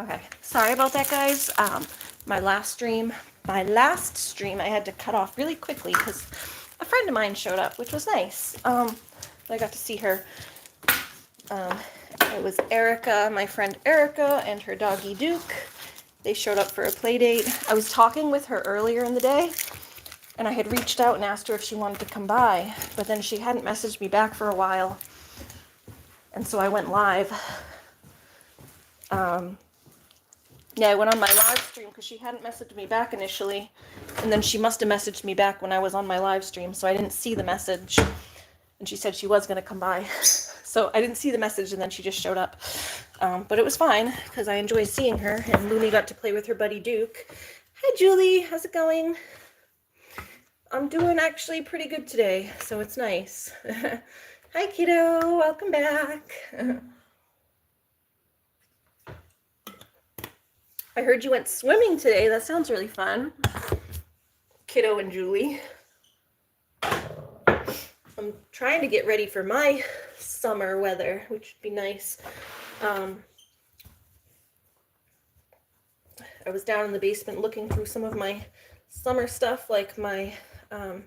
Okay, sorry about that, guys. My last stream I had to cut off really quickly because a friend of mine showed up, which was nice. I got to see her. It was Erica, my friend Erica, and her doggy Duke. They showed up for a play date. I was talking with her earlier in the day, and I had reached out and asked her if she wanted to come by, but then she hadn't messaged me back for a while, and so I went live. Yeah, I went on my live stream because she hadn't messaged me back initially, and then she must have messaged me back when I was on my live stream, so I didn't see the message, and she said she was going to come by. So I didn't see the message, and then she just showed up. But it was fine because I enjoyed seeing her, and Looney got to play with her buddy Duke. Hi, Julie. How's it going? I'm doing actually pretty good today, so it's nice. Hi, kiddo. Welcome back. I heard you went swimming today. That sounds really fun. Kiddo and Julie. I'm trying to get ready for my summer weather, which would be nice. I was down in the basement looking through some of my summer stuff, like I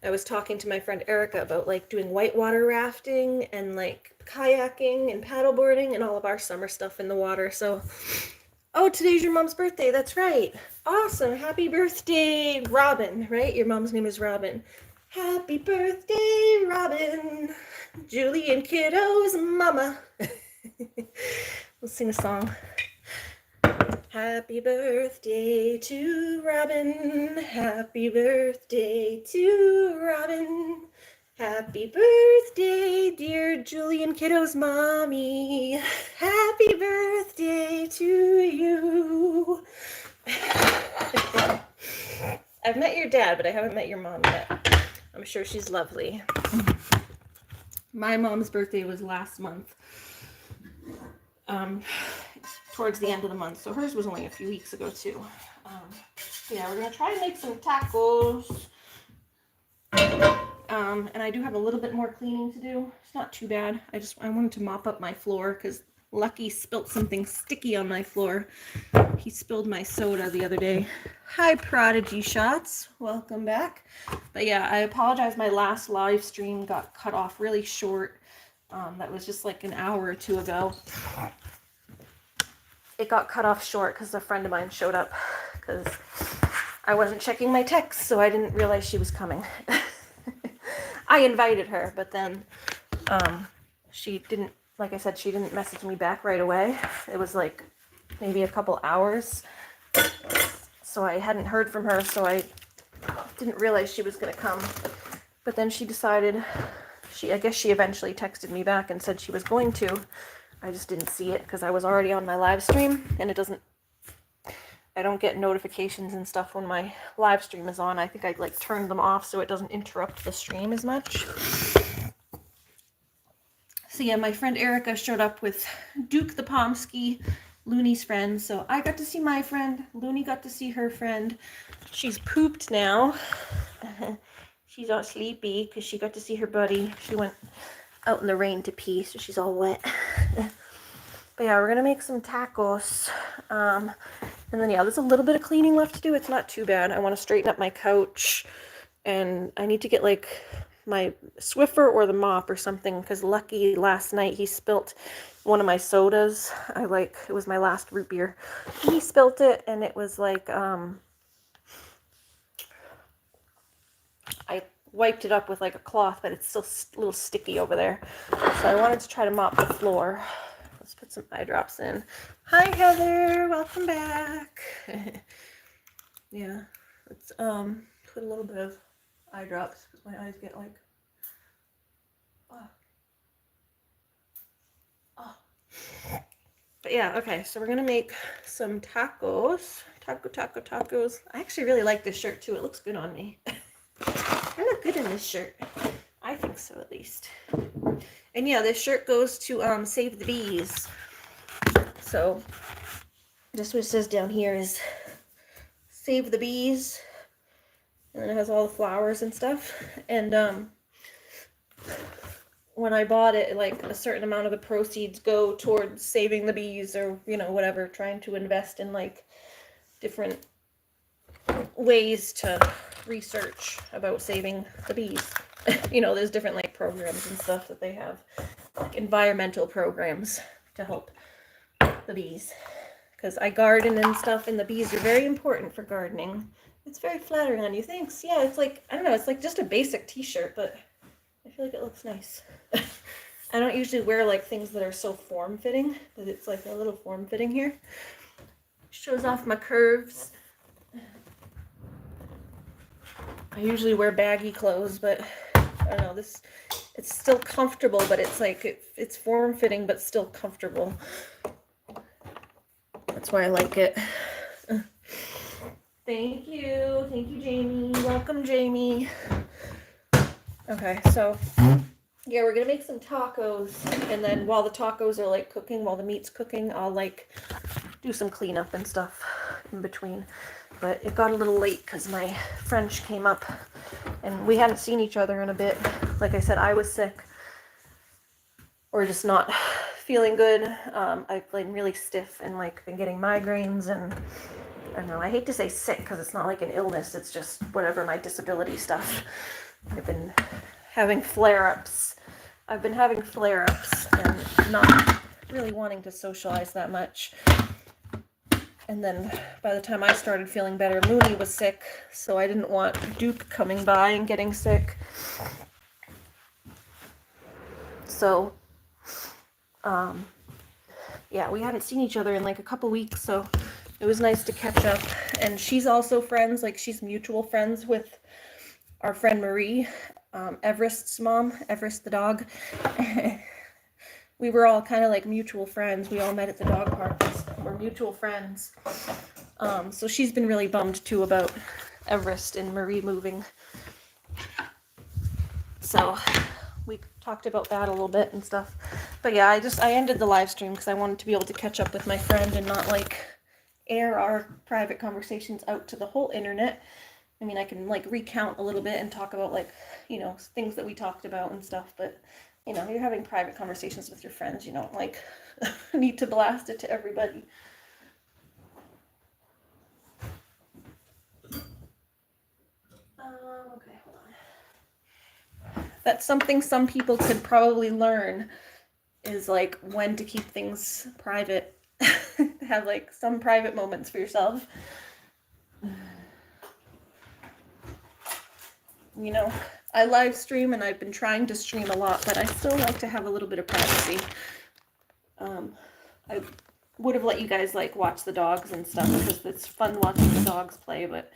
was talking to my friend Erica about like doing whitewater rafting and like kayaking and paddleboarding and all of our summer stuff in the water. So, oh, today's your mom's birthday. That's right. Awesome. Happy birthday, Robin, right? Your mom's name is Robin. Happy birthday, Robin. Julie and kiddo's mama. We'll sing a song. Happy birthday to Robin. Happy birthday to Robin. Happy birthday, dear Julie and kiddo's mommy. Happy birthday to you. I've met your dad, but I haven't met your mom yet. I'm sure she's lovely. My mom's birthday was last month. Towards the end of the month. So hers was only a few weeks ago too. Yeah, we're gonna try to make some tacos. And I do have a little bit more cleaning to do. It's not too bad. I wanted to mop up my floor because Lucky spilt something sticky on my floor. He spilled my soda the other day. Hi, Prodigy Shots. Welcome back. But yeah, I apologize. My last live stream got cut off really short. That was just like an hour or two ago. It got cut off short because a friend of mine showed up because I wasn't checking my texts, so I didn't realize she was coming. I invited her, but then she didn't, like I said, she didn't message me back right away. It was like maybe a couple hours. So I hadn't heard from her, so I didn't realize she was going to come. But then she decided, I guess she eventually texted me back and said she was going to. I just didn't see it because I was already on my live stream, and I don't get notifications and stuff when my live stream is on. I think I like turned them off so it doesn't interrupt the stream as much. So yeah, my friend Erica showed up with Duke the Pomsky, Looney's friend. So I got to see my friend. Looney got to see her friend. She's pooped now. She's all sleepy because she got to see her buddy. She went out in the rain to pee, so she's all wet. But yeah, we're going to make some tacos. And then yeah, there's a little bit of cleaning left to do. It's not too bad. I want to straighten up my couch. And I need to get like my Swiffer or the mop or something, because Lucky last night he spilt one of my sodas. It was my last root beer. He spilt it, and it was like I wiped it up with like a cloth, but it's still a little sticky over there. So I wanted to try to mop the floor. Let's put some eye drops in. Hi, Heather. Welcome back. Yeah, let's put a little bit of eye drops because my eyes get like But yeah, okay, so we're gonna make some tacos. Tacos. I actually really like this shirt too. It looks good on me. I look good in this shirt. I think so, at least. And yeah, this shirt goes to Save the Bees. So just what it says down here is Save the Bees. And then it has all the flowers and stuff. And when I bought it, like a certain amount of the proceeds go towards saving the bees or, you know, whatever, trying to invest in like different ways to research about saving the bees. You know, there's different like programs and stuff that they have, like environmental programs to help the bees. Because I garden and stuff, and the bees are very important for gardening. It's very flattering on you. Thanks. Yeah, it's like, I don't know, it's like just a basic t-shirt, but I feel like it looks nice. I don't usually wear like things that are so form-fitting, that it's like a little form-fitting here. Shows off my curves. I usually wear baggy clothes, but I don't know, this, it's still comfortable, but it's like, it's form-fitting, but still comfortable. That's why I like it. Thank you, Jamie. Welcome, Jamie. Okay, so yeah, we're gonna make some tacos, and then while the tacos are like cooking, while the meat's cooking, I'll like do some cleanup and stuff in between. But it got a little late because my French came up, and we hadn't seen each other in a bit. Like I said, I was sick, or just not feeling good. I've been really stiff and like been getting migraines, and I don't know, I hate to say sick because it's not like an illness, it's just whatever, my disability stuff. I've been having flare-ups. And not really wanting to socialize that much. And then by the time I started feeling better, Mooney was sick, so I didn't want Duke coming by and getting sick. So, yeah, we hadn't seen each other in like a couple weeks, so it was nice to catch up. And she's also friends, like she's mutual friends with our friend Marie, Everest's mom, Everest the dog. We were all kind of like mutual friends. We all met at the dog park. We're mutual friends. So she's been really bummed too about Everest and Marie moving. So we talked about that a little bit and stuff. But yeah, I ended the live stream because I wanted to be able to catch up with my friend and not like air our private conversations out to the whole internet. I mean, I can like recount a little bit and talk about like, you know, things that we talked about and stuff, but you know, you're having private conversations with your friends, you don't like need to blast it to everybody. Okay, hold on. That's something some people could probably learn, is like when to keep things private. Have like some private moments for yourself. You know, I live stream and I've been trying to stream a lot, but I still like to have a little bit of privacy. I would have let you guys like watch the dogs and stuff because it's fun watching the dogs play, but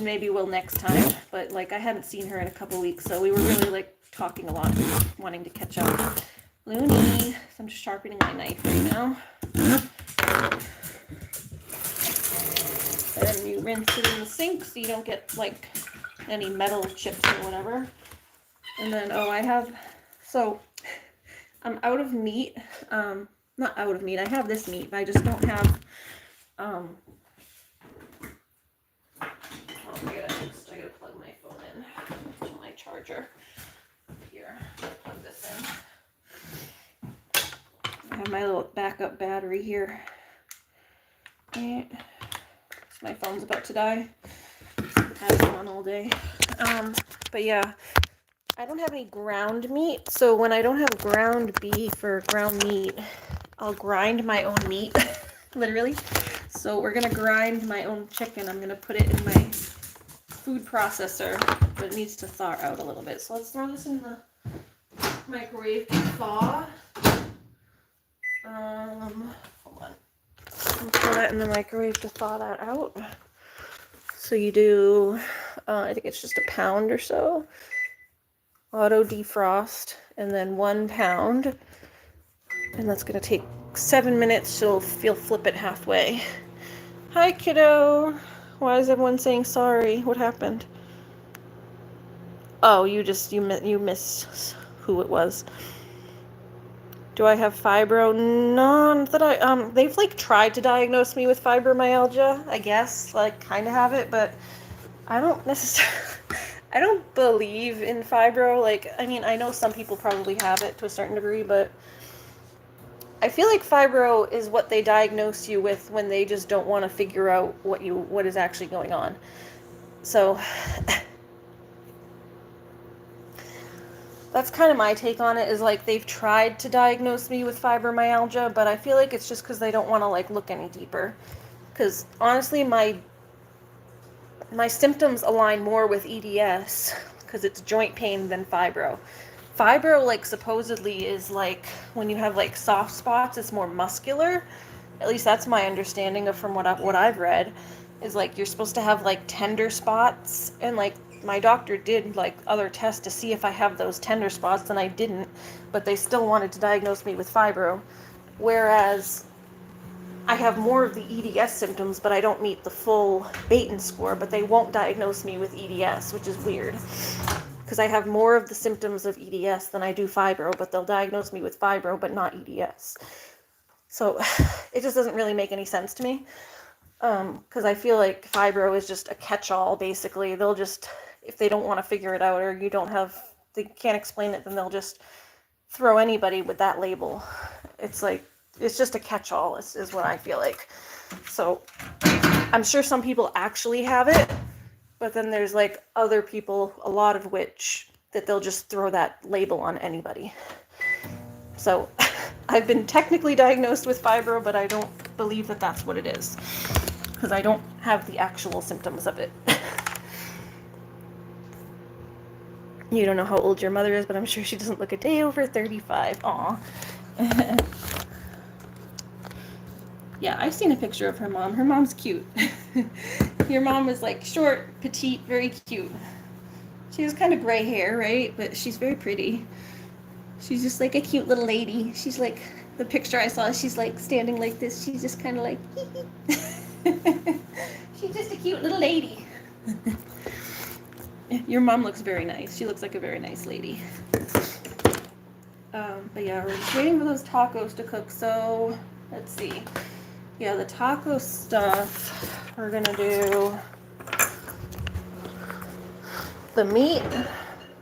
maybe we'll next time. But like I hadn't seen her in a couple weeks, so we were really like talking a lot and wanting to catch up. Looney, so I'm just sharpening my knife right now. And you rinse it in the sink so you don't get like any metal chips or whatever. And then, so I'm out of meat. Not out of meat, I have this meat, but I just don't have, I gotta plug my phone in to my charger. Here, plug this in. I have my little backup battery here. And my phone's about to die. It has been on all day. But yeah, I don't have any ground meat, so when I don't have ground beef or ground meat, I'll grind my own meat, literally. So we're gonna grind my own chicken. I'm gonna put it in my food processor, but it needs to thaw out a little bit. So let's throw this in the microwave to thaw. Hold on. I'll throw that in the microwave to thaw that out. So you do, I think it's just a pound or so. Auto defrost, and then 1 pound. And that's gonna take 7 minutes, so you'll flip it halfway. Hi, kiddo. Why is everyone saying sorry? What happened? Oh, you missed who it was. Do I have fibro? No, that they've like tried to diagnose me with fibromyalgia, I guess, like kind of have it, but I don't necessarily, I don't believe in fibro. Like, I mean, I know some people probably have it to a certain degree, but I feel like fibro is what they diagnose you with when they just don't want to figure out what is actually going on. So that's kind of my take on it, is like they've tried to diagnose me with fibromyalgia, but I feel like it's just because they don't want to like look any deeper. Because honestly, my symptoms align more with EDS because it's joint pain than fibro. Fibro, like, supposedly is like when you have like soft spots, it's more muscular. At least that's my understanding of from what I've read, is like you're supposed to have like tender spots, and like my doctor did like other tests to see if I have those tender spots, and I didn't, but they still wanted to diagnose me with fibro. Whereas I have more of the EDS symptoms, but I don't meet the full Baton score, but they won't diagnose me with EDS, which is weird. Because I have more of the symptoms of EDS than I do fibro, but they'll diagnose me with fibro, but not EDS. So it just doesn't really make any sense to me. Because I feel like fibro is just a catch-all, basically. They'll just, if they don't want to figure it out, or they can't explain it, then they'll just throw anybody with that label. It's like, it's just a catch-all, is what I feel like. So I'm sure some people actually have it, but then there's like other people, a lot of which, that they'll just throw that label on anybody. So I've been technically diagnosed with fibro, but I don't believe that that's what it is, because I don't have the actual symptoms of it. You don't know how old your mother is, but I'm sure she doesn't look a day over 35. Aw. Yeah, I've seen a picture of her mom. Her mom's cute. Your mom was like short, petite, very cute. She has kind of gray hair, right? But she's very pretty. She's just like a cute little lady. She's like, the picture I saw, she's like standing like this. She's just kind of like, she's just a cute little lady. Your mom looks very nice. She looks like a very nice lady. But yeah, we're just waiting for those tacos to cook. So let's see. Yeah, the taco stuff, we're gonna do the meat,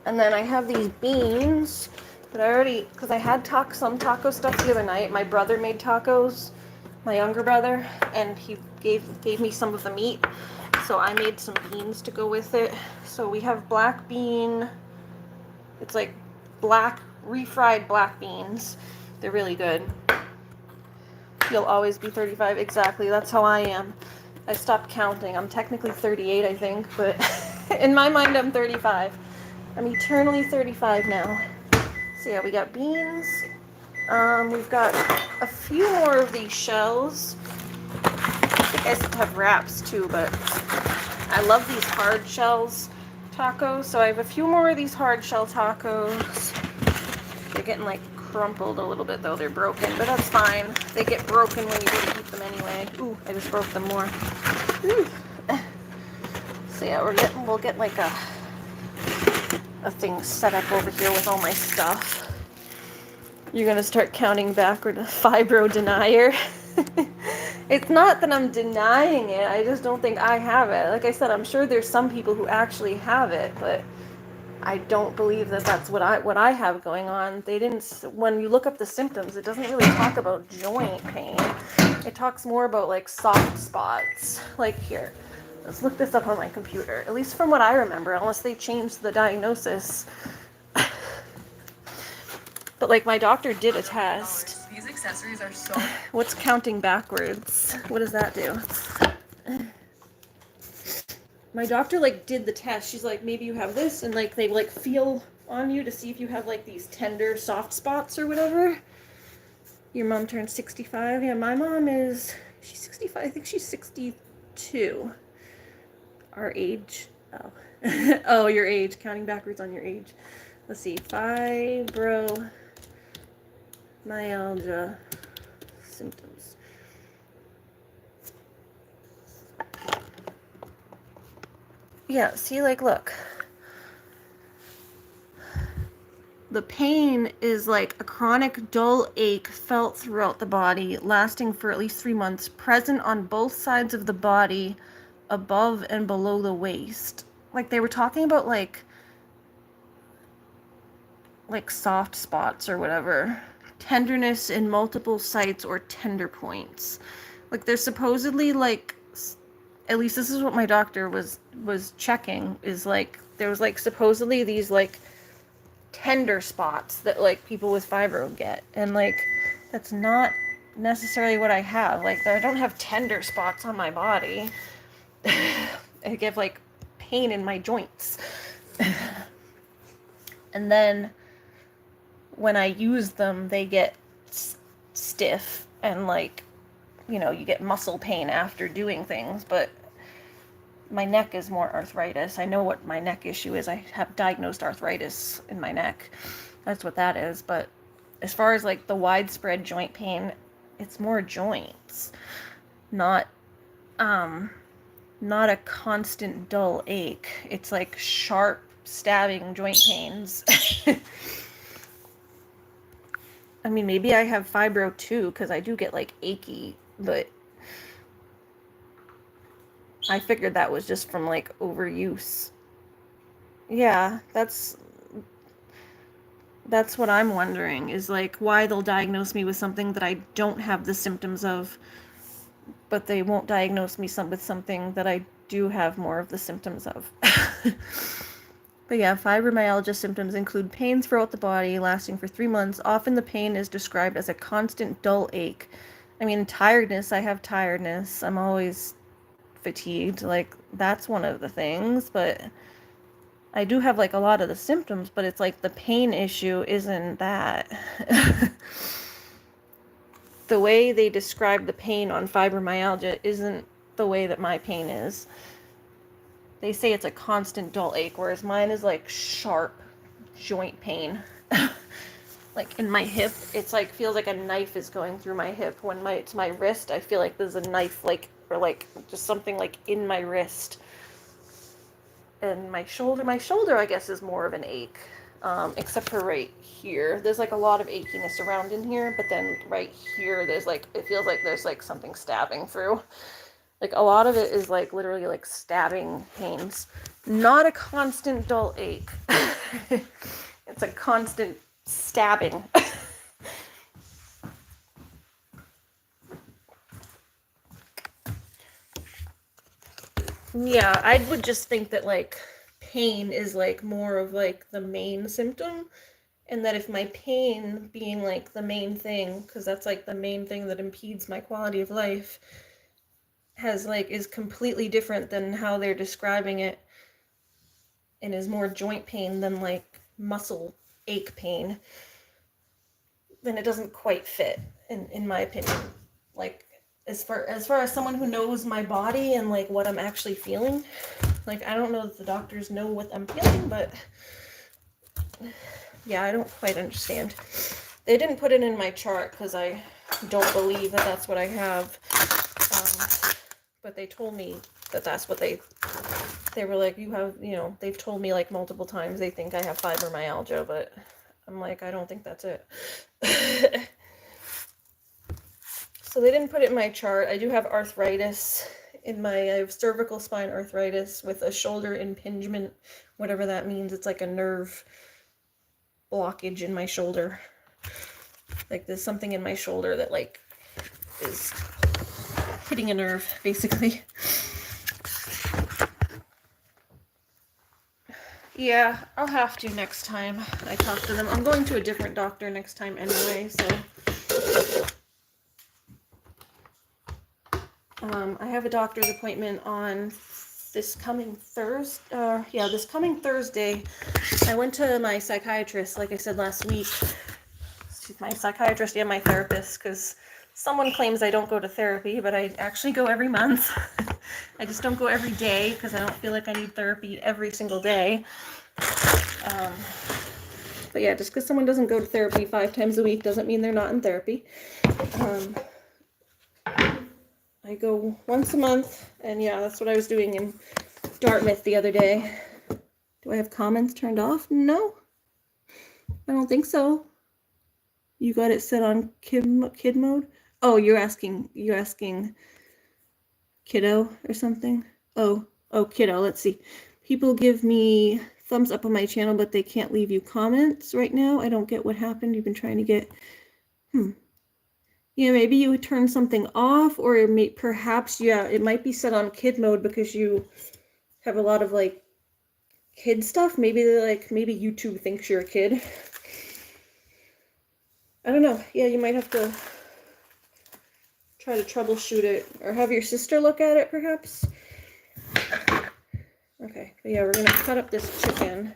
and then I have these beans, but I already, because I had some taco stuff the other night. My brother made tacos, my younger brother, and he gave me some of the meat, so I made some beans to go with it. So we have black bean, it's like refried black beans. They're really good. You'll always be 35, exactly. That's how I am. I stopped counting. I'm technically 38, I think, but in my mind, I'm 35. I'm eternally 35 now. So yeah, we got beans. We've got a few more of these shells. I think I still have wraps too, but I love these hard shells tacos. So I have a few more of these hard shell tacos. They're getting like crumpled a little bit though, they're broken, but that's fine. They get broken when you go to eat them anyway. Ooh, I just broke them more. Ooh. So yeah, we'll get like a thing set up over here with all my stuff. You're gonna start counting backward. Fibro denier. It's not that I'm denying it, I just don't think I have it. Like I said, I'm sure there's some people who actually have it, but I don't believe that that's what I have going on. They didn't, when you look up the symptoms, it doesn't really talk about joint pain. It talks more about like soft spots. Like here, let's look this up on my computer. At least from what I remember, unless they changed the diagnosis. But like my doctor did a test. These accessories are so... What's counting backwards? What does that do? My doctor like did the test. She's like, maybe you have this, and like they like feel on you to see if you have like these tender soft spots or whatever. Your mom turned 65. Yeah, my mom she's 65. I think she's 62. Our age. Oh. Oh, your age. Counting backwards on your age. Let's see. Fibromyalgia symptoms. Yeah, see, like, look. The pain is like a chronic dull ache felt throughout the body, lasting for at least 3 months, present on both sides of the body, above and below the waist. like they were talking about like soft spots or whatever, tenderness in multiple sites or tender points. Like there's supposedly like, at least this is what my doctor was checking, is like there was like supposedly these like tender spots that like people with fibro get, and like that's not necessarily what I have. Like I don't have tender spots on my body. I get like pain in my joints. And then when I use them, they get stiff and like, you know, you get muscle pain after doing things. But my neck is more arthritis. I know what my neck issue is. I have diagnosed arthritis in my neck. That's what that is. But as far as like the widespread joint pain, it's more joints, not a constant dull ache. It's like sharp stabbing joint pains. I mean, maybe I have fibro too, because I do get like achy, but I figured that was just from like overuse. Yeah, that's what I'm wondering, is like why they'll diagnose me with something that I don't have the symptoms of, but they won't diagnose me with something that I do have more of the symptoms of. But yeah, fibromyalgia symptoms include pains throughout the body lasting for 3 months. Often the pain is described as a constant dull ache. I mean, tiredness, I have tiredness. I'm always fatigued. Like, that's one of the things. But I do have like a lot of the symptoms, but it's like the pain issue isn't that. The way they describe the pain on fibromyalgia isn't the way that my pain is. They say it's a constant dull ache, whereas mine is like sharp joint pain. Like in my hip, it's like feels like a knife is going through my hip. When it's my wrist, I feel like there's a knife, like, or like just something like in my wrist. And my shoulder I guess is more of an ache, except for right here. There's like a lot of achiness around in here, but then right here there's like, it feels like there's like something stabbing through. Like a lot of it is like literally like stabbing pains, not a constant dull ache. It's a constant stabbing. Yeah, I would just think that like pain is like more of like the main symptom, and that if my pain being like the main thing, because that's like the main thing that impedes my quality of life, is completely different than how they're describing it, and is more joint pain than like muscle ache pain, then it doesn't quite fit in my opinion. Like as far as someone who knows my body and like what I'm actually feeling, like I don't know that the doctors know what I'm feeling, but yeah, I don't quite understand. They didn't put it in my chart because I don't believe that that's what I have. But they told me that that's what they were like, you have, you know, they've told me like multiple times they think I have fibromyalgia, but I'm like, I don't think that's it. So they didn't put it in my chart. I do have arthritis I have cervical spine arthritis with a shoulder impingement, whatever that means. It's like a nerve blockage in my shoulder. Like there's something in my shoulder that like is hitting a nerve, basically. Yeah, I'll have to next time I talk to them. I'm going to a different doctor next time anyway, so I have a doctor's appointment on this coming Thursday. This coming Thursday. I went to my psychiatrist, like I said last week. She's my psychiatrist and my therapist, because someone claims I don't go to therapy, but I actually go every month. I just don't go every day because I don't feel like I need therapy every single day. But yeah, just because someone doesn't go to therapy 5 times a week doesn't mean they're not in therapy. I go once a month, and yeah, that's what I was doing in Dartmouth the other day. Do I have comments turned off? No, I don't think so. You got it set on kid mode? Oh, you're asking kiddo or something? Oh, kiddo, let's see. people give me thumbs up on my channel, but they can't leave you comments right now. I don't get what happened. You've been trying to get, yeah, maybe you would turn something off, or it perhaps, yeah, it might be set on kid mode because you have a lot of like kid stuff. Maybe maybe YouTube thinks you're a kid. I don't know. Yeah, you might have to try to troubleshoot it, or have your sister look at it, perhaps. Okay, but yeah, we're gonna cut up this chicken.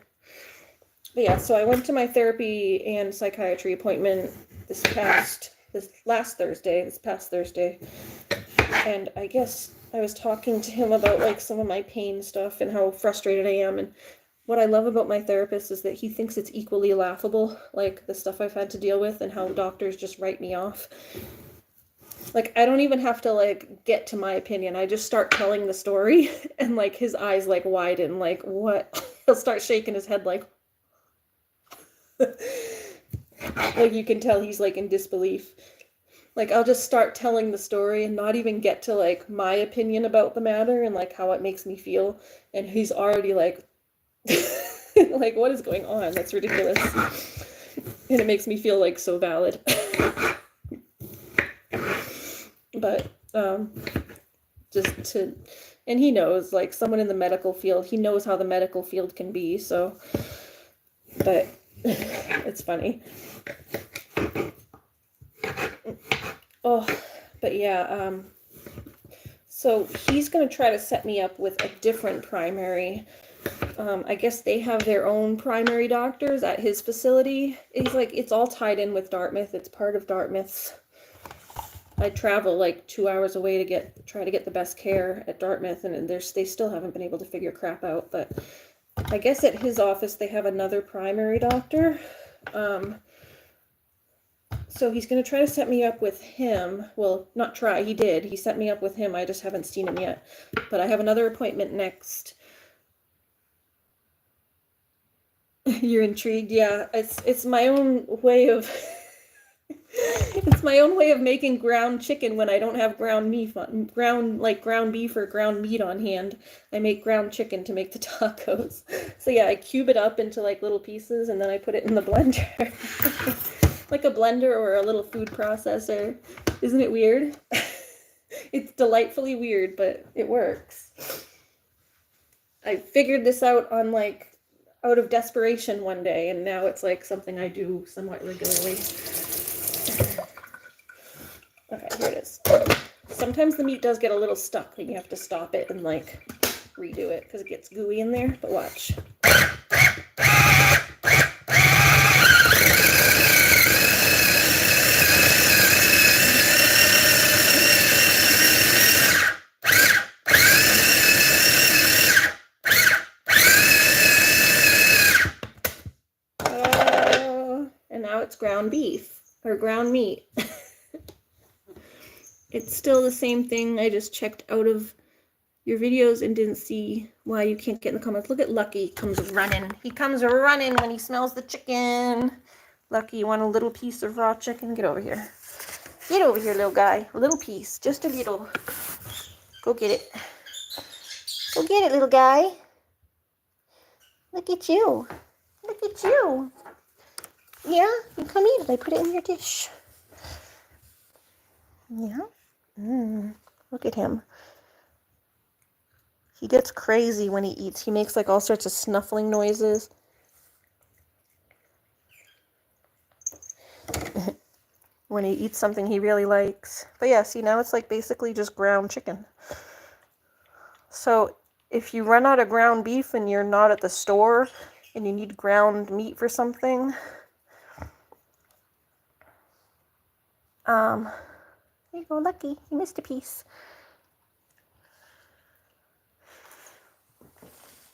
But yeah, so I went to my therapy and psychiatry appointment this past Thursday, and I guess I was talking to him about like some of my pain stuff and how frustrated I am. And what I love about my therapist is that he thinks it's equally laughable, like the stuff I've had to deal with and how doctors just write me off. Like, I don't even have to, like, get to my opinion. I just start telling the story, and, like, his eyes, like, widen, like, what? He'll start shaking his head, like, like, you can tell he's, like, in disbelief. Like, I'll just start telling the story and not even get to, like, my opinion about the matter and, like, how it makes me feel, and he's already, like, like, what is going on? That's ridiculous. And it makes me feel, like, so valid. But, and he knows, like, someone in the medical field, he knows how the medical field can be, so, but, it's funny. Oh, but yeah, so he's gonna try to set me up with a different primary. I guess they have their own primary doctors at his facility. He's like, it's all tied in with Dartmouth, it's part of Dartmouth's. I travel like 2 hours away to try to get the best care at Dartmouth, and they still haven't been able to figure crap out. But I guess at his office they have another primary doctor. So he's going to try to set me up with him. Well, not try, he did. He set me up with him. I just haven't seen him yet. But I have another appointment next. You're intrigued? Yeah, it's my own way of it's my own way of making ground chicken when I don't have ground beef or ground meat on hand. I make ground chicken to make the tacos. So yeah, I cube it up into like little pieces and then I put it in the blender. Like a blender or a little food processor. Isn't it weird? It's delightfully weird, but it works. I figured this out on like out of desperation one day, and now it's like something I do somewhat regularly. Okay, here it is. Sometimes the meat does get a little stuck, and you have to stop it and like redo it because it gets gooey in there, but watch. And now it's ground beef or ground meat. It's still the same thing. I just checked out of your videos and didn't see why you can't get in the comments. Look at Lucky. He comes running. He comes running when he smells the chicken. Lucky, you want a little piece of raw chicken? Get over here. Get over here, little guy. A little piece. Just a little. Go get it. Go get it, little guy. Look at you. Look at you. Yeah? You come eat it. I put it in your dish. Yeah? Look at him. He gets crazy when he eats. He makes like all sorts of snuffling noises. When he eats something he really likes. But yeah, see, now it's like basically just ground chicken. So if you run out of ground beef and you're not at the store and you need ground meat for something, there you go, Lucky. You missed a piece.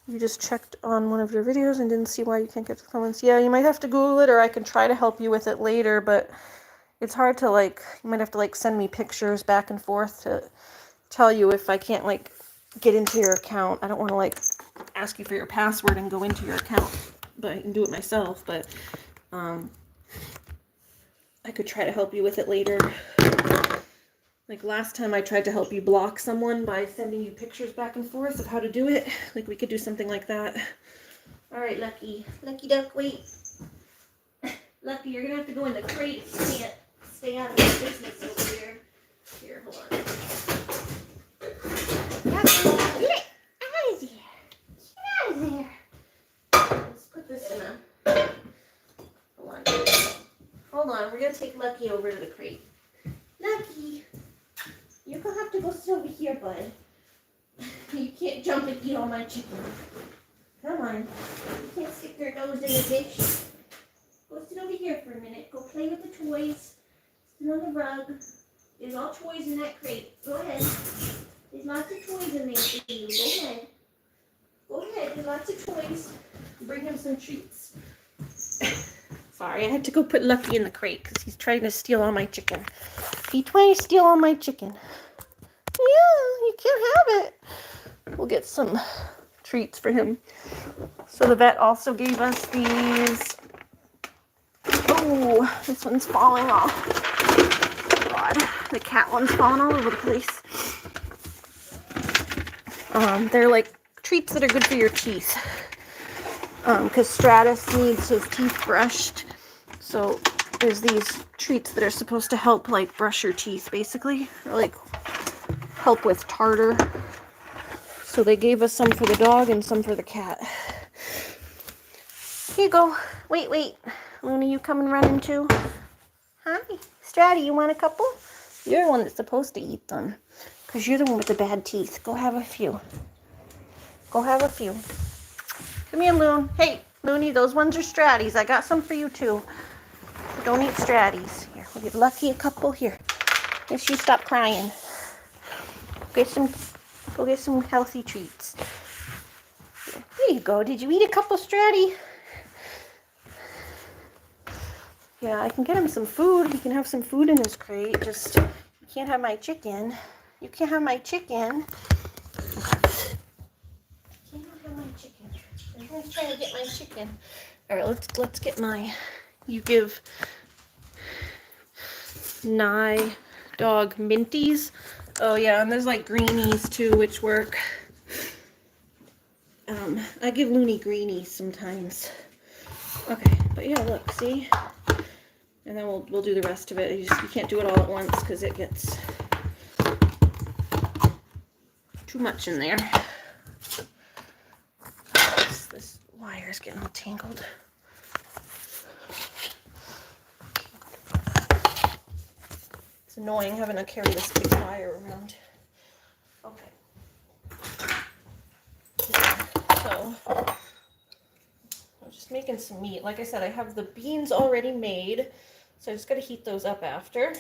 You just checked on one of your videos and didn't see why you can't get to the comments. Yeah, you might have to Google it, or I can try to help you with it later, but it's hard to, like, you might have to, like, send me pictures back and forth to tell you if I can't, like, get into your account. I don't want to, like, ask you for your password and go into your account, but I can do it myself, but, I could try to help you with it later. Like last time I tried to help you block someone by sending you pictures back and forth of how to do it. Like we could do something like that. All right, Lucky. Lucky Duck, wait. Lucky, you're gonna have to go in the crate. You can't stay out of my business over here. Here, hold on. Lucky, get out of there. Get out of there. Let's put this in a... Hold on. Hold on, we're gonna take Lucky over to the crate. Lucky, you're gonna have to go sit over here, bud. You can't jump and eat all my chicken. Come on. You can't stick your nose in the dish. Go sit over here for a minute. Go play with the toys. Sit on the rug. There's all toys in that crate. Go ahead. There's lots of toys in there for you. Go ahead. Go ahead. There's lots of toys. Bring him some treats. Sorry, I had to go put Lucky in the crate because he's trying to steal all my chicken. He's trying to steal all my chicken. Yeah, you can't have it. We'll get some treats for him. So the vet also gave us these. Oh, this one's falling off. God, the cat one's falling all over the place. They're like treats that are good for your teeth. Because Stratus needs his teeth brushed. So there's these treats that are supposed to help like brush your teeth basically. Or like help with tartar. So they gave us some for the dog and some for the cat. Here you go. Wait. Luna, you coming running too? Hi. Stratty, you want a couple? You're the one that's supposed to eat them. Because you're the one with the bad teeth. Go have a few. Go have a few. Come here, Loon. Hey, Looney, those ones are Stratties. I got some for you too. Don't eat Stratties. Here, we'll give Lucky a couple. Here. If she stop crying. Go get some healthy treats. There you go. Did you eat a couple, Stratty? Yeah, I can get him some food. He can have some food in his crate. Just, you can't have my chicken. You can't have my chicken. You can't have my chicken. Everyone's trying to get my chicken. All right, let's get my. You give Nye dog Minties. Oh yeah, and there's like greenies too, which work. I give Looney greenies sometimes. Okay, but yeah, look, see. And then we'll do the rest of it. You can't do it all at once because it gets too much in there. This wire is getting all tangled. It's annoying having to carry this big wire around. Okay. So, I'm just making some meat. Like I said, I have the beans already made. So I just got to heat those up after.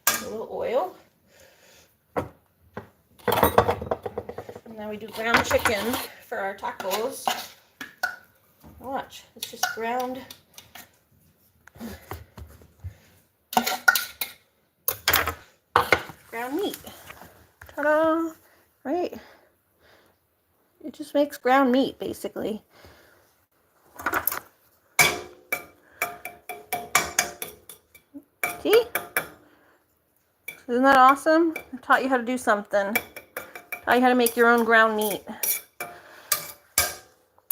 A little oil. And now we do ground chicken for our tacos. Watch, it's just ground meat. Ta-da! Right? It just makes ground meat, basically. See? Isn't that awesome? I taught you how to do something. Taught you how to make your own ground meat.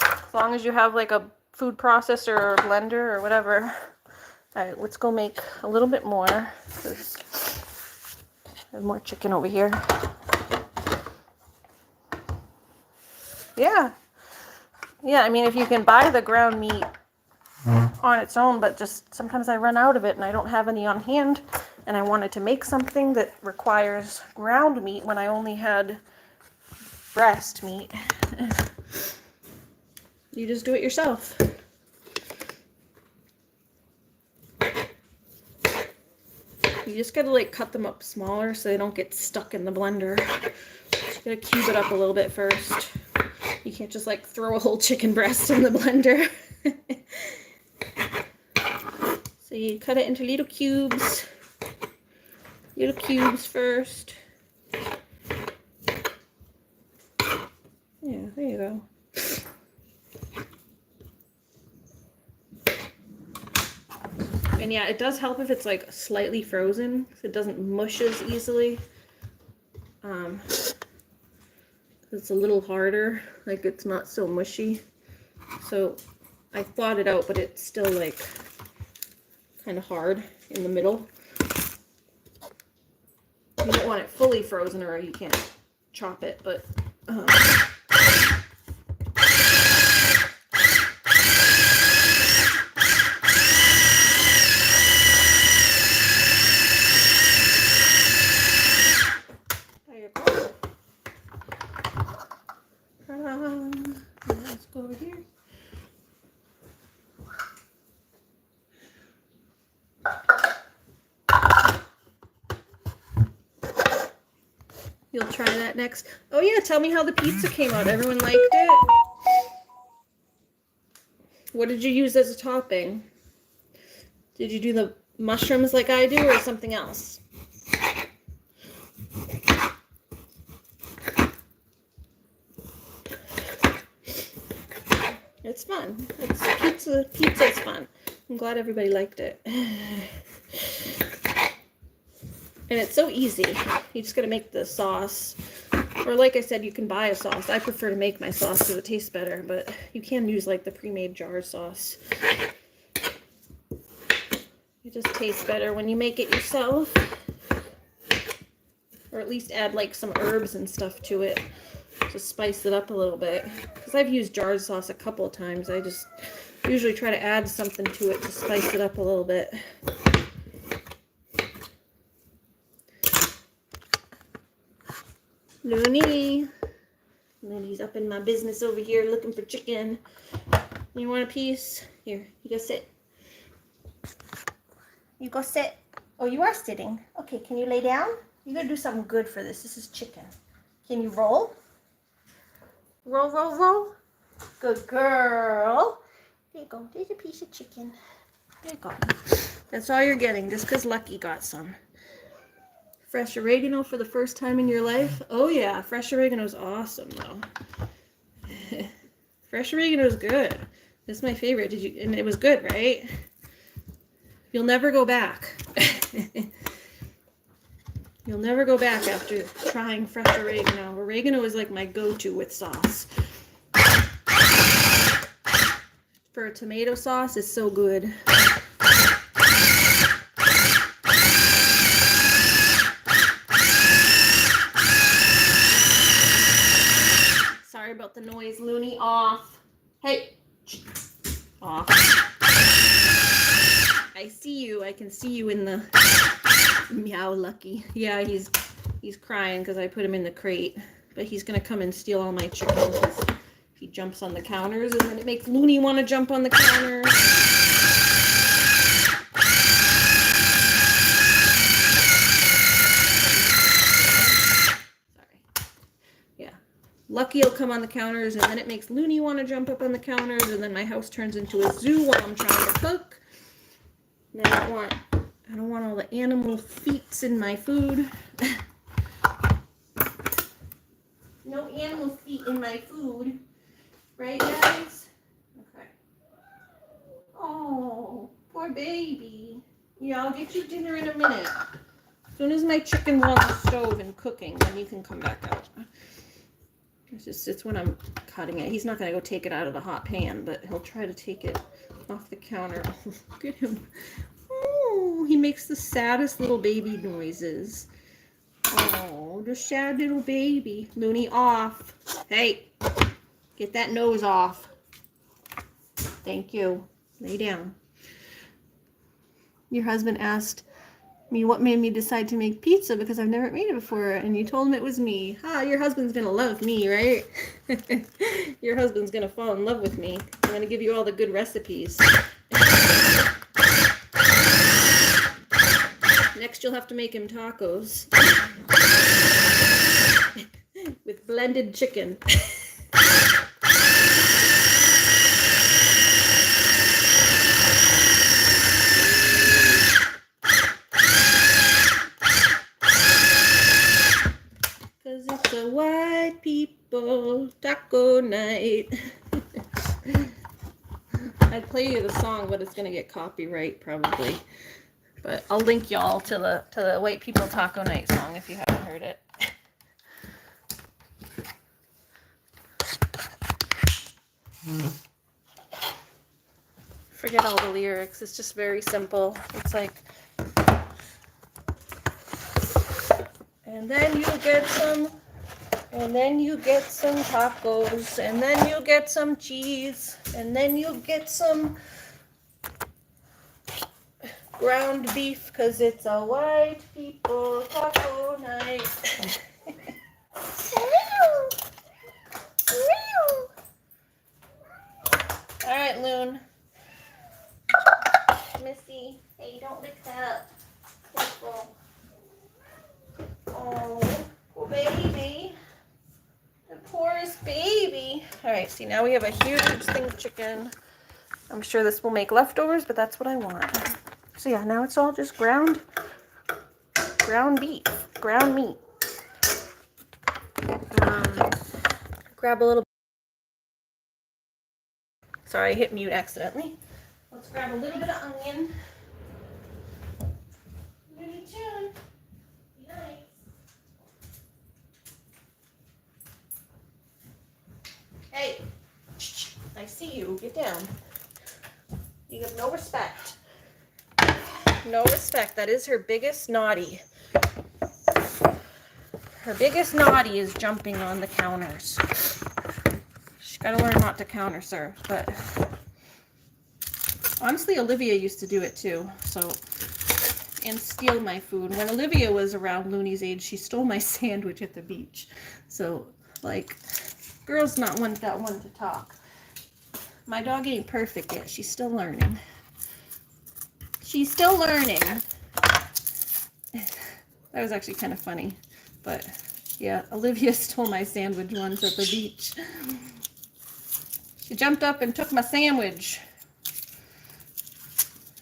As long as you have like a food processor or blender or whatever. Alright, let's go make a little bit more. There's more chicken over here. Yeah. Yeah, I mean, if you can buy the ground meat on its own, but just sometimes I run out of it and I don't have any on hand, and I wanted to make something that requires ground meat when I only had breast meat. You just do it yourself. You just gotta like cut them up smaller so they don't get stuck in the blender. You gotta cube it up a little bit first. You can't just like throw a whole chicken breast in the blender. So you cut it into little cubes. Little cubes first. Yeah, there you go. And yeah, it does help if it's like slightly frozen, so it doesn't mush as easily. It's a little harder, like it's not so mushy. So I thawed it out, but it's still like kind of hard in the middle. You don't want it fully frozen or you can't chop it, but there you go. Let's go over here. You'll try that next. Oh yeah, tell me how the pizza came out. Everyone liked it? What did you use as a topping? Did you do the mushrooms like I do or something else? It's fun. Pizza's fun. I'm glad everybody liked it. And it's so easy. You just gotta make the sauce. Or like I said, you can buy a sauce. I prefer to make my sauce because it tastes better, but you can use like the pre-made jar sauce. It just tastes better when you make it yourself. Or at least add like some herbs and stuff to it to spice it up a little bit. Because I've used jar sauce a couple of times. I just usually try to add something to it to spice it up a little bit. Looney's up in my business over here looking for chicken. You want a piece? Here, you go sit. You go sit. Oh, you are sitting. Okay, can you lay down? You gotta do something good for this. This is chicken. Can you roll? Roll, roll, roll. Good girl. There you go. There's a piece of chicken. There you go. That's all you're getting, just because Lucky got some. Fresh oregano for the first time in your life? Oh yeah, fresh oregano is awesome though. Fresh oregano is good. It's my favorite. And it was good, right? You'll never go back. You'll never go back after trying fresh oregano. Oregano is like my go-to with sauce. For a tomato sauce, it's so good. Sorry about the noise, Looney. Off. Hey. Off. I see you. I can see you in the... Meow, Lucky. Yeah, he's crying because I put him in the crate. But he's going to come and steal all my chickens. He jumps on the counters and then it makes Looney want to jump on the counter. Sorry. Yeah. Lucky will come on the counters and then it makes Looney want to jump up on the counters and then my house turns into a zoo while I'm trying to cook. And I don't want all the animal feets in my food. No animal feet in my food. Right, guys? Okay. Oh, poor baby. Yeah, I'll get you dinner in a minute. As soon as my chicken on the stove and cooking, then you can come back out. It just sits when I'm cutting it. He's not going to go take it out of the hot pan, but he'll try to take it off the counter. Look at him. Oh, he makes the saddest little baby noises. Oh, the sad little baby. Looney, off. Hey. Get that nose off. Thank you. Lay down. Your husband asked me what made me decide to make pizza because I've never made it before, and you told him it was me. Your husband's gonna love me, right? Your husband's gonna fall in love with me. I'm gonna give you all the good recipes. Next, you'll have to make him tacos with blended chicken. It's a white people taco night. I'd play you the song, but it's gonna get copyright probably. But I'll link y'all to the white people taco night song if you haven't heard it. forget all the lyrics. It's just very simple. It's like, and then you get some, and then you get some tacos, and then you get some cheese, and then you get some ground beef, because it's a white people taco night. All right, Loon. Missy, hey, don't lick that. Careful. Oh, poor baby. The poorest baby. All right, see, now we have a huge thing of chicken. I'm sure this will make leftovers, but that's what I want. So yeah, now it's all just ground beef, ground meat. Grab a little. Sorry, I hit mute accidentally. Let's grab a little bit of onion. Looney Tune. Be nice. Hey, I see you. Get down. You have no respect. No respect. That is her biggest naughty. Her biggest naughty is jumping on the counters. She's got to learn not to counter serve, but honestly, Olivia used to do it too, and steal my food. When Olivia was around Looney's age, she stole my sandwich at the beach. So, like, girl's not one to talk. My dog ain't perfect yet. She's still learning. She's still learning. That was actually kind of funny. But, yeah, Olivia stole my sandwich once at the beach. She jumped up and took my sandwich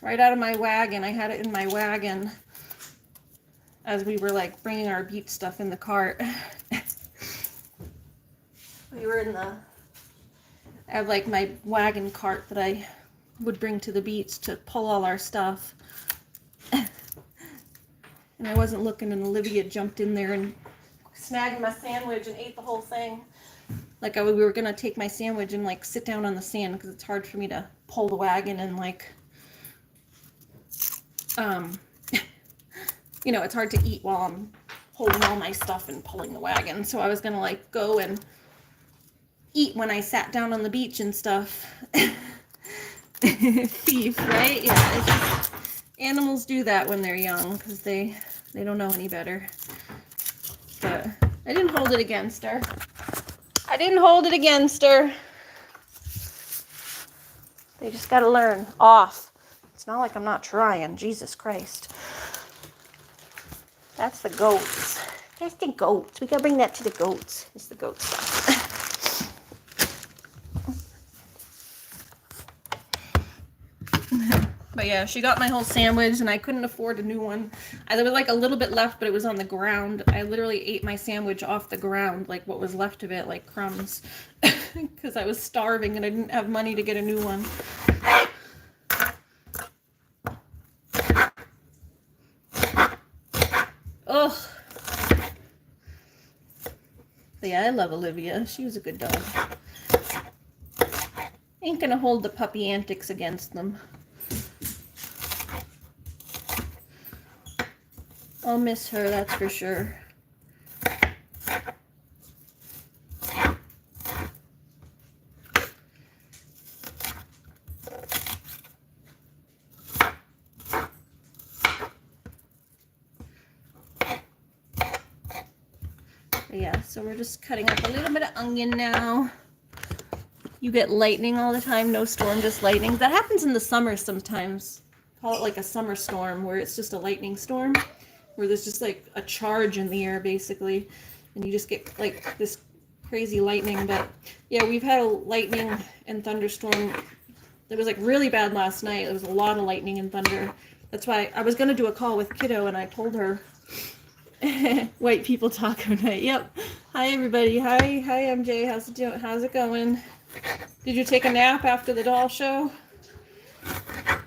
right out of my wagon. I had it in my wagon as we were, like, bringing our beach stuff in the cart. We were in the... I have, like, my wagon cart that I would bring to the beach to pull all our stuff. And I wasn't looking, and Olivia jumped in there and snagged my sandwich and ate the whole thing. Like, we were going to take my sandwich and, like, sit down on the sand because it's hard for me to pull the wagon and, like, you know, it's hard to eat while I'm holding all my stuff and pulling the wagon. So I was going to, like, go and eat when I sat down on the beach and stuff. Thief, right? Yeah, it's just, animals do that when they're young because they don't know any better. But I didn't hold it against her. I didn't hold it against her. They just gotta learn. Off. It's not like I'm not trying. Jesus Christ. That's the goats. That's the goats. We gotta bring that to the goats. It's the goat stuff. But yeah, she got my whole sandwich and I couldn't afford a new one. There was like a little bit left, but it was on the ground. I literally ate my sandwich off the ground, like what was left of it, like crumbs. Because I was starving and I didn't have money to get a new one. Ugh. But yeah, I love Olivia. She was a good dog. Ain't gonna hold the puppy antics against them. I'll miss her, that's for sure. But yeah, so we're just cutting up a little bit of onion now. You get lightning all the time, no storm, just lightning. That happens in the summer sometimes. Call it like a summer storm, where it's just a lightning storm. Where there's just like a charge in the air basically, and you just get like this crazy lightning. But yeah, we've had a lightning and thunderstorm. It was like really bad last night. There was a lot of lightning and thunder. That's why I was gonna do a call with Kiddo, and I told her white people taco night. Yep. Hi everybody. Hi MJ. How's it going? Did you take a nap after the doll show? I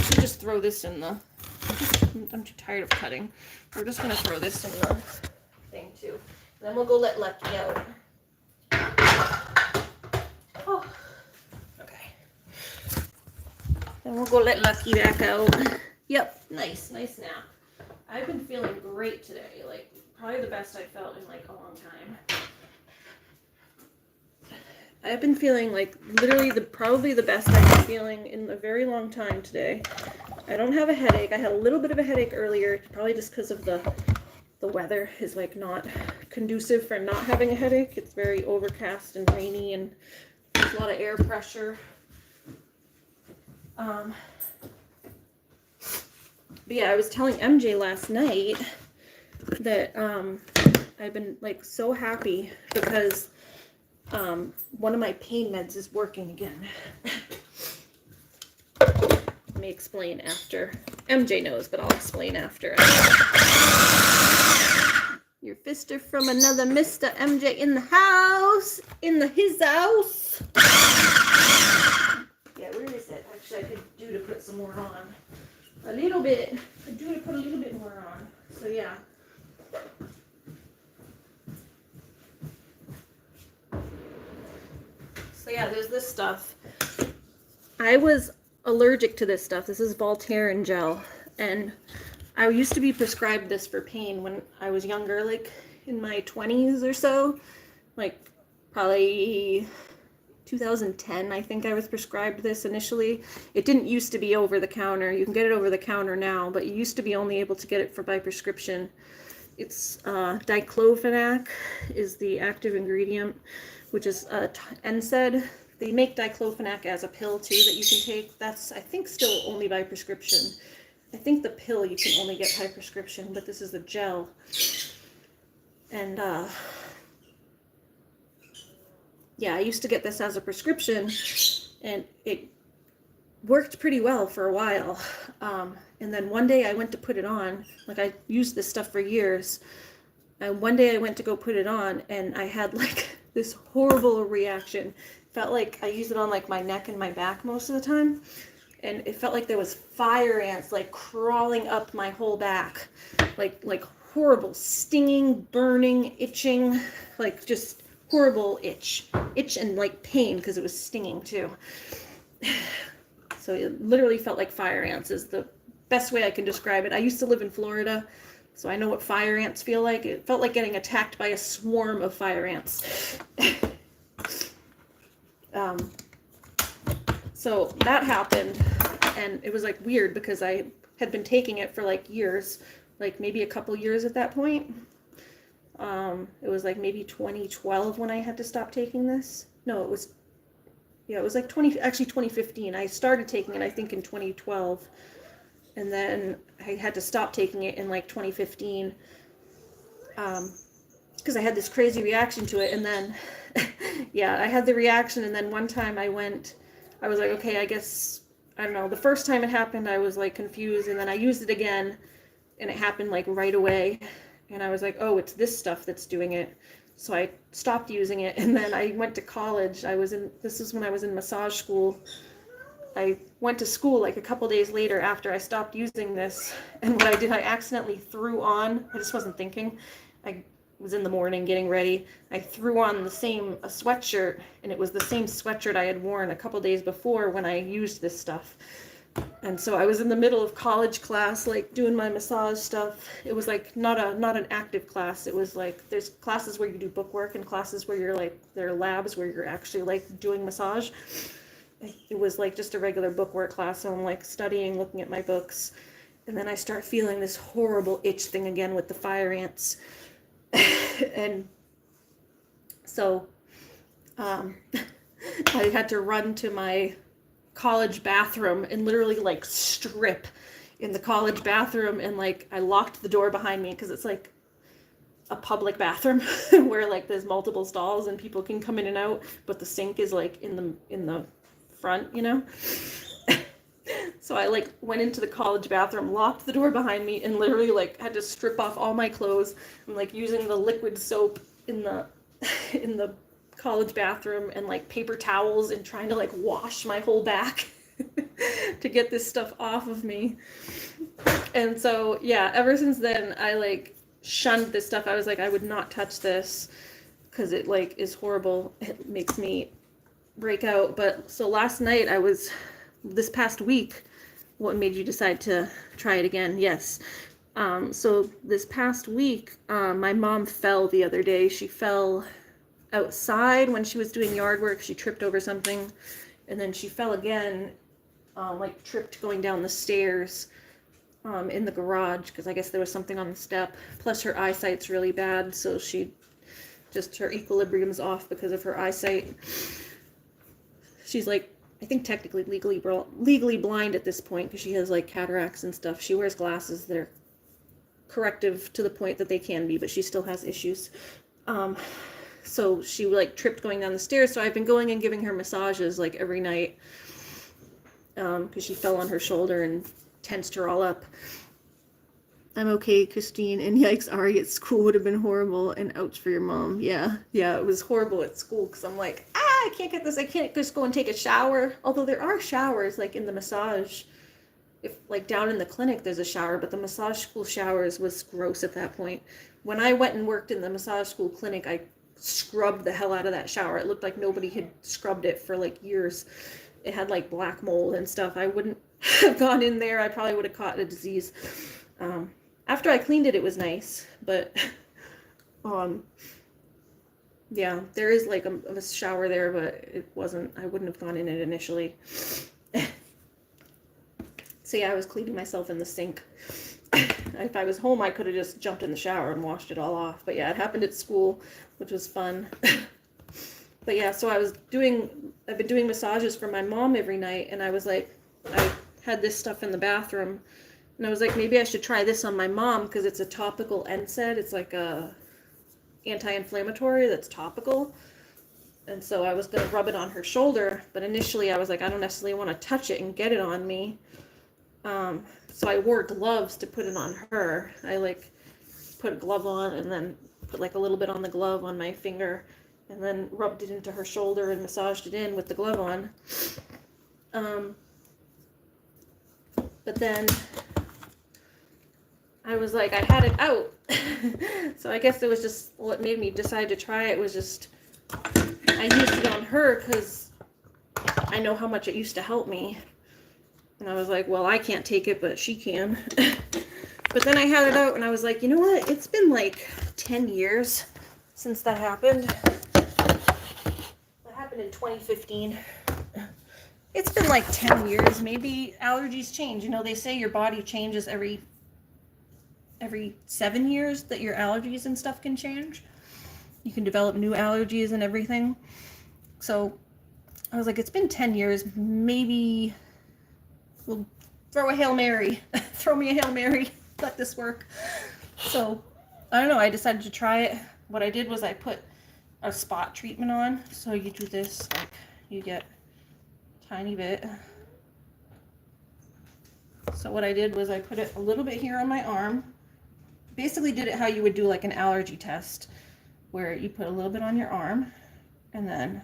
should just throw this in the... I'm too tired of cutting. We're just gonna throw this in the thing too. And then we'll go let Lucky out. Oh. Okay. Then we'll go let Lucky back out. Yep, nice nap. I've been feeling great today, like probably the best I felt in like a long time. I've been feeling like literally probably the best I've been feeling in a very long time today. I don't have a headache. I had a little bit of a headache earlier, probably just because of the weather is like not conducive for not having a headache. It's very overcast and rainy and there's a lot of air pressure. But yeah, I was telling MJ last night that I've been like so happy because one of my pain meds is working again. Let me explain after. MJ knows, but I'll explain after. Your fister from another Mr. MJ in the house. His house. Yeah, where is it? Actually, I could do to put some more on. A little bit. I do to put a little bit more on. So yeah. So yeah, there's this stuff. I was allergic to this stuff. This is Voltaren gel. And I used to be prescribed this for pain when I was younger, like in my 20s or so. Like probably 2010, I think I was prescribed this initially. It didn't used to be over the counter. You can get it over the counter now, but you used to be only able to get it by prescription. It's diclofenac is the active ingredient, which is NSAID. They make diclofenac as a pill too that you can take. That's, I think, still only by prescription. I think the pill you can only get by prescription, but this is the gel. And yeah, I used to get this as a prescription, and it worked pretty well for a while. And then one day I went to put it on. Like, I used this stuff for years. And one day I went to go put it on, and I had like this horrible reaction. Felt like I used it on like my neck and my back most of the time. And it felt like there was fire ants like crawling up my whole back. Like horrible, stinging, burning, itching, like just horrible itch and like pain because it was stinging too. So it literally felt like fire ants is the best way I can describe it. I used to live in Florida, so I know what fire ants feel like. It felt like getting attacked by a swarm of fire ants. So that happened, and it was like weird because I had been taking it for like years, like maybe a couple years at that point. It was like maybe 2012 when I had to stop taking this. No, it was like 2015. I started taking it, I think, in 2012. And then I had to stop taking it in like 2015. Because I had this crazy reaction to it. And then, yeah, I had the reaction. And then one time I was like, okay, I guess, I don't know. The first time it happened, I was like confused. And then I used it again. And it happened like right away. And I was like, oh, it's this stuff that's doing it. So I stopped using it. And then I went to college. This is when I was in massage school. I went to school like a couple days later after I stopped using this. And what I did, I accidentally threw on, I just wasn't thinking. I was in the morning getting ready. I threw on a sweatshirt, and it was the same sweatshirt I had worn a couple days before when I used this stuff. And so I was in the middle of college class, like doing my massage stuff. It was like not an active class. It was like there's classes where you do bookwork and classes where you're like, there are labs where you're actually like doing massage. It was like just a regular bookwork class. So I'm like studying, looking at my books. And then I start feeling this horrible itch thing again with the fire ants. And so I had to run to my college bathroom and literally like strip in the college bathroom, and like I locked the door behind me because it's like a public bathroom where like there's multiple stalls and people can come in and out, but the sink is like in the front, you know. So I like went into the college bathroom, locked the door behind me, and literally like had to strip off all my clothes. I'm like using the liquid soap in the college bathroom and like paper towels and trying to like wash my whole back to get this stuff off of me. And so yeah, ever since then I like shunned this stuff. I was like, I would not touch this because it like is horrible. It makes me break out. But so last night I was this past week, what made you decide to try it again? Yes. So this past week, my mom fell the other day. She fell outside when she was doing yard work. She tripped over something, and then she fell again, like tripped going down the stairs in the garage, because I guess there was something on the step. Plus her eyesight's really bad, so her equilibrium's off because of her eyesight. She's like, I think technically legally blind at this point, because she has like cataracts and stuff. She wears glasses that are corrective to the point that they can be, but she still has issues. So she like tripped going down the stairs. So I've been going and giving her massages like every night, because she fell on her shoulder and tensed her all up. I'm okay, Christine, and yikes, Ari, at school would have been horrible, and ouch for your mom. Yeah, it was horrible at school, because I'm like, I can't get this, I can't just go and take a shower. Although there are showers, like in the massage, if like down in the clinic there's a shower, but the massage school showers was gross at that point. When I went and worked in the massage school clinic, I scrubbed the hell out of that shower. It looked like nobody had scrubbed it for like years. It had like black mold and stuff. I wouldn't have gone in there. I probably would have caught a disease. After I cleaned it, it was nice, but yeah, there is like a shower there, but it wasn't, I wouldn't have gone in it initially. So yeah, I was cleaning myself in the sink. If I was home, I could have just jumped in the shower and washed it all off. But yeah, it happened at school, which was fun. But yeah, so I've been doing massages for my mom every night, and I was like, I had this stuff in the bathroom, and I was like, maybe I should try this on my mom, because it's a topical NSAID. It's like a anti-inflammatory that's topical. And so I was going to rub it on her shoulder, but initially I was like, I don't necessarily want to touch it and get it on me. So I wore gloves to put it on her. I like put a glove on and then put like a little bit on the glove on my finger, and then rubbed it into her shoulder and massaged it in with the glove on. But then I was like, I had it out. So I guess it was just what made me decide to try it was just, I used it on her because I know how much it used to help me. And I was like, well, I can't take it, but she can. But then I had it out and I was like, you know what? It's been like 10 years since that happened. That happened in 2015. It's been like 10 years. Maybe allergies change. You know, they say your body changes every 7 years, that your allergies and stuff can change. You can develop new allergies and everything. So I was like, it's been 10 years. Maybe we'll throw a Hail Mary. Throw me a Hail Mary. Let this work. So I don't know. I decided to try it. What I did was I put a spot treatment on. So you do this, like you get a tiny bit. So what I did was I put it a little bit here on my arm. Basically did it how you would do like an allergy test, where you put a little bit on your arm, and then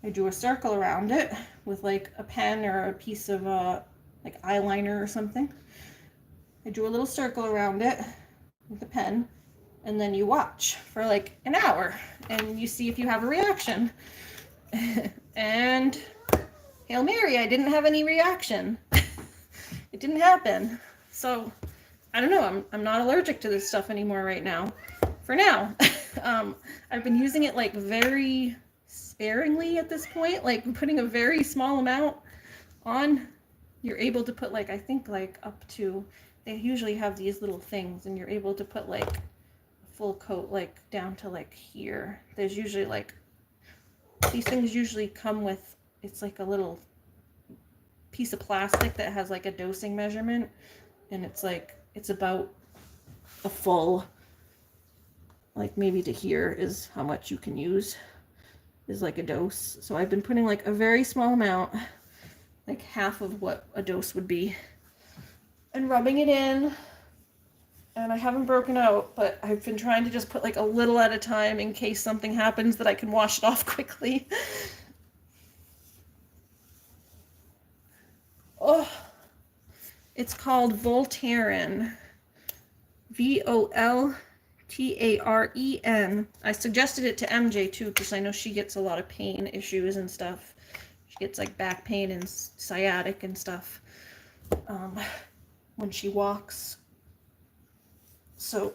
I drew a circle around it with like a pen or a piece of like eyeliner or something. I drew a little circle around it with a pen, and then you watch for like an hour and you see if you have a reaction. And Hail Mary, I didn't have any reaction. It didn't happen. So I don't know, I'm not allergic to this stuff anymore right now. For now. I've been using it like very sparingly at this point, like putting a very small amount on. You're able to put like, I think like up to, they usually have these little things, and you're able to put like a full coat like down to like here. There's usually like, these things usually come with, it's like a little piece of plastic that has like a dosing measurement, and it's like, it's about a full, like maybe to here is how much you can use, is like a dose. So I've been putting like a very small amount, like half of what a dose would be, and rubbing it in. And I haven't broken out, but I've been trying to just put like a little at a time in case something happens that I can wash it off quickly. Oh, it's called Voltaren. Voltaren. I suggested it to MJ too, because I know she gets a lot of pain issues and stuff. She gets like back pain and sciatic and stuff when she walks. So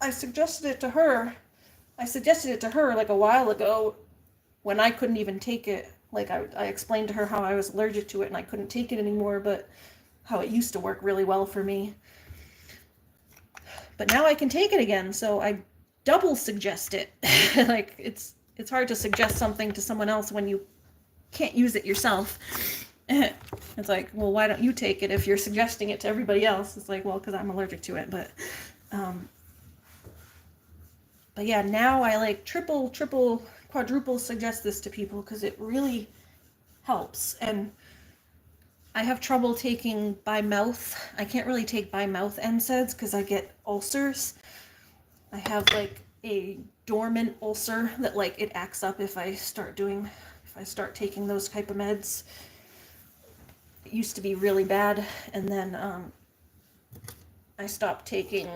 I suggested it to her like a while ago when I couldn't even take it. Like I explained to her how I was allergic to it and I couldn't take it anymore, but how it used to work really well for me. But now I can take it again, so I double suggest it. Like it's hard to suggest something to someone else when you can't use it yourself. It's like, well, why don't you take it if you're suggesting it to everybody else? It's like, well, because I'm allergic to it. But yeah, now I like triple, quadruple suggest this to people because it really helps. And I have trouble taking by mouth. I can't really take by mouth NSAIDs because I get ulcers. I have like a dormant ulcer that like it acts up if I start taking those type of meds. It used to be really bad, and then I stopped taking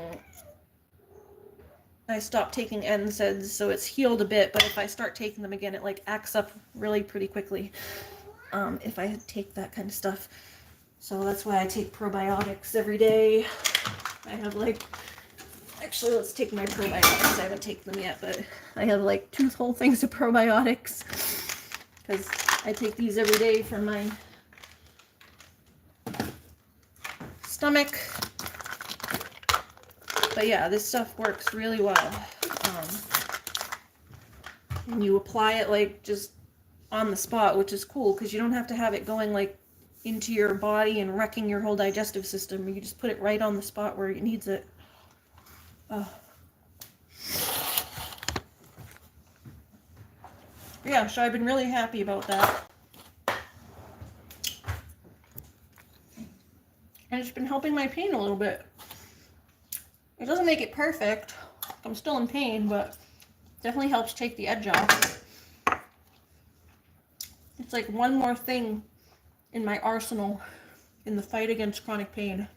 NSAIDs, so it's healed a bit, but if I start taking them again, it like acts up really pretty quickly if I take that kind of stuff. So that's why I take probiotics every day. I have like, actually, let's take my probiotics. I haven't taken them yet, but I have like 2 whole things of probiotics because I take these every day for my stomach. But yeah, this stuff works really well. And you apply it like just on the spot, which is cool because you don't have to have it going like into your body and wrecking your whole digestive system. You just put it right on the spot where it needs it. Yeah, so I've been really happy about that. And it's been helping my pain a little bit. It doesn't make it perfect. I'm still in pain, but definitely helps take the edge off. It's like one more thing in my arsenal in the fight against chronic pain.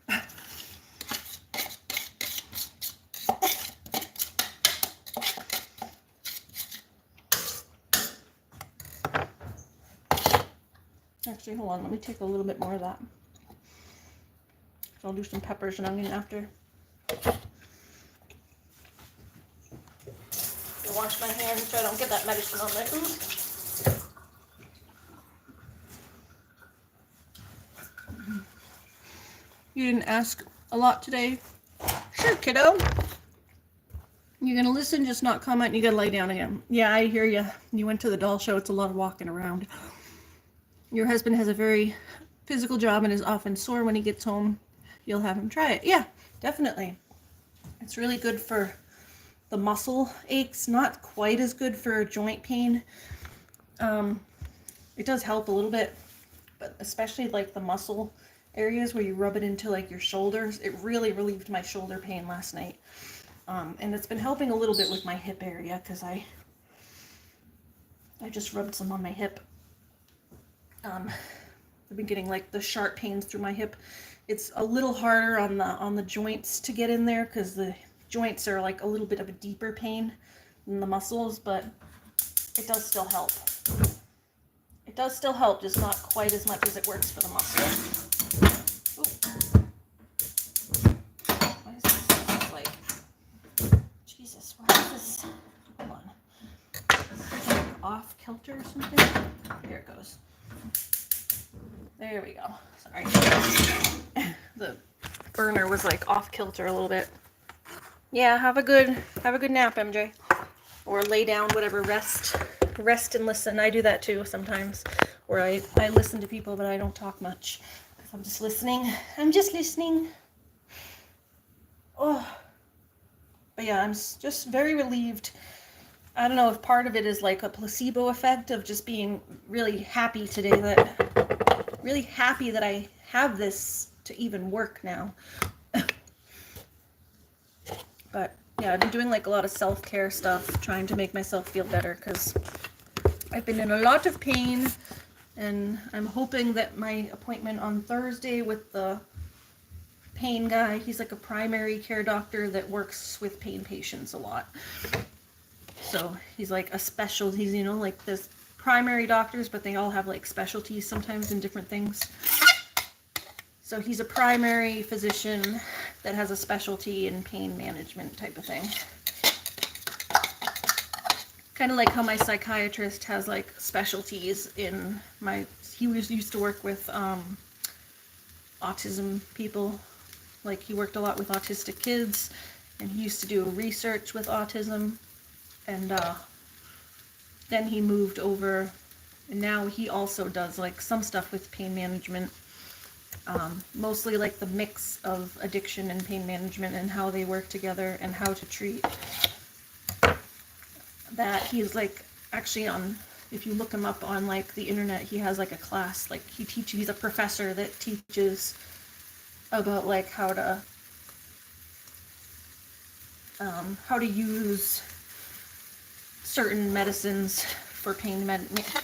Actually, hold on. Let me take a little bit more of that. So I'll do some peppers and onion after. I'll wash my hands so I don't get that medicine on my food. You didn't ask a lot today. Sure, kiddo. You're gonna listen, just not comment. You gotta lay down again. Yeah, I hear you. You went to the doll show. It's a lot of walking around. Your husband has a very physical job and is often sore when he gets home. You'll have him try it. Yeah, definitely. It's really good for the muscle aches. Not quite as good for joint pain. It does help a little bit, but especially like the muscle areas where you rub it into like your shoulders. It really relieved my shoulder pain last night. And it's been helping a little bit with my hip area because I just rubbed some on my hip. I've been getting like the sharp pains through my hip. It's a little harder on the joints to get in there because the joints are like a little bit of a deeper pain than the muscles, but it does still help. It does still help, just not quite as much as it works for the muscle. Why is this like, Jesus, why is this? Hold on. Is it like off kilter or something? Here it goes. There we go. Sorry. The burner was like off kilter a little bit. Yeah, have a good nap, MJ. Or lay down, whatever, rest and listen. I do that too sometimes. Where I listen to people but I don't talk much. I'm just listening. Oh. But yeah, I'm just very relieved. I don't know if part of it is like a placebo effect of just being really happy today that I have this to even work now. But yeah, I've been doing like a lot of self-care stuff, trying to make myself feel better because I've been in a lot of pain, and I'm hoping that my appointment on Thursday with the pain guy, he's like a primary care doctor that works with pain patients a lot. So he's like a special, he's, you know, like this primary doctors, but they all have like specialties sometimes in different things. So he's a primary physician that has a specialty in pain management type of thing. Kind of like how my psychiatrist has like specialties in he used to work with autism people. Like he worked a lot with autistic kids, and he used to do research with autism, and then he moved over, and now he also does like some stuff with pain management. Mostly like the mix of addiction and pain management and how they work together and how to treat that. He's like actually if you look him up on like the internet, he has like a class, like he's a professor that teaches about like how to use certain medicines for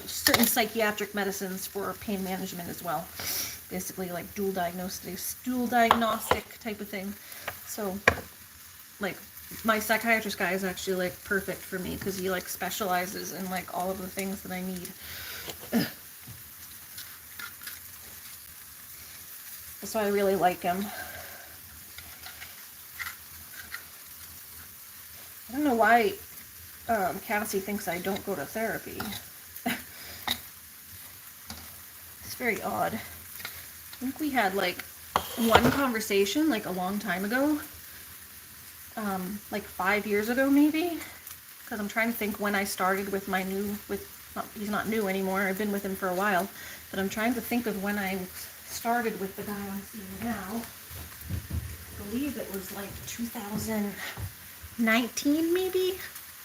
certain psychiatric medicines for pain management as well. Basically like dual diagnostic type of thing. So like my psychiatrist guy is actually like perfect for me because he like specializes in like all of the things that I need. So I really like him. I don't know why Cassie thinks I don't go to therapy. It's very odd. I think we had like one conversation like a long time ago, like 5 years ago maybe, because I'm trying to think when I started with my he's not new anymore, I've been with him for a while, but I'm trying to think of when I started with the guy I'm seeing now. I believe it was like 2019 maybe.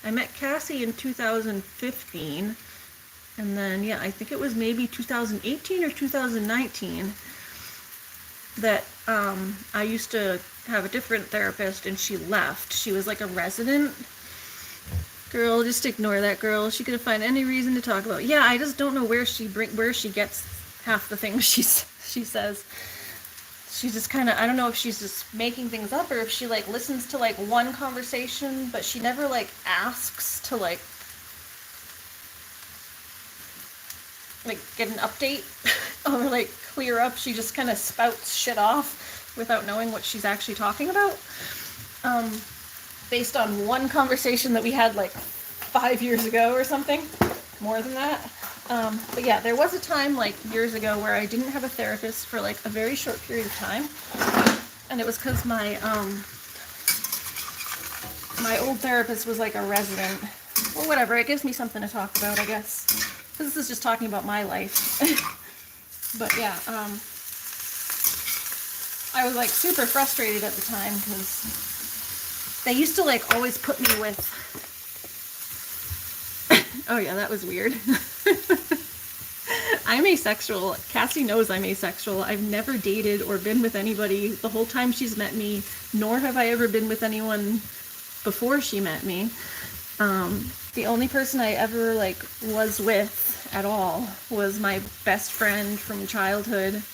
I met Cassie in 2015, and then yeah, I think it was maybe 2018 or 2019 that I used to have a different therapist, and she left. She was like a resident. Girl, just ignore that girl. She could find any reason to talk about. Yeah, I just don't know where she gets half the things she says. She's just kind of, I don't know if she's just making things up or if she like listens to like one conversation, but she never like asks to like get an update or like clear up. She just kind of spouts shit off without knowing what she's actually talking about, based on one conversation that we had like 5 years ago or something, more than that. But yeah, there was a time like years ago where I didn't have a therapist for like a very short period of time, and it was because my old therapist was like a resident. Well, whatever, it gives me something to talk about, I guess. This is just talking about my life. But yeah, I was like super frustrated at the time because they used to like always put me with oh yeah, that was weird. I'm asexual. Cassie knows I'm asexual. I've never dated or been with anybody the whole time she's met me, nor have I ever been with anyone before she met me. The only person I ever like was with at all was my best friend from childhood.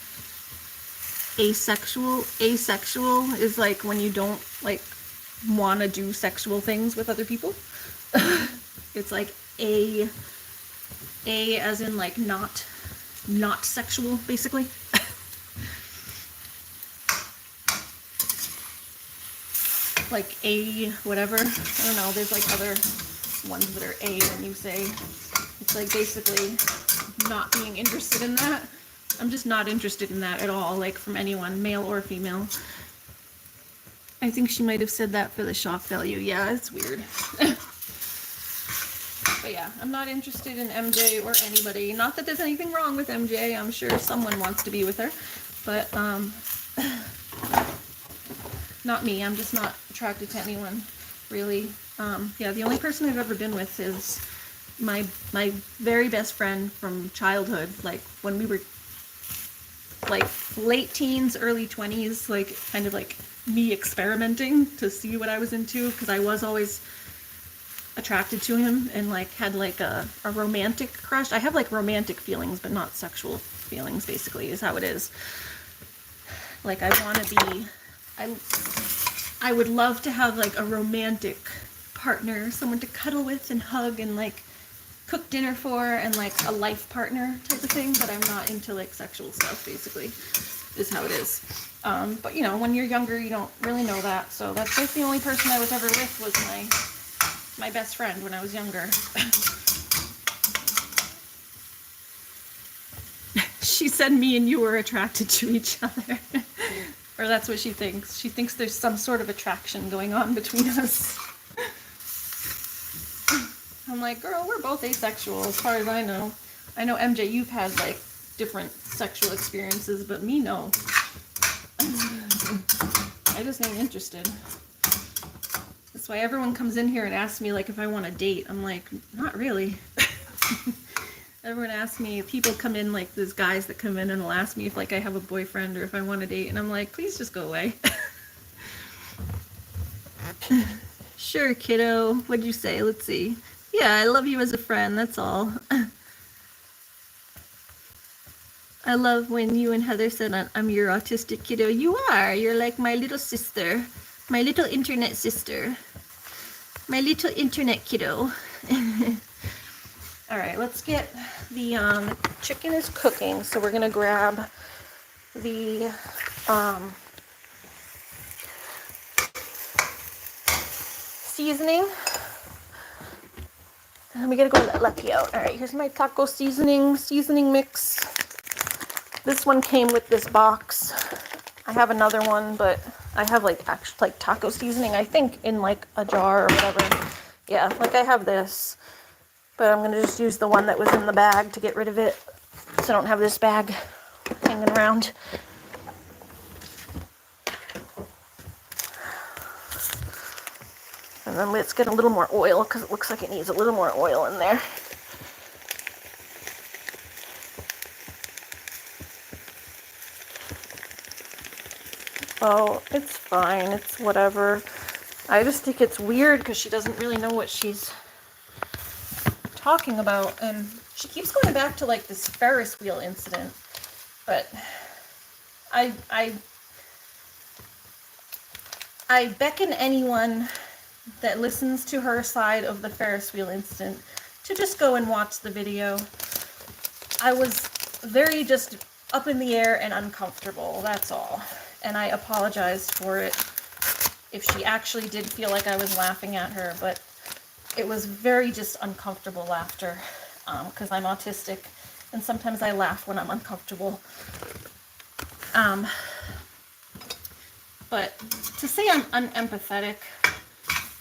Asexual is like when you don't like want to do sexual things with other people. It's like a as in like not sexual, basically. Like a whatever. I don't know, there's like other ones that are a when you say. It's like basically not being interested in that. I'm just not interested in that at all, like from anyone, male or female. I think she might have said that for the shock value. Yeah, it's weird. But yeah, I'm not interested in MJ or anybody. Not that there's anything wrong with MJ. I'm sure someone wants to be with her. But not me. I'm just not attracted to anyone, really. Yeah, the only person I've ever been with is my very best friend from childhood. Like when we were like late teens, early 20s, like kind of like me experimenting to see what I was into, because I was always attracted to him and like had like a romantic crush. I have like romantic feelings, but not sexual feelings, basically, is how it is. Like I want to be, I would love to have like a romantic partner, someone to cuddle with and hug and like cook dinner for and like a life partner type of thing, but I'm not into like sexual stuff, basically, is how it is. But you know, when you're younger, you don't really know that. So that's like the only person I was ever with was my best friend when I was younger. She said me and you were attracted to each other. Or that's what she thinks. She thinks there's some sort of attraction going on between us. I'm like, girl, we're both asexual as far as I know. I know, MJ, you've had like different sexual experiences, but me, no. I just ain't interested. That's why everyone comes in here and asks me like if I want to date. I'm like, not really. Everyone asks me, people come in, like there's guys that come in and will ask me if like I have a boyfriend or if I want to date, and I'm like, please just go away. Sure, kiddo. What'd you say? Let's see. Yeah, I love you as a friend, that's all. I love when you and Heather said I'm your autistic kiddo. You are. You're like my little sister. My little internet sister. My little internet kiddo. All right, let's get the chicken is cooking, so we're gonna grab the seasoning. And we gotta go let Lucky out. All right, here's my taco seasoning mix. This one came with this box. I have another one, but I have like actual like taco seasoning, I think, in like a jar or whatever. Yeah, like I have this. But I'm going to just use the one that was in the bag to get rid of it, so I don't have this bag hanging around. And then let's get a little more oil, because it looks like it needs a little more oil in there. Oh, it's fine. It's whatever. I just think it's weird because she doesn't really know what she's talking about, and she keeps going back to like this Ferris wheel incident, but I beckon anyone that listens to her side of the Ferris wheel incident to just go and watch the video. I was very just up in the air and uncomfortable, that's all, and I apologized for it if she actually did feel like I was laughing at her, but it was very just uncomfortable laughter, because I'm autistic, and sometimes I laugh when I'm uncomfortable. But to say I'm unempathetic,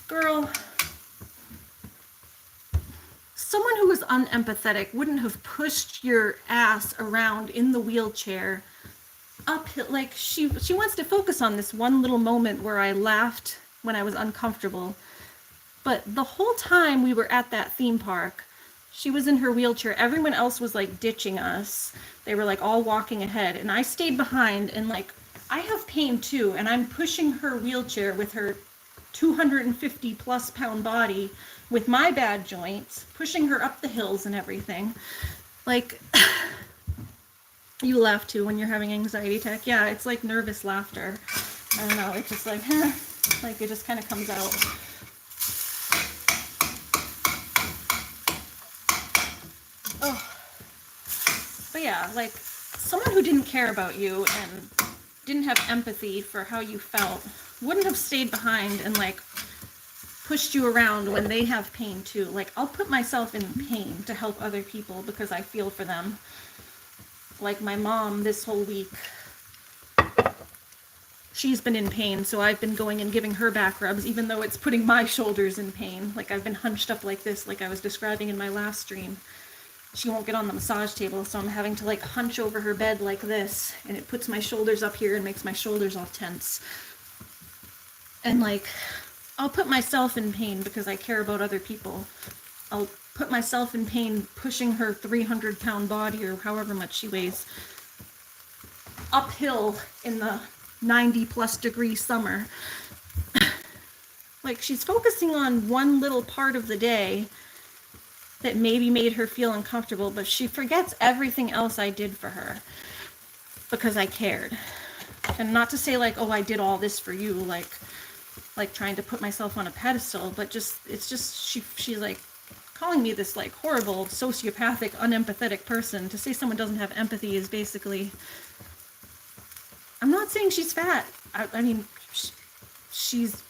girl, someone who was unempathetic wouldn't have pushed your ass around in the wheelchair uphill. Like, she wants to focus on this one little moment where I laughed when I was uncomfortable. But the whole time we were at that theme park, she was in her wheelchair. Everyone else was like ditching us. They were like all walking ahead. And I stayed behind, and like, I have pain too. And I'm pushing her wheelchair with her 250 plus pound body with my bad joints, pushing her up the hills and everything. Like, you laugh too when you're having anxiety attack. Yeah, it's like nervous laughter. I don't know. It's just like, like it just kind of comes out. Oh, but yeah, like someone who didn't care about you and didn't have empathy for how you felt wouldn't have stayed behind and like pushed you around when they have pain too. Like, I'll put myself in pain to help other people because I feel for them. Like my mom this whole week, she's been in pain, so I've been going and giving her back rubs, even though it's putting my shoulders in pain. Like, I've been hunched up like this, like I was describing in my last stream. She won't get on the massage table, so I'm having to like hunch over her bed like this, and it puts my shoulders up here and makes my shoulders all tense. And like, I'll put myself in pain because I care about other people. I'll put myself in pain pushing her 300-pound body, or however much she weighs, uphill in the 90-plus degree summer. Like, she's focusing on one little part of the day that maybe made her feel uncomfortable, but she forgets everything else I did for her because I cared. And not to say like, oh, I did all this for you, like trying to put myself on a pedestal, but just, it's just, she's like, calling me this like horrible, sociopathic, unempathetic person. To say someone doesn't have empathy is basically, I'm not saying she's fat. I mean, she's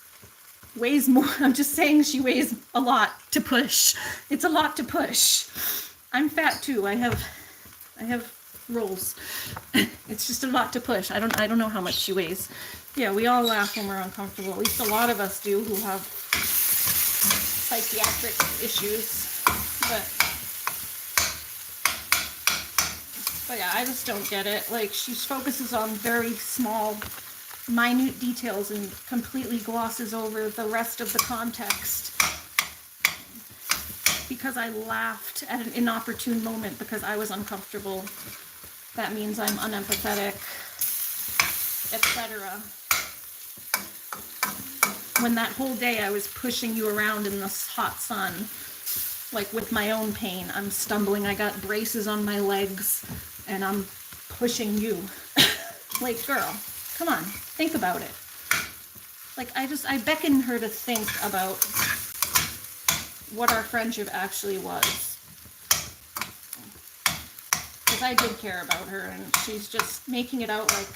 weighs more. I'm just saying she weighs a lot to push. It's a lot to push. I'm fat too. I have rolls. It's just a lot to push. I don't know how much she weighs. Yeah, we all laugh when we're uncomfortable. At least a lot of us do who have psychiatric issues. But yeah, I just don't get it. Like, she focuses on very small, minute details and completely glosses over the rest of the context. Because I laughed at an inopportune moment because I was uncomfortable, that means I'm unempathetic, etc. When that whole day I was pushing you around in the hot sun, like with my own pain, I'm stumbling, I got braces on my legs, and I'm pushing you. Like, girl, come on, think about it. Like, I beckon her to think about what our friendship actually was. Because I did care about her, and she's just making it out like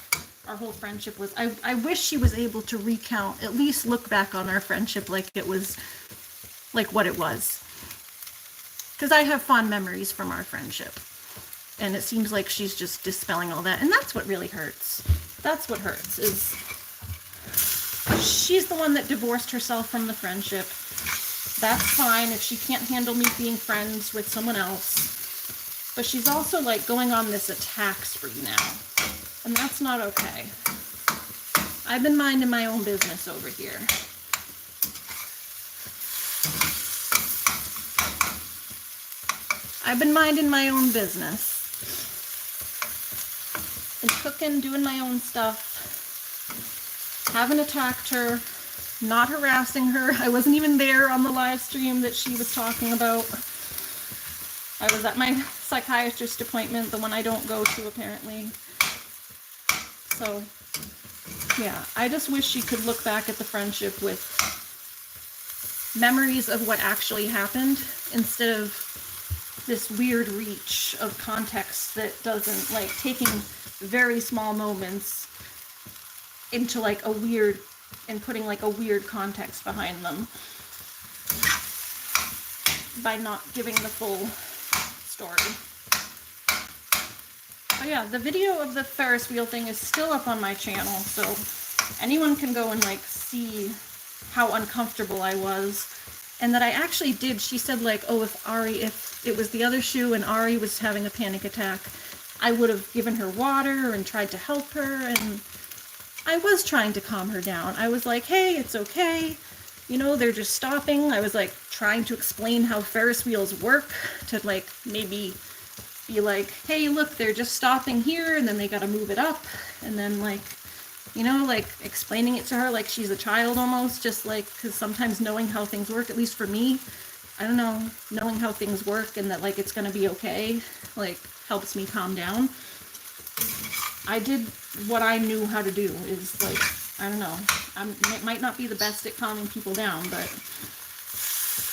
our whole friendship was. I wish she was able to recount, at least look back on our friendship like it was, like what it was. Because I have fond memories from our friendship. And it seems like she's just dispelling all that. And that's what really hurts. That's what hurts, is she's the one that divorced herself from the friendship. That's fine if she can't handle me being friends with someone else. But she's also like going on this attack spree now. And that's not okay. I've been minding my own business over here. I've been minding my own business. And cooking, doing my own stuff. Haven't attacked her. Not harassing her. I wasn't even there on the live stream that she was talking about. I was at my psychiatrist appointment, the one I don't go to apparently. So, yeah, I just wish she could look back at the friendship with memories of what actually happened instead of this weird reach of context that doesn't, like, taking very small moments into like a weird, and putting like a weird context behind them by not giving the full story. Oh yeah, the video of the Ferris wheel thing is still up on my channel, so anyone can go and like see how uncomfortable I was. And that I actually did, she said like, oh, if it was the other shoe and Ari was having a panic attack, I would have given her water and tried to help her, and I was trying to calm her down. I was like, hey, it's okay. You know, they're just stopping. I was like trying to explain how Ferris wheels work, to like maybe be like, hey, look, they're just stopping here and then they got to move it up. And then like, you know, like explaining it to her like she's a child almost, just like, because sometimes knowing how things work, at least for me, I don't know, knowing how things work and that like it's going to be okay, like helps me calm down. I did what I knew how to do, is like, I don't know, it might not be the best at calming people down, but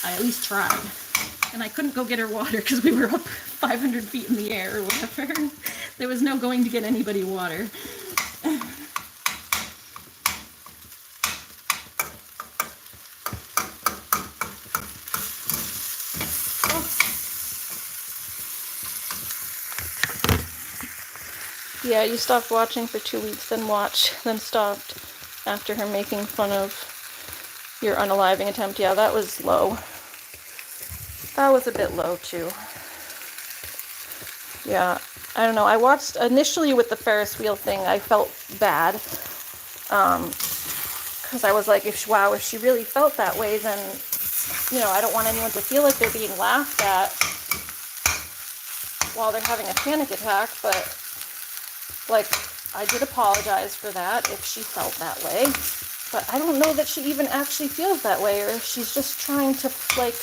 I at least tried. And I couldn't go get her water because we were up 500 feet in the air or whatever. There was no going to get anybody water. Yeah, you stopped watching for 2 weeks, then stopped after her making fun of your unaliving attempt. Yeah, that was low. That was a bit low, too. Yeah, I don't know. I watched, initially with the Ferris wheel thing, I felt bad. Because I was like, if she really felt that way, then, you know, I don't want anyone to feel like they're being laughed at while they're having a panic attack, but like, I did apologize for that if she felt that way, but I don't know that she even actually feels that way, or if she's just trying to, like,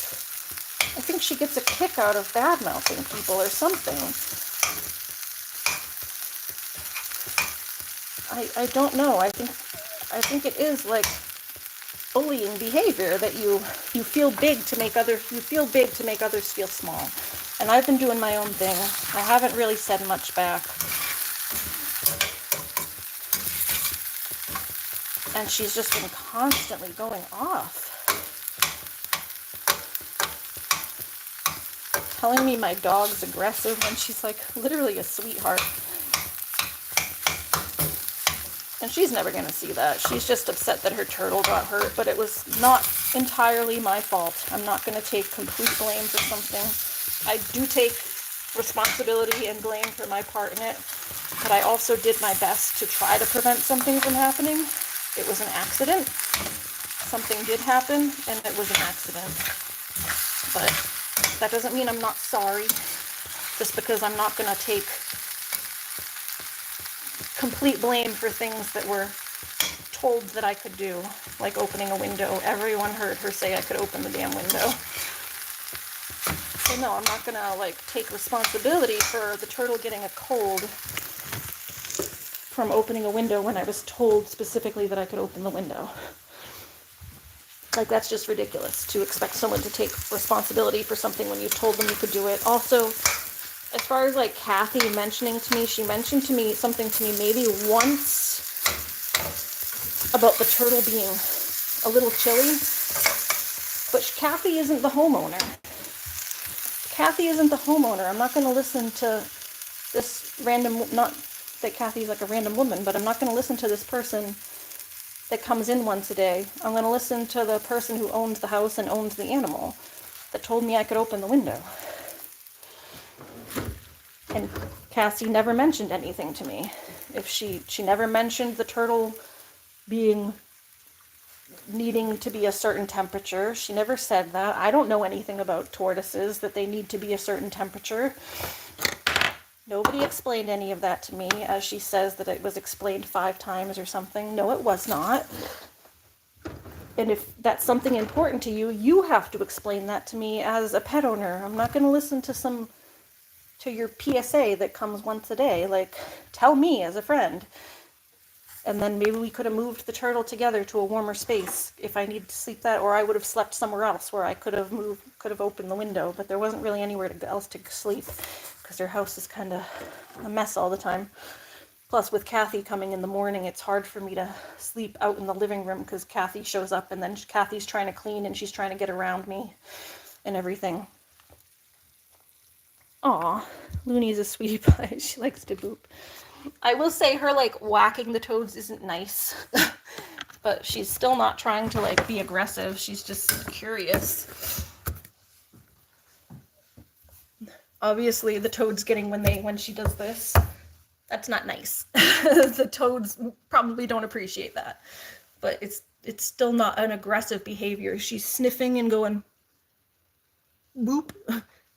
I think she gets a kick out of bad-mouthing people or something. I don't know. I think it is, like, bullying behavior that you feel big to make others feel small. And I've been doing my own thing. I haven't really said much back. And she's just been constantly going off. Telling me my dog's aggressive when she's like literally a sweetheart. And she's never going to see that. She's just upset that her turtle got hurt, but it was not entirely my fault. I'm not going to take complete blame for something. I do take responsibility and blame for my part in it, but I also did my best to try to prevent something from happening. It was an accident. Something did happen, and it was an accident. But that doesn't mean I'm not sorry, just because I'm not going to take complete blame for things that were told that I could do, like opening a window. Everyone heard her say I could open the damn window. So no, I'm not gonna like take responsibility for the turtle getting a cold from opening a window when I was told specifically that I could open the window. Like, that's just ridiculous to expect someone to take responsibility for something when you told them you could do it. Also, as far as like Kathy mentioning to me, she mentioned to me something to me maybe once about the turtle being a little chilly, but Kathy isn't the homeowner. Kathy isn't the homeowner. I'm not going to listen to this random, not that Kathy's like a random woman, but I'm not going to listen to this person that comes in once a day. I'm going to listen to the person who owns the house and owns the animal that told me I could open the window. And Cassie never mentioned anything to me. If she never mentioned the turtle needing to be a certain temperature. She never said that. I don't know anything about tortoises, that they need to be a certain temperature. Nobody explained any of that to me, as she says that it was explained 5 times or something. No, it was not. And if that's something important to you, you have to explain that to me as a pet owner. I'm not going to listen to your PSA that comes once a day. Like, tell me as a friend. And then maybe we could have moved the turtle together to a warmer space if I needed to sleep that, or I would have slept somewhere else where I could have opened the window, but there wasn't really anywhere else to sleep because their house is kind of a mess all the time. Plus, with Kathy coming in the morning, it's hard for me to sleep out in the living room because Kathy shows up and then Kathy's trying to clean and she's trying to get around me and everything. Aw, Looney's a sweetie pie. She likes to boop. I will say her, like, whacking the toads isn't nice, but she's still not trying to, like, be aggressive. She's just curious. Obviously, the toads getting when she does this, that's not nice. The toads probably don't appreciate that, but it's still not an aggressive behavior. She's sniffing and going, boop,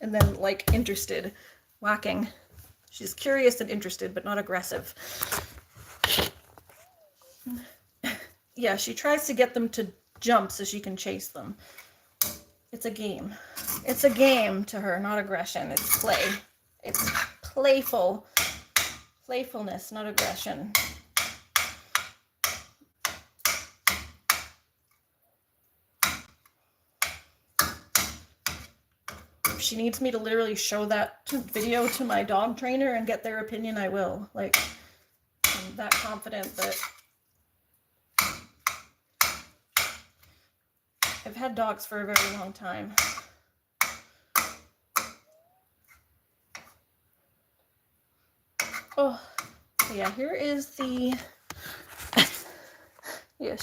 and then, like, interested, whacking. She's curious and interested, but not aggressive. Yeah, she tries to get them to jump so she can chase them. It's a game. It's a game to her, not aggression. It's play. It's playful. Playfulness, not aggression. If she needs me to literally show that video to my dog trainer and get their opinion, I will. Like, I'm that confident that I've had dogs for a very long time. Oh, yeah, here is the, yeah,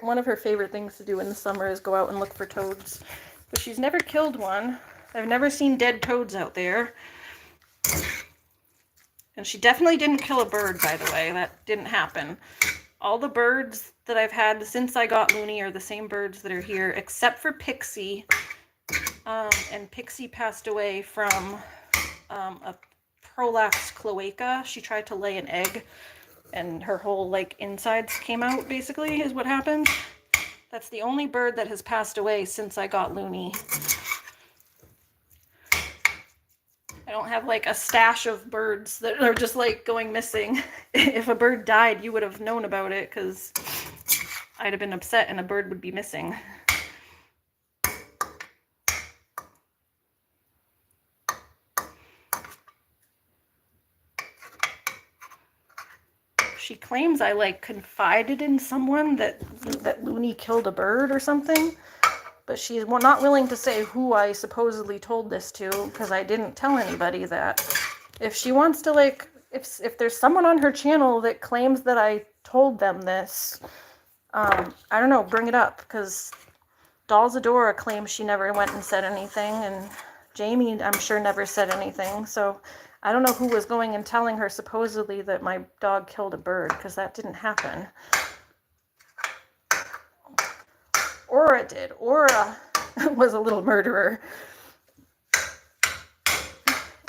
one of her favorite things to do in the summer is go out and look for toads. But she's never killed one. I've never seen dead toads out there. And she definitely didn't kill a bird, by the way. That didn't happen. All the birds that I've had since I got Looney are the same birds that are here, except for Pixie. And Pixie passed away from a prolapsed cloaca. She tried to lay an egg, and her whole, like, insides came out, basically, is what happened. That's the only bird that has passed away since I got Looney. I don't have, like, a stash of birds that are just, like, going missing. If a bird died, you would have known about it, because I'd have been upset and a bird would be missing. She claims I like confided in someone that Looney killed a bird or something, but she's not willing to say who I supposedly told this to, because I didn't tell anybody that. If she wants to, like, if there's someone on her channel that claims that I told them this, I don't know, bring it up, because Dolls Adora claims she never went and said anything, and Jamie, I'm sure, never said anything, so I don't know who was going and telling her supposedly that my dog killed a bird, because that didn't happen. Aura did. Aura was a little murderer.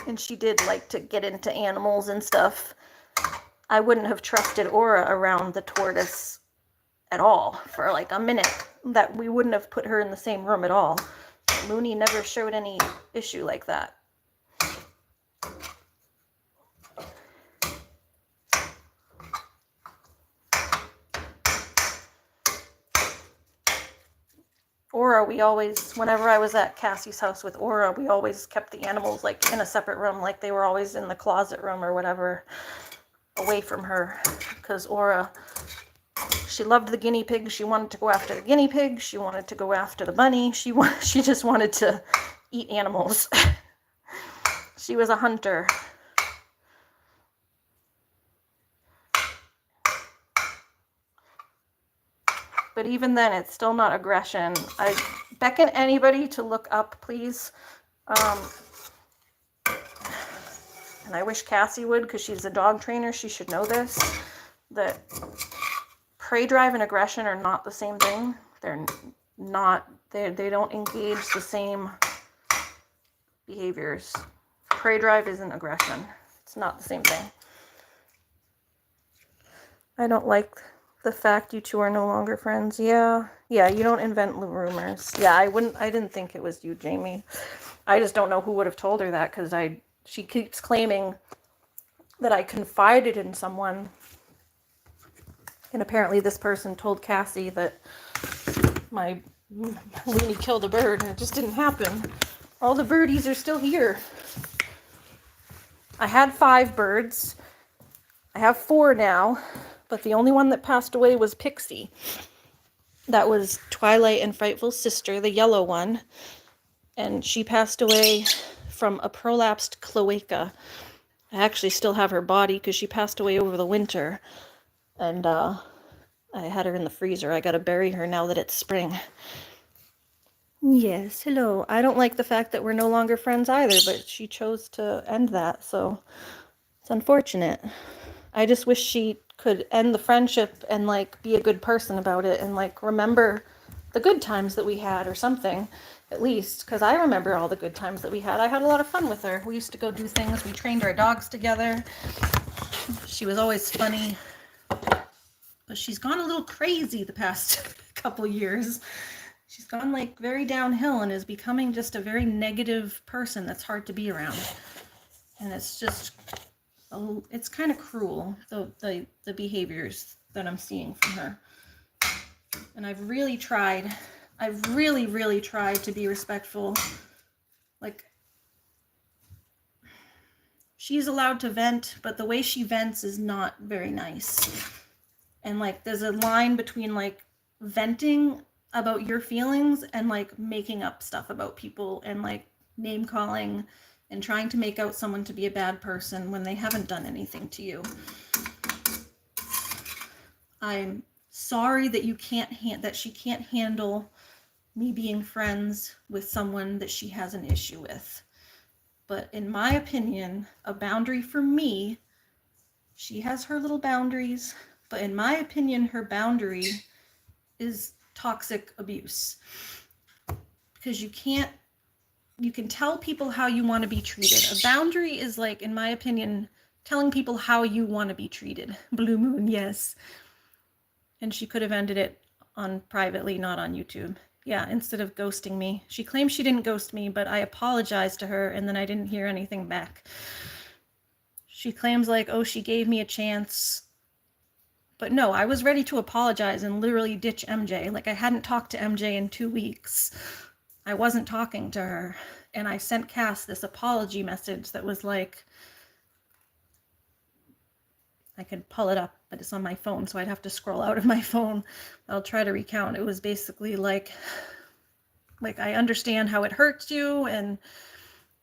And she did like to get into animals and stuff. I wouldn't have trusted Aura around the tortoise at all for like a minute. That we wouldn't have put her in the same room at all. Looney never showed any issue like that. Aura, we always, whenever I was at Cassie's house with Aura, we always kept the animals like in a separate room, like they were always in the closet room or whatever, away from her. Because Aura, she loved the guinea pig. She wanted to go after the guinea pig. She wanted to go after the bunny. She just wanted to eat animals. She was a hunter. But even then, it's still not aggression. I beckon anybody to look up, please. And I wish Cassie would, because she's a dog trainer. She should know this. That prey drive and aggression are not the same thing. They're not, they don't engage the same behaviors. Prey drive isn't aggression. It's not the same thing. I don't like the fact you two are no longer friends. Yeah, you don't invent rumors. Yeah, I didn't think it was you, Jamie. I just don't know who would have told her that, because she keeps claiming that I confided in someone. And apparently this person told Cassie that my Looney killed a bird, and it just didn't happen. All the birdies are still here. I had 5 birds. I have 4 now. But the only one that passed away was Pixie. That was Twilight and Frightful's sister, the yellow one. And she passed away from a prolapsed cloaca. I actually still have her body because she passed away over the winter. And I had her in the freezer. I gotta bury her now that it's spring. Yes, hello. I don't like the fact that we're no longer friends either, but she chose to end that, so it's unfortunate. I just wish she could end the friendship and like be a good person about it and like remember the good times that we had or something, at least, because I remember all the good times that we had. I had a lot of fun with her. We used to go do things. We trained our dogs together. She was always funny, but she's gone a little crazy the past couple years. She's gone like very downhill and is becoming just a very negative person that's hard to be around. And it's just, it's kind of cruel, the behaviors that I'm seeing from her. And I've really tried to be respectful. Like, she's allowed to vent, but the way she vents is not very nice. And like, there's a line between like venting about your feelings and like making up stuff about people and like name calling and trying to make out someone to be a bad person when they haven't done anything to you. I'm sorry that she can't handle me being friends with someone that she has an issue with. But in my opinion, a boundary for me, she has her little boundaries, but in my opinion, her boundary is toxic abuse. Because you can tell people how you want to be treated. A boundary is like, in my opinion, telling people how you want to be treated. Blue Moon, yes. And she could have ended it on privately, not on YouTube. Yeah, instead of ghosting me. She claims she didn't ghost me, but I apologized to her and then I didn't hear anything back. She claims like, oh, she gave me a chance But no, I was ready to apologize and literally ditch MJ. Like, I hadn't talked to MJ in 2 weeks. I wasn't talking to her. And I sent Cass this apology message that was like, I could pull it up, but it's on my phone, so I'd have to scroll out of my phone. I'll try to recount. It was basically like I understand how it hurts you, and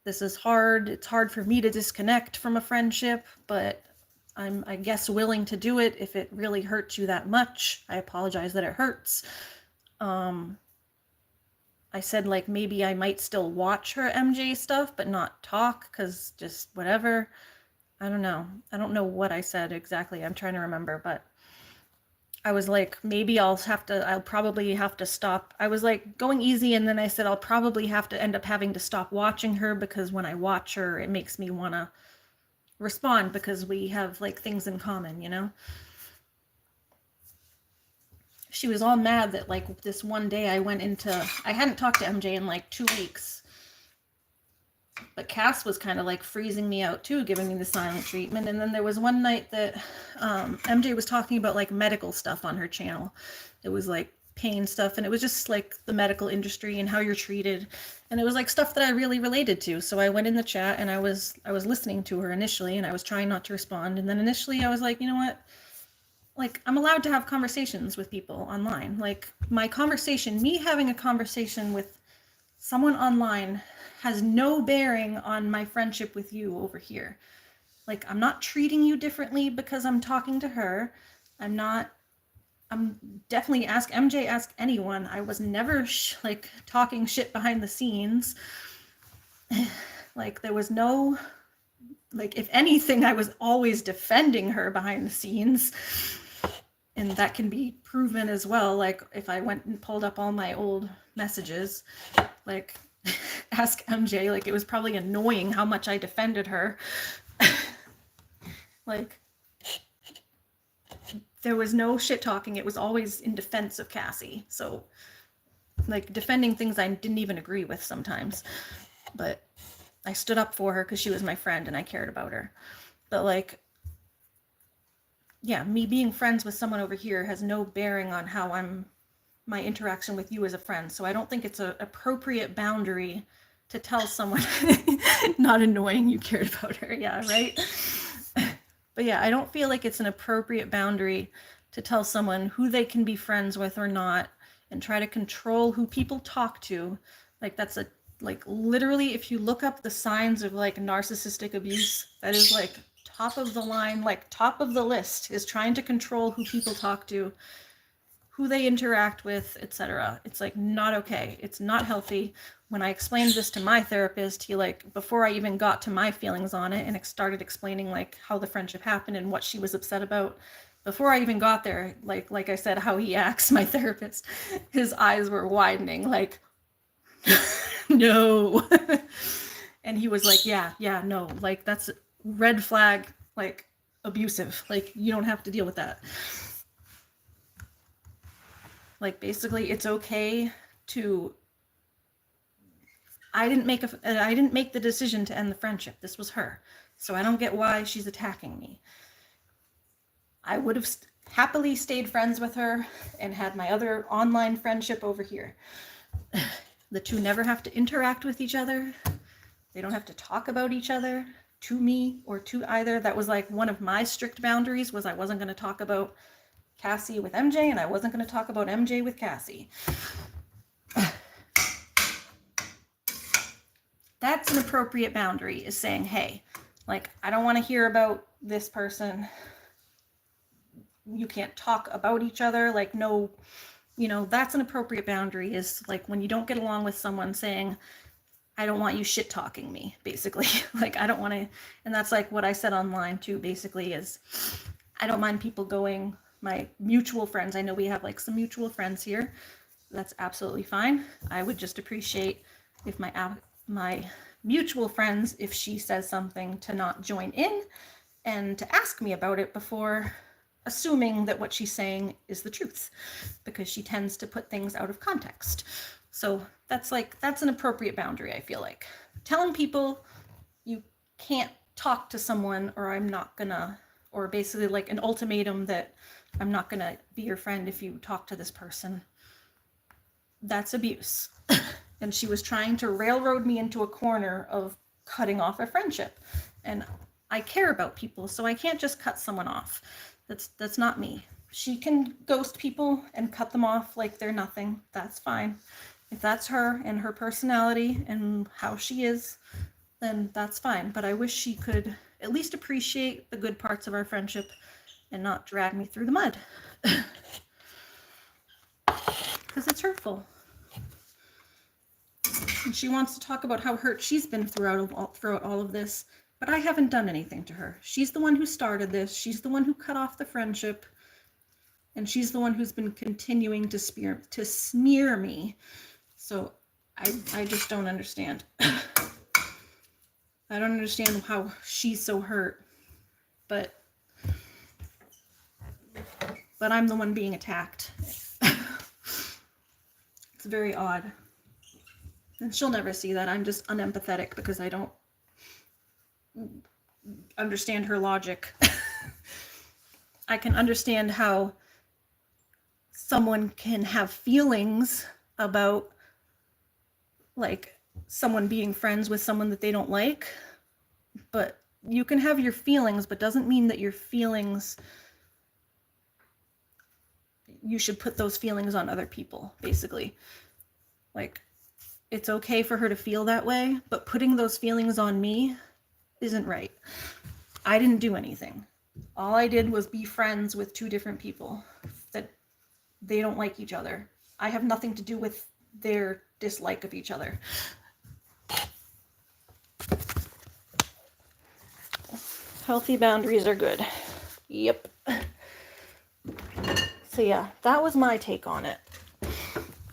this is hard. It's hard for me to disconnect from a friendship, but I'm, I guess, willing to do it if it really hurts you that much. I apologize that it hurts. I said, like, maybe I might still watch her MJ stuff, but not talk, because just whatever. I don't know. I don't know what I said exactly. I'm trying to remember, but I was like, maybe I'll probably have to stop. I was like going easy, and then I said, I'll probably have to end up having to stop watching her, because when I watch her, it makes me want to respond, because we have like things in common, you know? She was all mad that like this one day I hadn't talked to MJ in like 2 weeks. But Cass was kind of like freezing me out too, giving me the silent treatment. And then there was one night that MJ was talking about like medical stuff on her channel. It was like pain stuff, and it was just like the medical industry and how you're treated. And it was like stuff that I really related to. So I went in the chat and I was listening to her initially, and I was trying not to respond. And then initially I was like, you know what? Like, I'm allowed to have conversations with people online. Like, me having a conversation with someone online has no bearing on my friendship with you over here. Like, I'm not treating you differently because I'm talking to her. I'm definitely, ask MJ, ask anyone. I was never like talking shit behind the scenes. Like, there was no, like, if anything, I was always defending her behind the scenes. And that can be proven as well. Like, if I went and pulled up all my old messages, like, ask MJ, like, it was probably annoying how much I defended her. Like, there was no shit talking. It was always in defense of Cassie. So, like, defending things I didn't even agree with sometimes. But I stood up for her because she was my friend and I cared about her. But, like, yeah, me being friends with someone over here has no bearing on how my interaction with you as a friend. So I don't think it's an appropriate boundary to tell someone, not annoying, you cared about her. Yeah, right? But yeah, I don't feel like it's an appropriate boundary to tell someone who they can be friends with or not, and try to control who people talk to. Like, that's like, literally, if you look up the signs of like narcissistic abuse, that is like top of the line, like top of the list, is trying to control who people talk to, who they interact with, etc. It's like not okay. It's not healthy. When I explained this to my therapist, he, like, before I even got to my feelings on it and started explaining like how the friendship happened and what she was upset about, before I even got there, like I said, how he acts, my therapist, his eyes were widening, like, no. And he was like, yeah, no, like, that's red flag, like, abusive, like, you don't have to deal with that. Like, basically, it's okay to, I didn't make the decision to end the friendship. This was her. So I don't get why she's attacking me. I would have happily stayed friends with her and had my other online friendship over here. The two never have to interact with each other. They don't have to talk about each other to me or to either. That was like one of my strict boundaries, was I wasn't going to talk about Cassie with MJ, and I wasn't going to talk about MJ with Cassie. That's an appropriate boundary, is saying, hey, like, I don't want to hear about this person. You can't talk about each other. Like, no, you know, that's an appropriate boundary, is like when you don't get along with someone, saying, I don't want you shit talking me, basically. Like, I don't want to, and that's like what I said online too, basically, is I don't mind people going, my mutual friends, I know we have like some mutual friends here, that's absolutely fine. I would just appreciate if my mutual friends, if she says something, to not join in and to ask me about it before assuming that what she's saying is the truth, because she tends to put things out of context. So that's an appropriate boundary, I feel like. Telling people you can't talk to someone, or I'm not gonna, or basically like an ultimatum that I'm not going to be your friend if you talk to this person. That's abuse. And she was trying to railroad me into a corner of cutting off a friendship. And I care about people, so I can't just cut someone off. That's not me. She can ghost people and cut them off like they're nothing. That's fine. If that's her and her personality and how she is, then that's fine. But I wish she could at least appreciate the good parts of our friendship and not drag me through the mud. Because it's hurtful. And she wants to talk about how hurt she's been throughout all of this, but I haven't done anything to her. She's the one who started this. She's the one who cut off the friendship. And she's the one who's been continuing to smear me. So I just don't understand. I don't understand how she's so hurt. But I'm the one being attacked. It's very odd. And she'll never see that. I'm just unempathetic because I don't understand her logic. I can understand how someone can have feelings about, like, someone being friends with someone that they don't like. But you can have your feelings, but doesn't mean that your feelings, you should put those feelings on other people, basically. Like, it's okay for her to feel that way, but putting those feelings on me isn't right. I didn't do anything. All I did was be friends with two different people that they don't like each other. I have nothing to do with their dislike of each other. Healthy boundaries are good. Yep. So yeah, that was my take on it.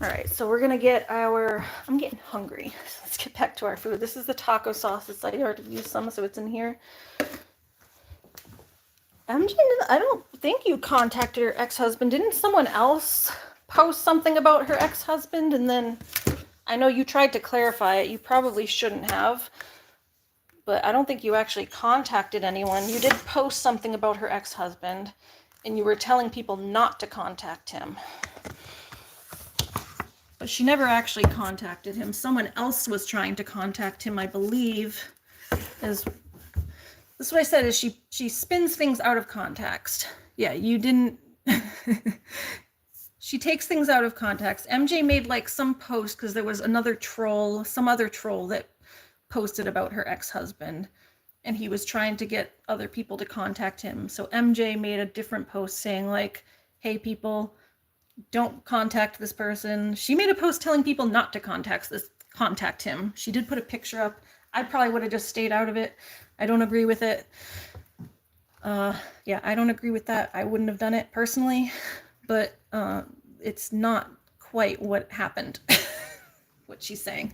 All right, so we're gonna get I'm getting hungry. So let's get back to our food. This is the taco sauce. I already used some, so it's in here. MJ, I don't think you contacted her ex-husband. Didn't someone else post something about her ex-husband? And then I know you tried to clarify it. You probably shouldn't have. But I don't think you actually contacted anyone. You did post something about her ex-husband, and you were telling people not to contact him. But she never actually contacted him. Someone else was trying to contact him, I believe. This is what I said, is she spins things out of context. Yeah, you didn't... She takes things out of context. MJ made like some post because there was some other troll that posted about her ex-husband, and he was trying to get other people to contact him. So MJ made a different post saying like, hey people, don't contact this person. She made a post telling people not to contact him. She did put a picture up. I probably would have just stayed out of it. I don't agree with it. Yeah, I don't agree with that. I wouldn't have done it personally, but it's not quite what happened, what she's saying.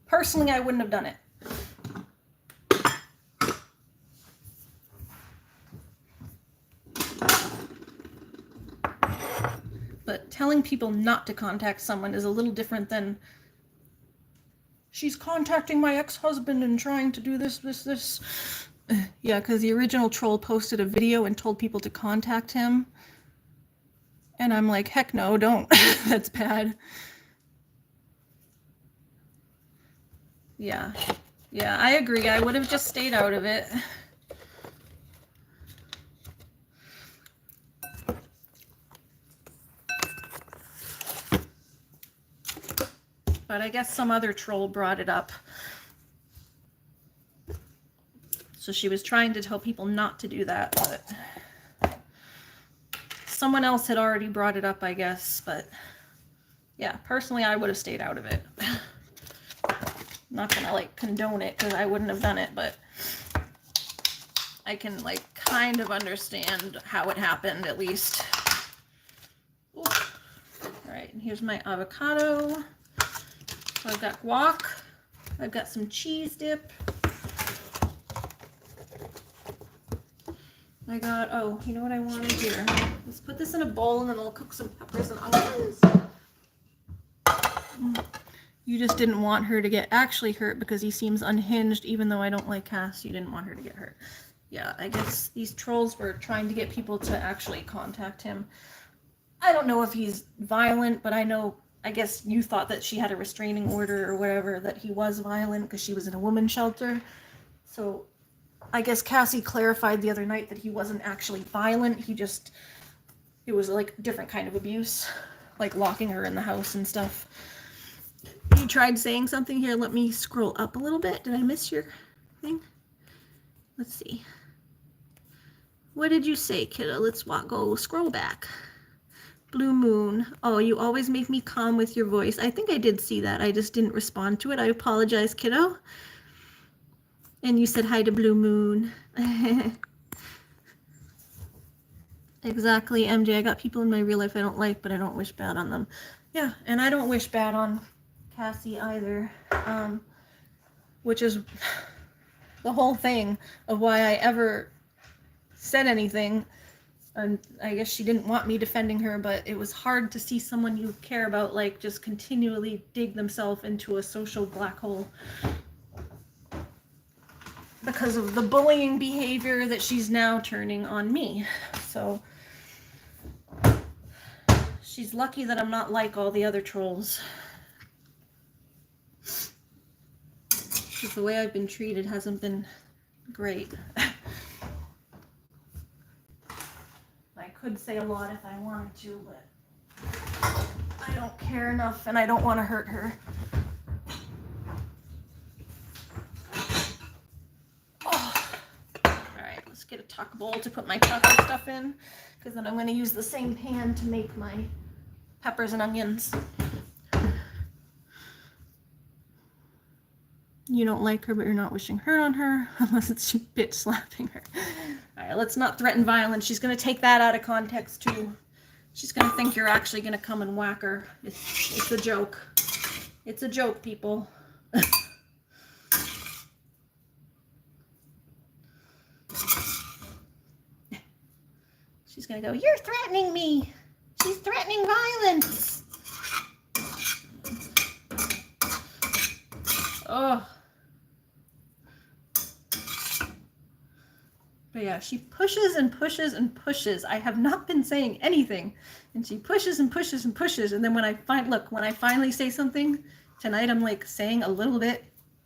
Personally, I wouldn't have done it. But telling people not to contact someone is a little different than, she's contacting my ex-husband and trying to do this. Yeah, because the original troll posted a video and told people to contact him. And I'm like, heck no, don't. That's bad. Yeah, I agree. I would have just stayed out of it. But I guess some other troll brought it up. So she was trying to tell people not to do that, but someone else had already brought it up, I guess. But yeah, personally, I would have stayed out of it. I'm not gonna like condone it because I wouldn't have done it, but I can like kind of understand how it happened at least. Ooh. All right, and here's my avocado. I've got guac. I've got some cheese dip. I got, oh, you know what I wanted here? Let's put this in a bowl and then I'll cook some peppers and onions. You just didn't want her to get actually hurt because he seems unhinged, even though I don't like Cass. You didn't want her to get hurt. yeah, I guess these trolls were trying to get people to actually contact him. I don't know if he's violent, but I guess you thought that she had a restraining order or whatever, that he was violent because she was in a women's shelter. So I guess Cassie clarified the other night that he wasn't actually violent. It was like a different kind of abuse, like locking her in the house and stuff. You tried saying something here. Let me scroll up a little bit. Did I miss your thing? Let's see. What did you say, kiddo? Let's go scroll back. Blue Moon. Oh, you always make me calm with your voice. I think I did see that. I just didn't respond to it. I apologize, kiddo. And you said hi to Blue Moon. Exactly, MJ. I got people in my real life I don't like, but I don't wish bad on them. Yeah, and I don't wish bad on Cassie either. Which is the whole thing of why I ever said anything. And I guess she didn't want me defending her, but it was hard to see someone you care about like just continually dig themselves into a social black hole because of the bullying behavior that she's now turning on me. So she's lucky that I'm not like all the other trolls. Because the way I've been treated hasn't been great. I could say a lot if I wanted to, but I don't care enough and I don't want to hurt her. Oh. Alright, let's get a taco bowl to put my taco stuff in, because then I'm going to use the same pan to make my peppers and onions. You don't like her, but you're not wishing hurt on her, unless it's you bitch slapping her. Alright, let's not threaten violence. She's going to take that out of context, too. She's going to think you're actually going to come and whack her. It's a joke. It's a joke, people. She's going to go, you're threatening me. She's threatening violence. Oh. But yeah, she pushes and pushes and pushes. I have not been saying anything. And she pushes and pushes and pushes. And then when I finally say something, tonight I'm like saying a little bit,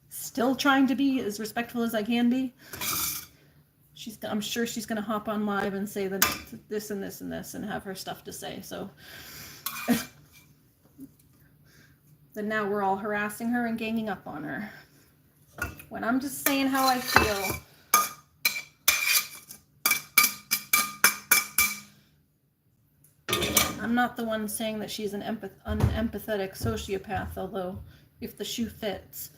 still trying to be as respectful as I can be. I'm sure she's going to hop on live and say that this and this and this and have her stuff to say. So then now we're all harassing her and ganging up on her. When I'm just saying how I feel. I'm not the one saying that she's an unempathetic sociopath, although if the shoe fits.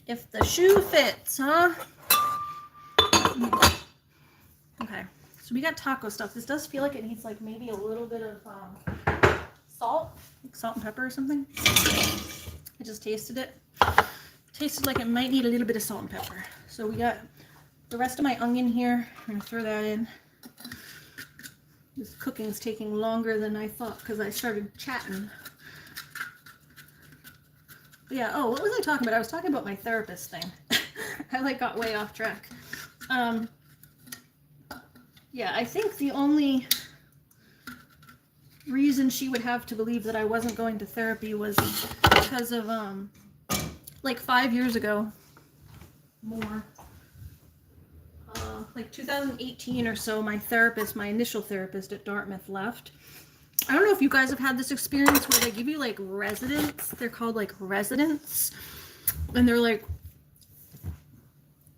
If the shoe fits, huh? Okay, so we got taco stuff. This does feel like it needs like maybe a little bit of salt, like salt and pepper or something. I just tasted it. Tasted like it might need a little bit of salt and pepper. So we got the rest of my onion here. I'm gonna throw that in. This cooking is taking longer than I thought because I started chatting. But yeah, oh, what was I talking about? I was talking about my therapist thing. I like got way off track. Yeah, I think the only reason she would have to believe that I wasn't going to therapy was because of like 5 years ago, more. Like 2018 or so, my initial therapist at Dartmouth left. I don't know if you guys have had this experience where they give you like residents. They're called like residents. And they're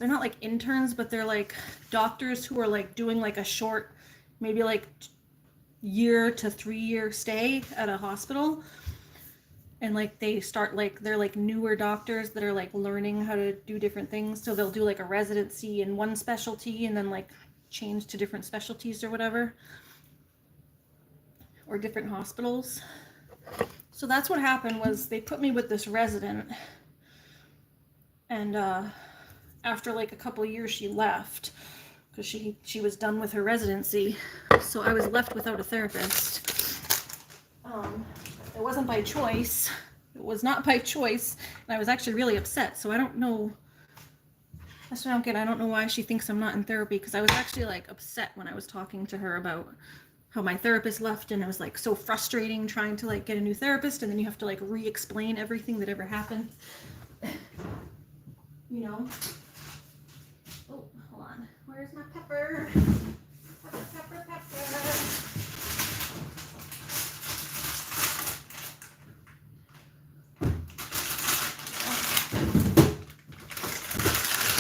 not like interns, but they're like doctors who are like doing like a short, maybe like year to 3 year stay at a hospital. And like they start like, they're like newer doctors that are like learning how to do different things. So they'll do like a residency in one specialty and then like change to different specialties or whatever. Or different hospitals. So that's what happened was they put me with this resident. And after like a couple of years she left because she was done with her residency. So I was left without a therapist. It wasn't by choice. It was not by choice, and I was actually really upset. So I don't know. That's what I don't get. I don't know why she thinks I'm not in therapy, because I was actually like upset when I was talking to her about how my therapist left, and it was like so frustrating trying to like get a new therapist, and then you have to like re-explain everything that ever happened. You know? Oh, hold on. Where's my pepper? Pepper.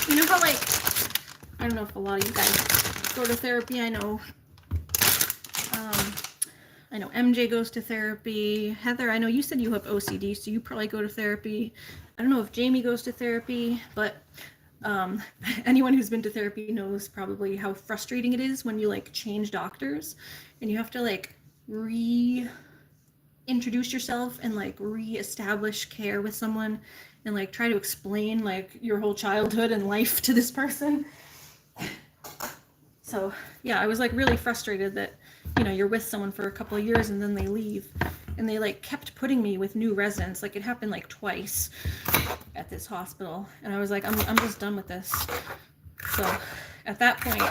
You know how, like, I don't know if a lot of you guys go to therapy. I know MJ goes to therapy. Heather, I know you said you have OCD, so you probably go to therapy. I don't know if Jamie goes to therapy, but anyone who's been to therapy knows probably how frustrating it is when you like change doctors and you have to like reintroduce yourself and like re-establish care with someone and like try to explain like your whole childhood and life to this person. So yeah, I was like really frustrated that, you know, you're with someone for a couple of years and then they leave, and they like kept putting me with new residents. Like it happened like twice at this hospital, and I was like, I'm just done with this. So at that point,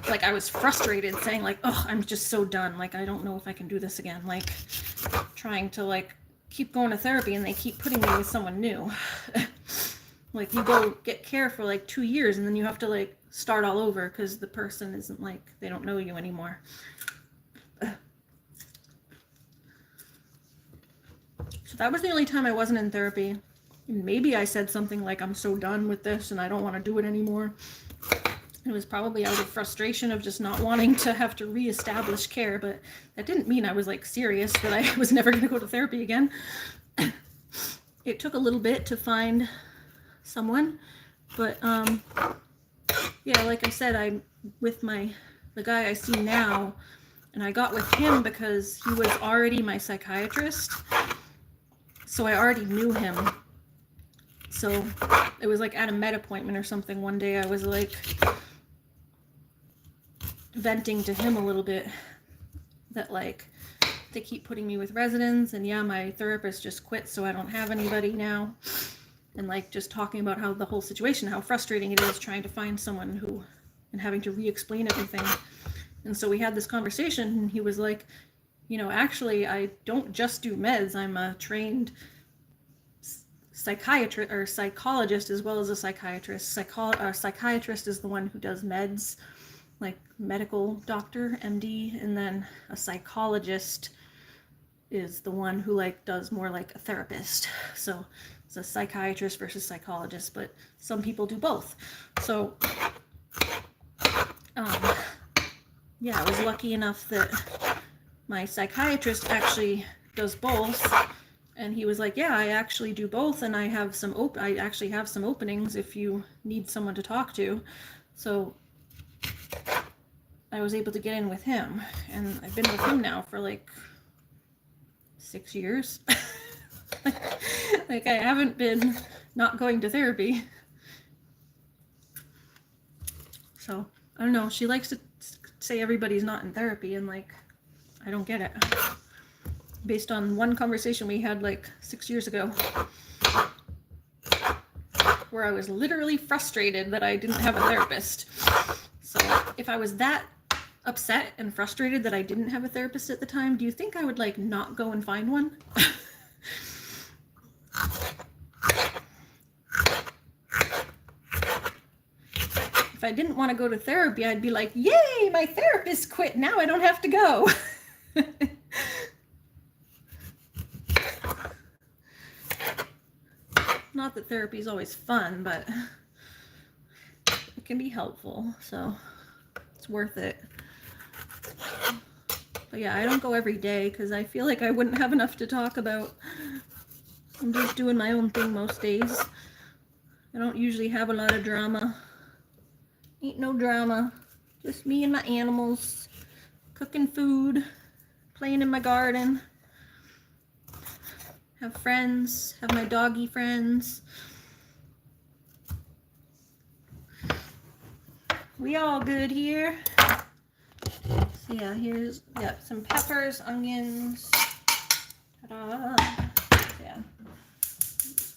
like I was frustrated saying like, oh, I'm just so done. Like I don't know if I can do this again. Like trying to like keep going to therapy and they keep putting me with someone new. Like you go get care for like 2 years and then you have to like start all over because the person isn't like, they don't know you anymore. So that was the only time I wasn't in therapy. Maybe I said something like, I'm so done with this and I don't want to do it anymore. It was probably out of frustration of just not wanting to have to reestablish care, but that didn't mean I was like serious that I was never going to go to therapy again. It took a little bit to find someone, but yeah, like I said, I'm with the guy I see now, and I got with him because he was already my psychiatrist, so I already knew him. So it was like at a med appointment or something one day, I was like venting to him a little bit that like they keep putting me with residents, and yeah, my therapist just quit, so I don't have anybody now. And like just talking about how the whole situation, how frustrating it is trying to find someone who, and having to re-explain everything. And so we had this conversation, and he was like, you know, actually I don't just do meds, I'm a trained psychiatrist or psychologist as well as a psychiatrist. Psychiatrist is the one who does meds, like medical doctor, MD, and then a psychologist is the one who like does more like a therapist. So it's a psychiatrist versus psychologist, but some people do both. So yeah, I was lucky enough that my psychiatrist actually does both, and he was like, yeah, I actually do both, and I actually have some openings if you need someone to talk to. So I was able to get in with him, and I've been with him now for like 6 years. Like I haven't been not going to therapy. So I don't know, she likes to say everybody's not in therapy, and like I don't get it. Based on one conversation we had like 6 years ago where I was literally frustrated that I didn't have a therapist. So if I was that upset and frustrated that I didn't have a therapist at the time, do you think I would like not go and find one? If I didn't want to go to therapy, I'd be like, yay, my therapist quit, now I don't have to go. Not that therapy is always fun, but it can be helpful, so it's worth it. But yeah, I don't go every day because I feel like I wouldn't have enough to talk about. I'm just doing my own thing most days. I don't usually have a lot of drama. Ain't no drama. Just me and my animals, cooking food, playing in my garden. Have friends, have my doggy friends. We all good here. So yeah, here's some peppers, onions. Ta-da.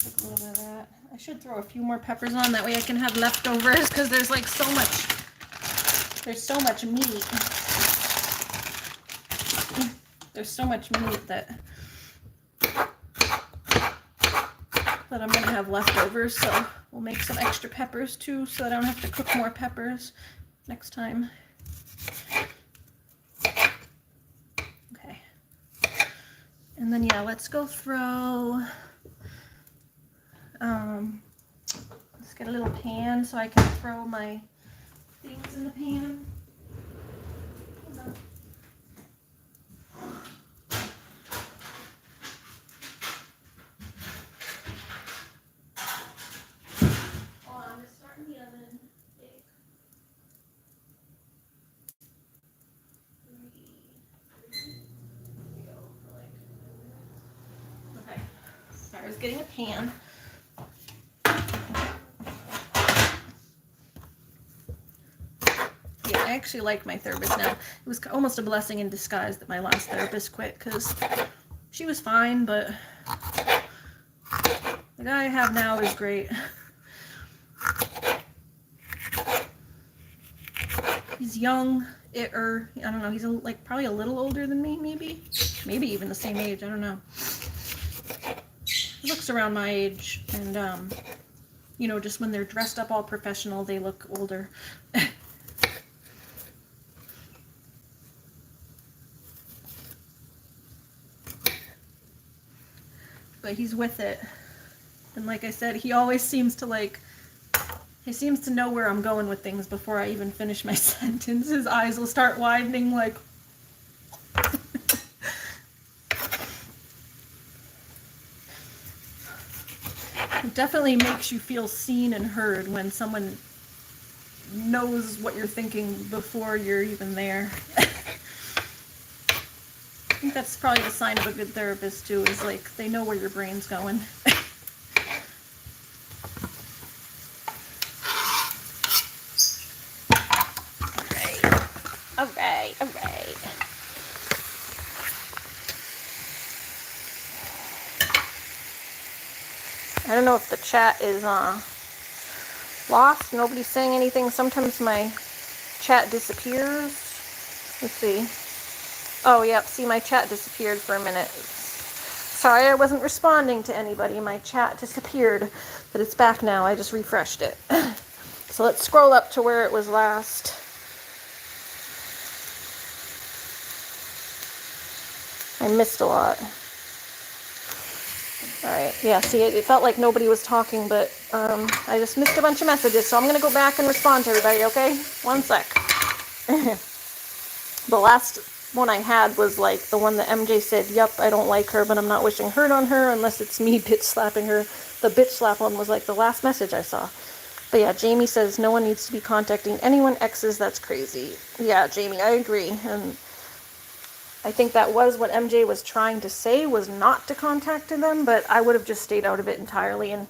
a little bit of that. I should throw a few more peppers on, that way I can have leftovers, because there's like so much meat. There's so much meat that I'm gonna have leftovers, so we'll make some extra peppers too, so I don't have to cook more peppers next time. Okay. And then yeah, let's go throw, let's get a little pan so I can throw my things in the pan. I was getting a pan. Yeah, I actually like my therapist now. It was almost a blessing in disguise that my last therapist quit, because she was fine, but the guy I have now is great. He's young, I don't know, he's like probably a little older than me, maybe even the same age, I don't know. He looks around my age, and you know, just when they're dressed up all professional, they look older. But he's with it. And like I said, he always seems to know where I'm going with things before I even finish my sentence. His eyes will start widening like... It definitely makes you feel seen and heard when someone knows what you're thinking before you're even there. I think that's probably the sign of a good therapist too, is like they know where your brain's going. Okay. I don't know if the chat is lost. Nobody's saying anything. Sometimes my chat disappears. Let's see. Oh, yep. See, my chat disappeared for a minute. Sorry, I wasn't responding to anybody. My chat disappeared, but it's back now. I just refreshed it. So let's scroll up to where it was last. I missed a lot. Alright, yeah, see, it felt like nobody was talking, but I just missed a bunch of messages, so I'm going to go back and respond to everybody, okay? One sec. The last one I had was like the one that MJ said, yup, I don't like her, but I'm not wishing hurt on her unless it's me bitch slapping her. The bitch slap one was like the last message I saw. But yeah, Jamie says no one needs to be contacting anyone exes, that's crazy. Yeah, Jamie, I agree. And I think that was what MJ was trying to say, was not to contact them, but I would have just stayed out of it entirely and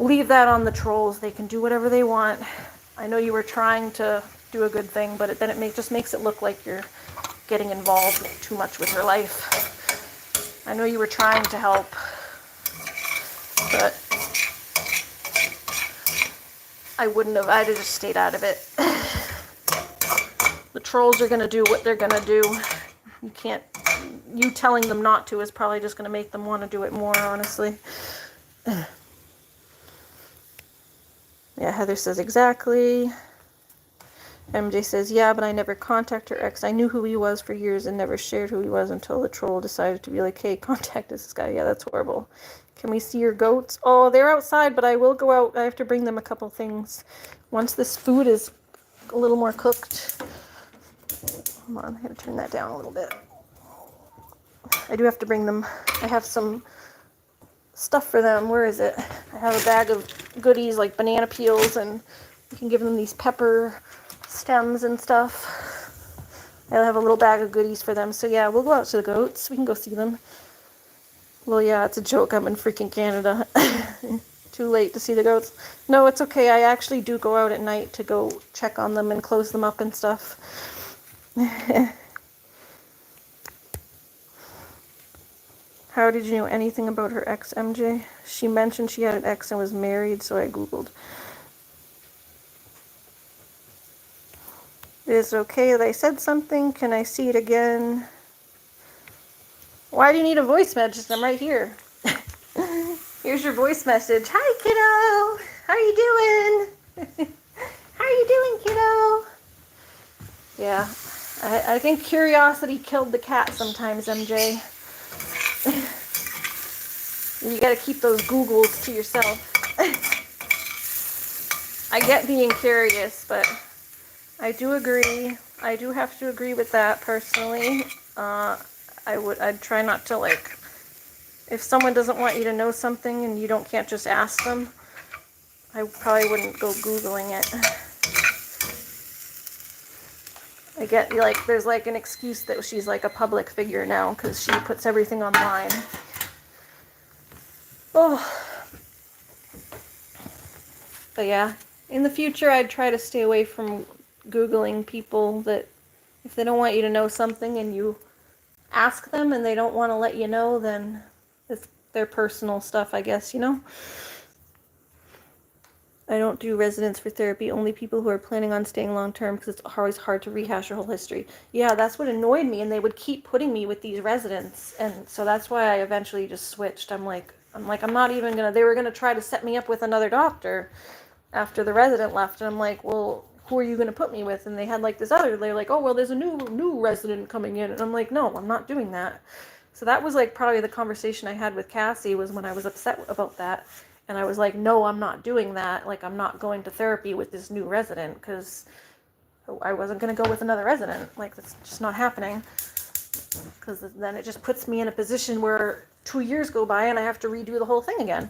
leave that on the trolls. They can do whatever they want. I know you were trying to do a good thing, but then it just makes it look like you're getting involved too much with her life. I know you were trying to help, but I'd have just stayed out of it. The trolls are going to do what they're going to do. You telling them not to is probably just going to make them want to do it more, honestly. Yeah, Heather says exactly. MJ says, yeah, but I never contacted her ex. I knew who he was for years and never shared who he was until the troll decided to be like, hey, contact this guy. Yeah, that's horrible. Can we see your goats? Oh, they're outside, but I will go out. I have to bring them a couple things. Once this food is a little more cooked. Hold on, I gotta turn that down a little bit. I do have to bring them. I have some stuff for them. Where is it? I have a bag of goodies like banana peels, and you can give them these pepper stems and stuff. I'll have a little bag of goodies for them. So yeah, we'll go out to the goats. We can go see them. Well, yeah, it's a joke. I'm in freaking Canada. Too late to see the goats. No, it's okay. I actually do go out at night to go check on them and close them up and stuff. How did you know anything about her ex, MJ? She mentioned she had an ex and was married, so I Googled. Is it okay that I said something? Can I see it again? Why do you need a voice message? I'm right here. Here's your voice message. Hi, kiddo. How are you doing? How are you doing, kiddo? Yeah, I think curiosity killed the cat sometimes, MJ. You gotta keep those Googles to yourself. I get being curious, but I do agree. I do have to agree with that personally. I'd try not to, like, if someone doesn't want you to know something and you can't just ask them, I probably wouldn't go Googling it. I get, like, there's like an excuse that she's like a public figure now because she puts everything online. Oh. But yeah, in the future I'd try to stay away from Googling people that, if they don't want you to know something and you ask them and they don't want to let you know, then it's their personal stuff, I guess, you know? I don't do residents for therapy, only people who are planning on staying long term because it's always hard to rehash your whole history. Yeah, that's what annoyed me, and they would keep putting me with these residents, and so that's why I eventually just switched. I'm like, I'm not even gonna, they were gonna try to set me up with another doctor after the resident left, and I'm like, well, who are you gonna put me with? And they had like this other, they're like, oh, well, there's a new resident coming in, and I'm like, no, I'm not doing that. So that was like probably the conversation I had with Cassie, was when I was upset about that. And I was like, no, I'm not doing that. Like, I'm not going to therapy with this new resident because I wasn't going to go with another resident. Like, that's just not happening. Because then it just puts me in a position where 2 years go by and I have to redo the whole thing again.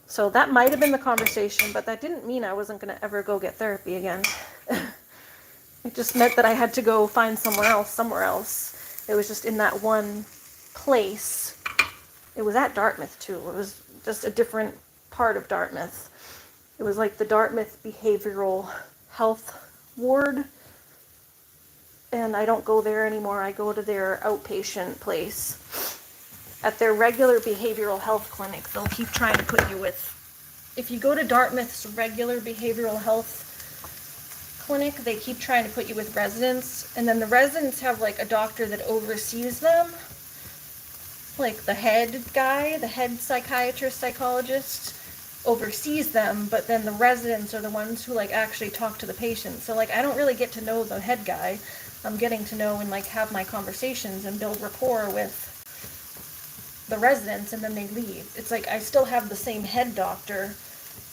So that might have been the conversation, but that didn't mean I wasn't going to ever go get therapy again. It just meant that I had to go find somewhere else. It was just in that one place. It was at Dartmouth, too. It was just a different part of Dartmouth. It was like the Dartmouth Behavioral Health Ward, and I don't go there anymore. I go to their outpatient place. At their regular behavioral health clinic, they'll keep trying to put you with, if you go to Dartmouth's regular behavioral health clinic, they keep trying to put you with residents, and then the residents have like a doctor that oversees them, like the head guy, the head psychiatrist, psychologist oversees them, but then the residents are the ones who like actually talk to the patients. So like I don't really get to know the head guy. I'm getting to know and like have my conversations and build rapport with the residents, and then they leave. It's like I still have the same head doctor,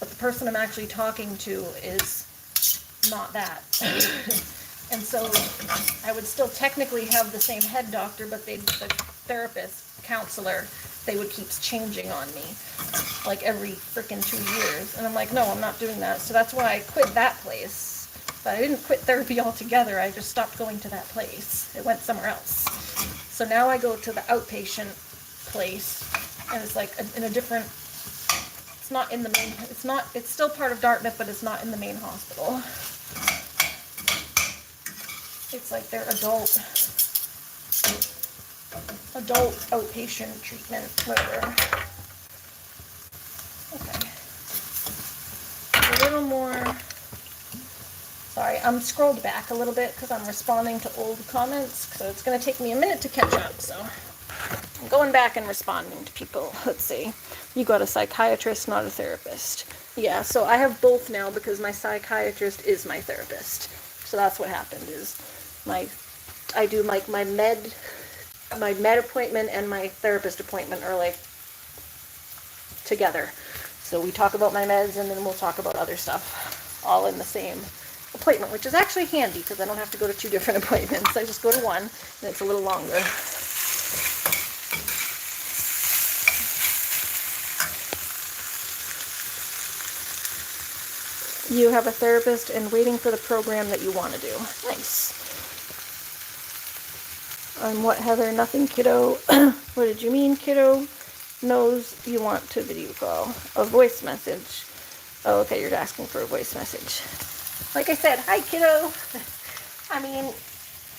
but the person I'm actually talking to is not that. And so I would still technically have the same head doctor, but the therapist, counselor, they would keep changing on me like every freaking 2 years. And I'm like, no, I'm not doing that. So that's why I quit that place. But I didn't quit therapy altogether. I just stopped going to that place. It went somewhere else. So now I go to the outpatient place, and it's like in a different, it's not in the main, it's still part of Dartmouth, but it's not in the main hospital. It's like their adult outpatient treatment, whatever. Okay. A little more. Sorry, I'm scrolled back a little bit because I'm responding to old comments, so it's going to take me a minute to catch up, so I'm going back and responding to people. Let's see. You got a psychiatrist, not a therapist. Yeah, so I have both now because my psychiatrist is my therapist. So that's what happened is I do like my med appointment and my therapist appointment are like together. So we talk about my meds and then we'll talk about other stuff all in the same appointment, which is actually handy because I don't have to go to 2 different appointments. I just go to one and it's a little longer. You have a therapist and waiting for the program that you want to do. Nice. What, Heather? Nothing, kiddo. What did you mean, kiddo? Knows you want to video call. A voice message. Oh, okay, you're asking for a voice message. Like I said, hi, kiddo. I mean,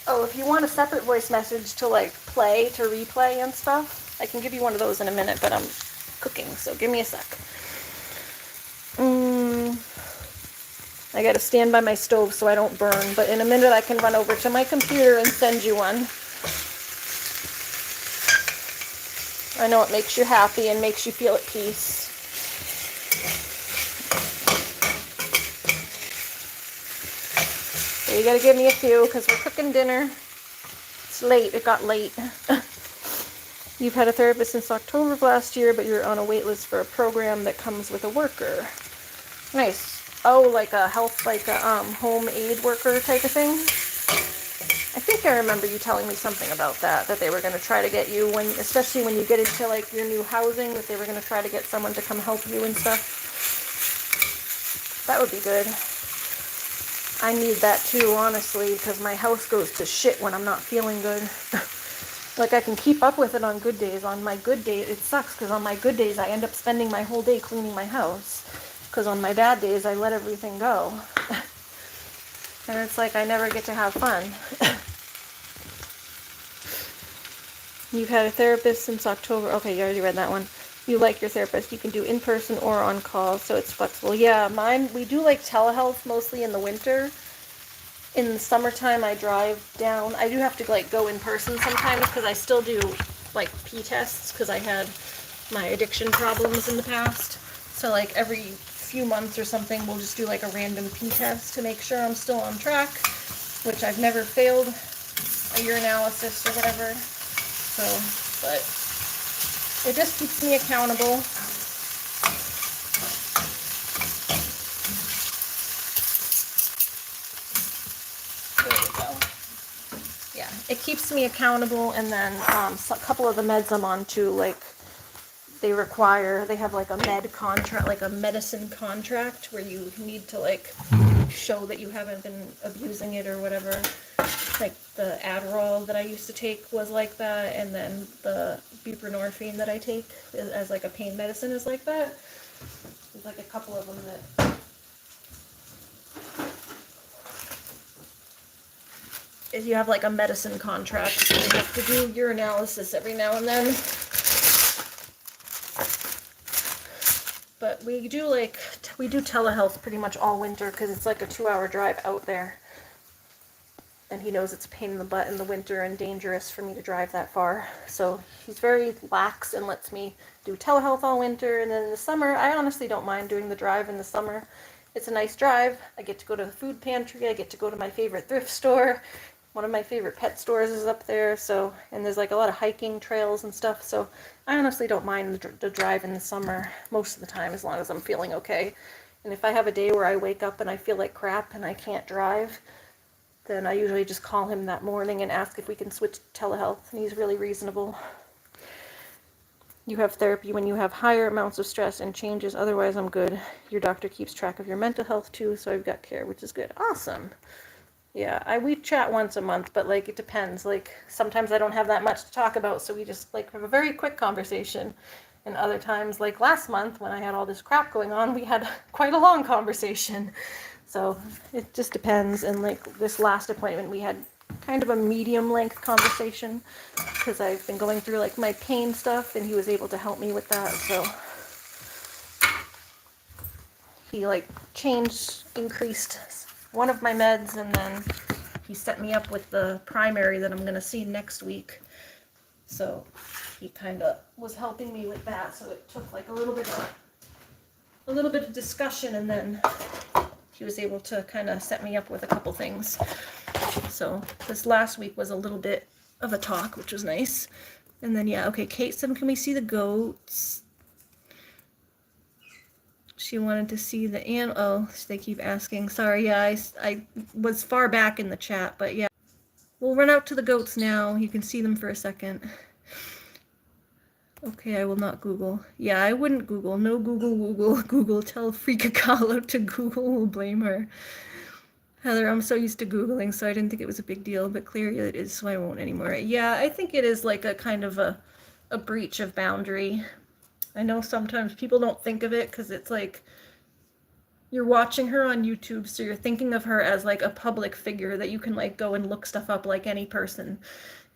oh, if you want a separate voice message to like play, to replay and stuff, I can give you one of those in a minute, but I'm cooking, so give me a sec. I gotta stand by my stove so I don't burn, but in a minute I can run over to my computer and send you one. I know it makes you happy and makes you feel at peace. So you gotta give me a few because we're cooking dinner. It's late, it got late. You've had a therapist since October of last year, but you're on a wait list for a program that comes with a worker. Nice. Oh, like a health, like a home aid worker type of thing? I think I remember you telling me something about that they were going to try to get you, when, especially when you get into like your new housing, that they were going to try to get someone to come help you and stuff. That would be good. I need that too, honestly, because my house goes to shit when I'm not feeling good. Like, I can keep up with it on good days. On my good days, it sucks, because on my good days, I end up spending my whole day cleaning my house. Because on my bad days, I let everything go. And it's like I never get to have fun. You've had a therapist since October. Okay, you already read that one. You like your therapist. You can do in person or on call, so it's flexible. Yeah, mine, we do like telehealth mostly in the winter. In the summertime, I drive down. I do have to like go in person sometimes because I still do like pee tests because I had my addiction problems in the past. So like every few months or something, we'll just do like a random pee test to make sure I'm still on track, which I've never failed a urinalysis or whatever. So, but it just keeps me accountable. There we go. Yeah, it keeps me accountable, and then a couple of the meds I'm on too, like they have like a med contract, like a medicine contract, where you need to like show that you haven't been abusing it or whatever. Like the Adderall that I used to take was like that, and then the buprenorphine that I take as like a pain medicine is like that. There's like a couple of them that if you have like a medicine contract, so you have to do urinalysis every now and then. But we do telehealth pretty much all winter because it's like a 2-hour drive out there. And he knows it's a pain in the butt in the winter and dangerous for me to drive that far. So he's very lax and lets me do telehealth all winter. And then in the summer, I honestly don't mind doing the drive in the summer. It's a nice drive. I get to go to the food pantry. I get to go to my favorite thrift store. One of my favorite pet stores is up there. So, and there's like a lot of hiking trails and stuff. So I honestly don't mind the drive in the summer most of the time, as long as I'm feeling okay. And if I have a day where I wake up and I feel like crap and I can't drive, then I usually just call him that morning and ask if we can switch to telehealth, and he's really reasonable. You have therapy when you have higher amounts of stress and changes, otherwise I'm good. Your doctor keeps track of your mental health too, so I've got care, which is good. Awesome. Yeah, we chat once a month, but like it depends. Like sometimes I don't have that much to talk about, so we just like have a very quick conversation. And other times, like last month when I had all this crap going on, we had quite a long conversation. So it just depends. And like this last appointment, we had kind of a medium length conversation because I've been going through like my pain stuff, and he was able to help me with that. So he like increased one of my meds, and then he set me up with the primary that I'm going to see next week. So he kind of was helping me with that. So it took like a little bit of discussion, and then he was able to kind of set me up with a couple things. So this last week was a little bit of a talk, which was nice. And then, yeah, okay, Kate said, can we see the goats? She wanted to see the oh, they keep asking. Sorry, yeah, I was far back in the chat, but yeah. We'll run out to the goats now. You can see them for a second. Okay, I will not Google. Yeah, I wouldn't Google. No Google. Google. Tell Freaka Kahlo to Google. We'll blame her. Heather, I'm so used to Googling, so I didn't think it was a big deal, but clearly it is, so I won't anymore. Yeah, I think it is like a kind of a breach of boundary. I know sometimes people don't think of it because it's like you're watching her on YouTube, so you're thinking of her as like a public figure that you can like go and look stuff up like any person.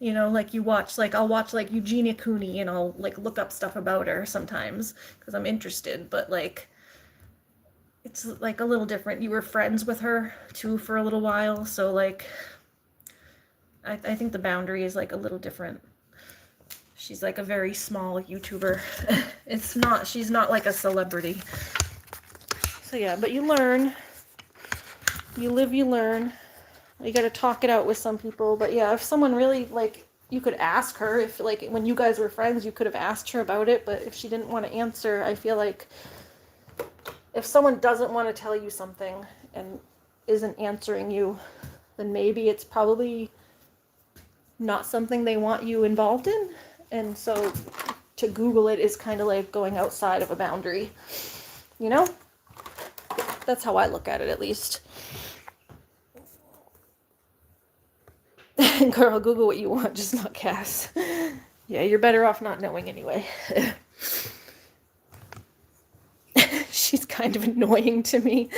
You know, like you watch, like I'll watch like Eugenia Cooney and I'll like look up stuff about her sometimes because I'm interested, but like it's like a little different. You were friends with her too for a little while, so like I think the boundary is like a little different. She's like a very small YouTuber. She's not like a celebrity. So yeah, but you learn. You live, you learn. You gotta talk it out with some people. But yeah, if someone really, like, you could ask her, if like when you guys were friends, you could have asked her about it, but if she didn't want to answer, I feel like if someone doesn't want to tell you something and isn't answering you, then maybe it's probably not something they want you involved in. And so to Google it is kind of like going outside of a boundary, you know? That's how I look at it, at least. Girl, Google what you want, just not Cass. Yeah, you're better off not knowing anyway. She's kind of annoying to me.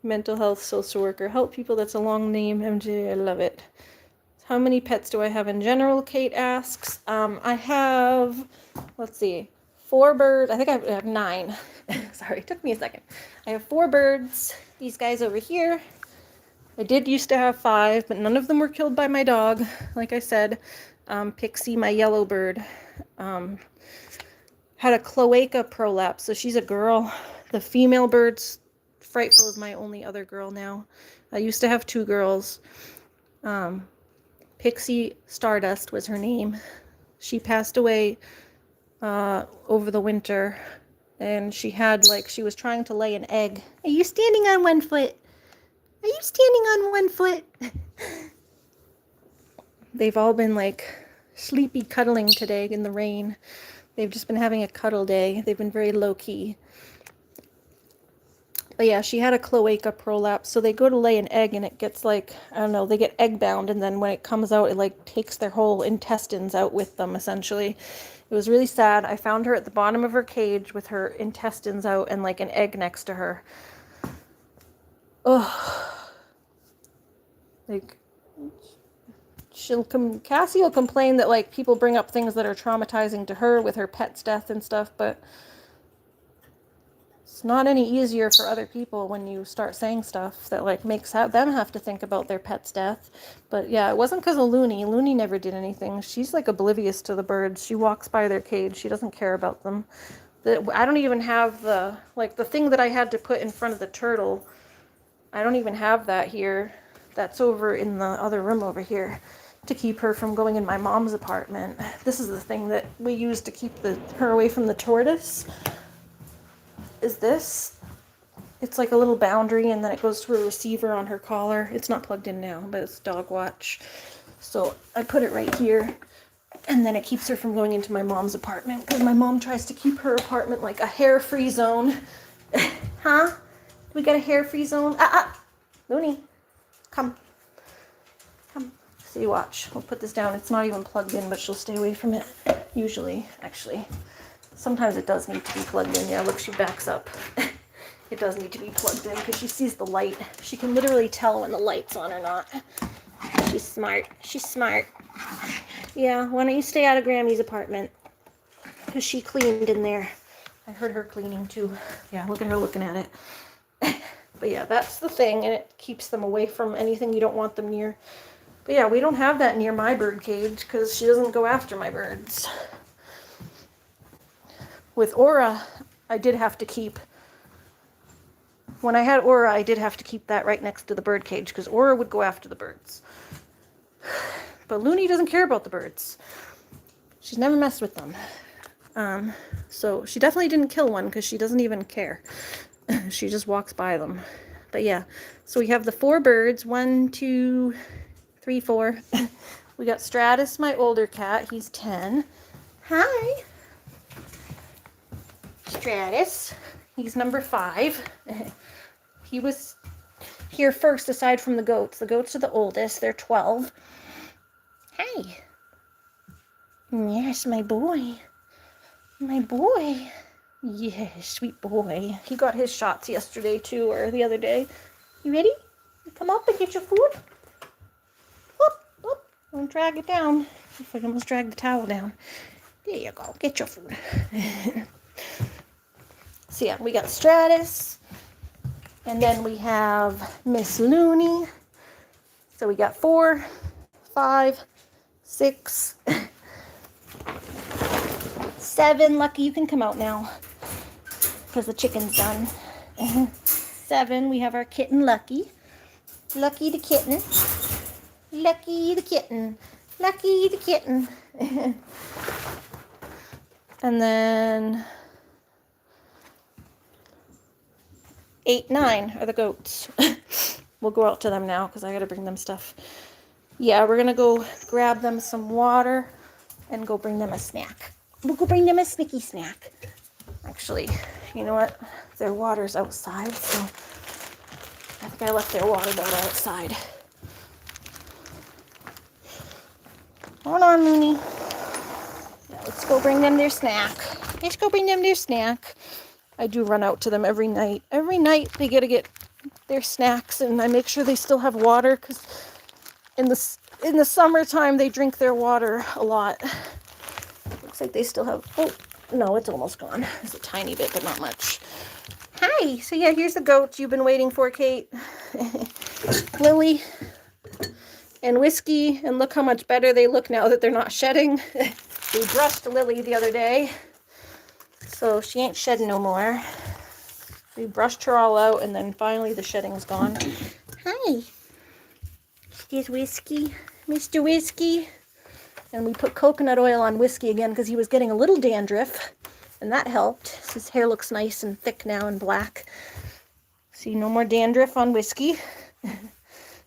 Mental health social worker. Help people, that's a long name. MJ, I love it. How many pets do I have in general? Kate asks. I have, let's see, 4 birds. I think I have 9. Sorry, it took me a second. I have 4 birds. These guys over here. I did used to have 5, but none of them were killed by my dog. Like I said, Pixie, my yellow bird, had a cloaca prolapse, so she's a girl. The female bird's Frightful is my only other girl now. I used to have 2 girls. Pixie Stardust was her name. She passed away over the winter, and she was trying to lay an egg. Are you standing on one foot? Are you standing on one foot? They've all been like sleepy cuddling today in the rain. They've just been having a cuddle day. They've been very low key. But yeah, she had a cloaca prolapse, so they go to lay an egg and it gets like, I don't know, they get egg bound, and then when it comes out, it like takes their whole intestines out with them, essentially. It was really sad. I found her at the bottom of her cage with her intestines out and like an egg next to her. Ugh. Like, Cassie will complain that like people bring up things that are traumatizing to her with her pet's death and stuff, but it's not any easier for other people when you start saying stuff that like makes them have to think about their pet's death. But yeah, it wasn't because of Looney. Looney never did anything. She's like oblivious to the birds. She walks by their cage. She doesn't care about them. I don't even have the thing that I had to put in front of the turtle. I don't even have that here. That's over in the other room over here to keep her from going in my mom's apartment. This is the thing that we use to keep her away from the tortoise. Is this. It's like a little boundary, and then it goes to a receiver on her collar. It's not plugged in now, but it's dog watch. So I put it right here, and then it keeps her from going into my mom's apartment, because my mom tries to keep her apartment like a hair-free zone. Huh? We got a hair-free zone? Looney, come. See, watch. We'll put this down. It's not even plugged in, but she'll stay away from it. Usually, actually. Sometimes it does need to be plugged in. Yeah, look, she backs up. It does need to be plugged in because she sees the light. She can literally tell when the light's on or not. She's smart. She's smart. Yeah, why don't you stay out of Grammy's apartment? Because she cleaned in there. I heard her cleaning too. Yeah, look at her looking at it. But yeah, that's the thing, and it keeps them away from anything you don't want them near. But yeah, we don't have that near my bird cage because she doesn't go after my birds. With Aura, I did have to keep... When I had Aura, I did have to keep that right next to the bird cage because Aura would go after the birds. But Looney doesn't care about the birds. She's never messed with them. So she definitely didn't kill one because she doesn't even care. She just walks by them. But yeah, so we have the 4 birds. 1, 2, 3, 4. We got Stratus, my older cat. He's 10. Hi. Stratus. He's number 5. He was here first aside from the goats. The goats are the oldest. They're 12. Hi. Yes, my boy. My boy. Yes, sweet boy. He got his shots yesterday too, or the other day. You ready? You come up and get your food? Whoop, whoop. Don't drag it down. If I almost drag the towel down. There you go. Get your food. So yeah, we got Stratus. And then we have Miss Looney. So we got 4, 5, 6, 7. Lucky, you can come out now. Because the chicken's done. 7, we have our kitten Lucky. Lucky the kitten. Lucky the kitten. Lucky the kitten. And then 8, 9 are the goats. We'll go out to them now because I gotta bring them stuff. Yeah, we're gonna go grab them some water and go bring them a snack. We'll go bring them a snicky snack. Actually, you know what? Their water's outside, so I think I left their water bottle outside. Hold on, Looney. Yeah, let's go bring them their snack. Let's go bring them their snack. I do run out to them every night. Every night they get to get their snacks, and I make sure they still have water because in the summertime they drink their water a lot. Looks like they still have. Oh no, it's almost gone. It's a tiny bit, but not much. Hi. So yeah, here's the goats you've been waiting for, Kate. Lily and Whiskey, and look how much better they look now that they're not shedding. We brushed Lily the other day, so she ain't shedding no more. We brushed her all out, and then finally the shedding's gone. Hi. Here's Whiskey. Mr. Whiskey. And we put coconut oil on Whiskey again because he was getting a little dandruff, and that helped. His hair looks nice and thick now and black. See, no more dandruff on Whiskey.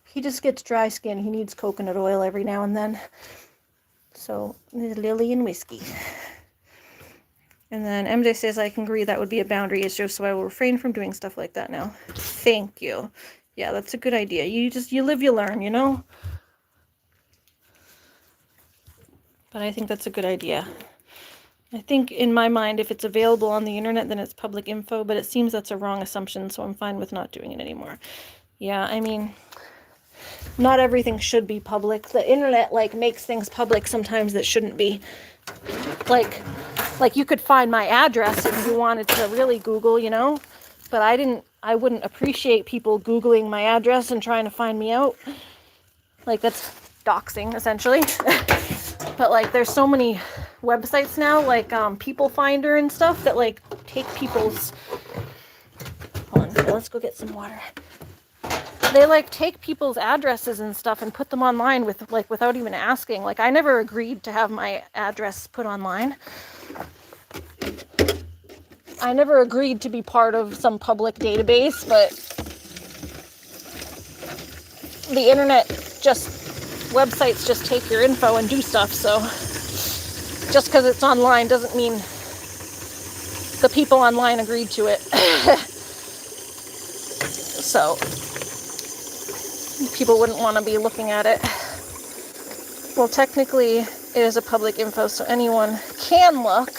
He just gets dry skin. He needs coconut oil every now and then. So, there's Lily and Whiskey. And then MJ says, I can agree that would be a boundary issue, so I will refrain from doing stuff like that now. Thank you. Yeah, that's a good idea. You live, you learn, you know? But I think that's a good idea. I think in my mind, if it's available on the internet, then it's public info, but it seems that's a wrong assumption, so I'm fine with not doing it anymore. Yeah, I mean, not everything should be public. The internet, makes things public sometimes that shouldn't be. Like you could find my address if you wanted to really Google, you know? But I wouldn't appreciate people Googling my address and trying to find me out. That's doxing, essentially. But, there's so many websites now, People Finder and stuff, that, take people's... Hold on, let's go get some water. They, take people's addresses and stuff and put them online without even asking. I never agreed to have my address put online. I never agreed to be part of some public database, but the internet websites just take your info and do stuff, so just because it's online doesn't mean the people online agreed to it. So people wouldn't want to be looking at it. Well, technically it is a public info, so anyone can look.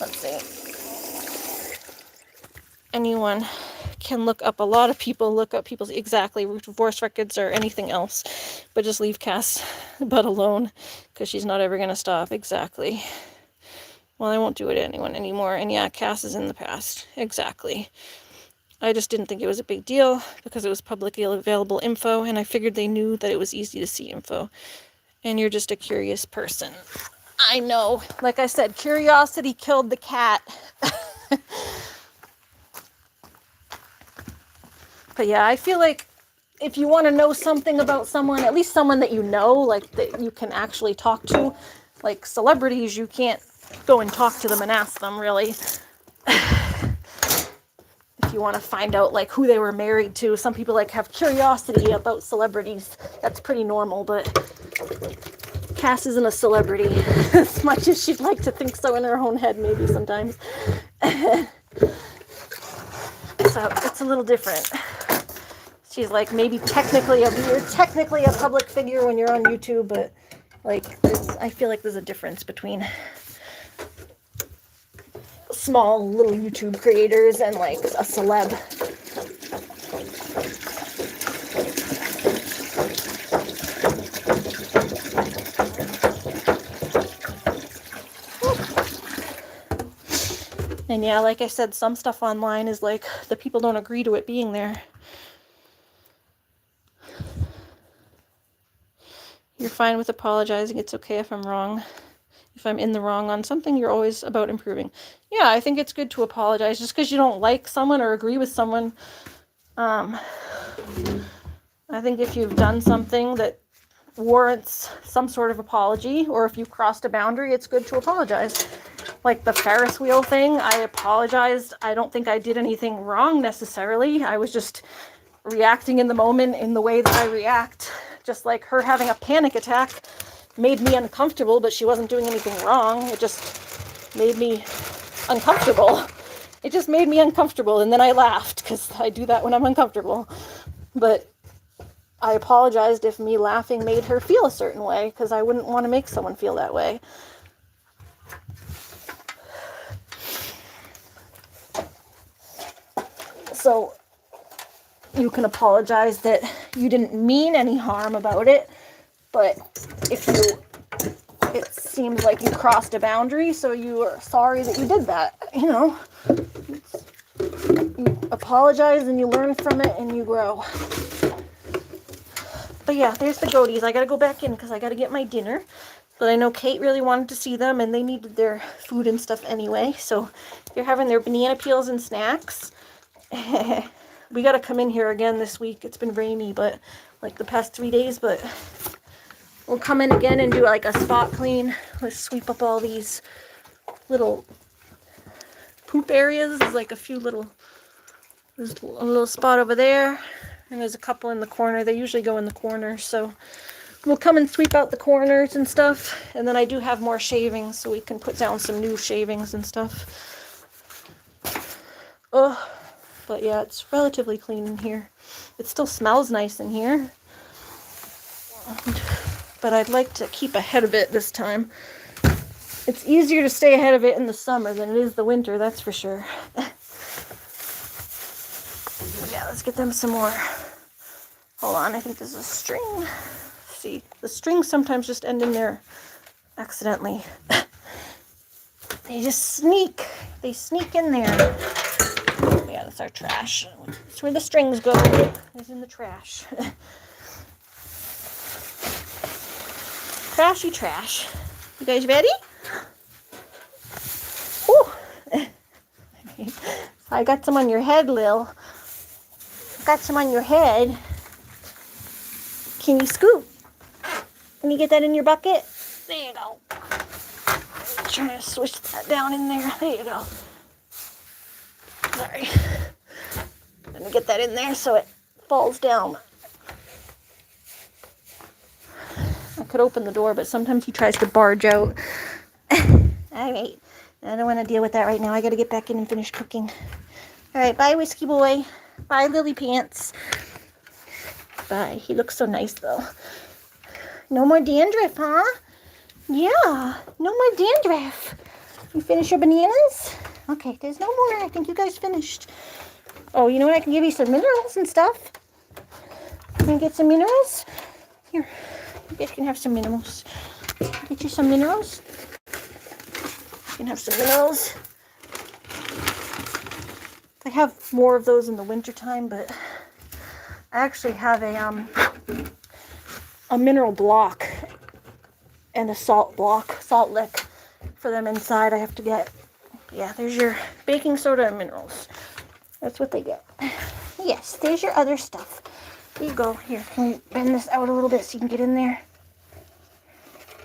Let's see. Anyone can look up, a lot of people look up people's divorce records or anything else, but just leave Cass but alone because she's not ever going to stop. Exactly. Well, I won't do it to anyone anymore. And yeah, Cass is in the past. Exactly. I just didn't think it was a big deal because it was publicly available info, and I figured they knew that it was easy to see info. And you're just a curious person. I know. Like I said, curiosity killed the cat. But yeah, I feel like if you want to know something about someone, at least someone that you know, that you can actually talk to, celebrities, you can't go and talk to them and ask them, really. If you want to find out, who they were married to. Some people, have curiosity about celebrities. That's pretty normal, but Cass isn't a celebrity as much as she'd like to think so in her own head, maybe sometimes. So it's a little different. She's maybe you're technically a public figure when you're on YouTube, but I feel like there's a difference between small little YouTube creators and a celeb. And yeah, like I said, some stuff online is like the people don't agree to it being there. You're fine with apologizing. It's okay if I'm wrong. If I'm in the wrong on something, you're always about improving. Yeah, I think it's good to apologize just because you don't like someone or agree with someone. I think if you've done something that warrants some sort of apology, or if you've crossed a boundary, it's good to apologize. Like the Ferris wheel thing, I apologized. I don't think I did anything wrong necessarily. I was just reacting in the moment in the way that I react. Just like her having a panic attack made me uncomfortable, but she wasn't doing anything wrong. It just made me uncomfortable. It just made me uncomfortable, and then I laughed because I do that when I'm uncomfortable. But I apologized if me laughing made her feel a certain way, because I wouldn't want to make someone feel that way. So you can apologize that you didn't mean any harm about it, but if it seems like you crossed a boundary, so you are sorry that you did that, you apologize and you learn from it and you grow. But yeah, there's the goaties. I gotta go back in because I gotta get my dinner. But I know Kate really wanted to see them, and they needed their food and stuff anyway. So they're having their banana peels and snacks. We gotta come in here again this week. It's been rainy, but like the past 3 days. But we'll come in again and do like a spot clean. Let's sweep up all these little poop areas. There's like a few little. There's a little spot over there. And there's a couple in the corner. They usually go in the corner, so we'll come and sweep out the corners and stuff. And then I do have more shavings, so we can put down some new shavings and stuff. But yeah, it's relatively clean in here. It still smells nice in here. But I'd like to keep ahead of it this time. It's easier to stay ahead of it in the summer than it is the winter, that's for sure. Yeah, let's get them some more. Hold on, I think there's a string. See, the strings sometimes just end in there accidentally. They just sneak. They sneak in there. Yeah, that's our trash. That's where the strings go. It's in the trash. Trashy trash. You guys ready? Ooh. I got some on your head, Lil. Got some on your head. Can you scoop? Can you get that in your bucket? There you go. Trying to swish that down in there. There you go. Sorry. Let me get that in there so it falls down. I could open the door, but sometimes he tries to barge out. Alright. I don't want to deal with that right now. I got to get back in and finish cooking. Alright, bye, Whiskey Boy. Bye, Lily Pants. Bye. He looks so nice, though. No more dandruff, huh? Yeah, no more dandruff. You finish your bananas? Okay, there's no more. I think you guys finished. Oh, you know what? I can give you some minerals and stuff. Can you get some minerals? Here, you guys can have some minerals. Get you some minerals. You can have some minerals. I have more of those in the wintertime, but I actually have a mineral block and a salt lick for them inside. I have to get, yeah, there's your baking soda and minerals. That's what they get. Yes, there's your other stuff. There you go. Here, can you bend this out a little bit so you can get in there?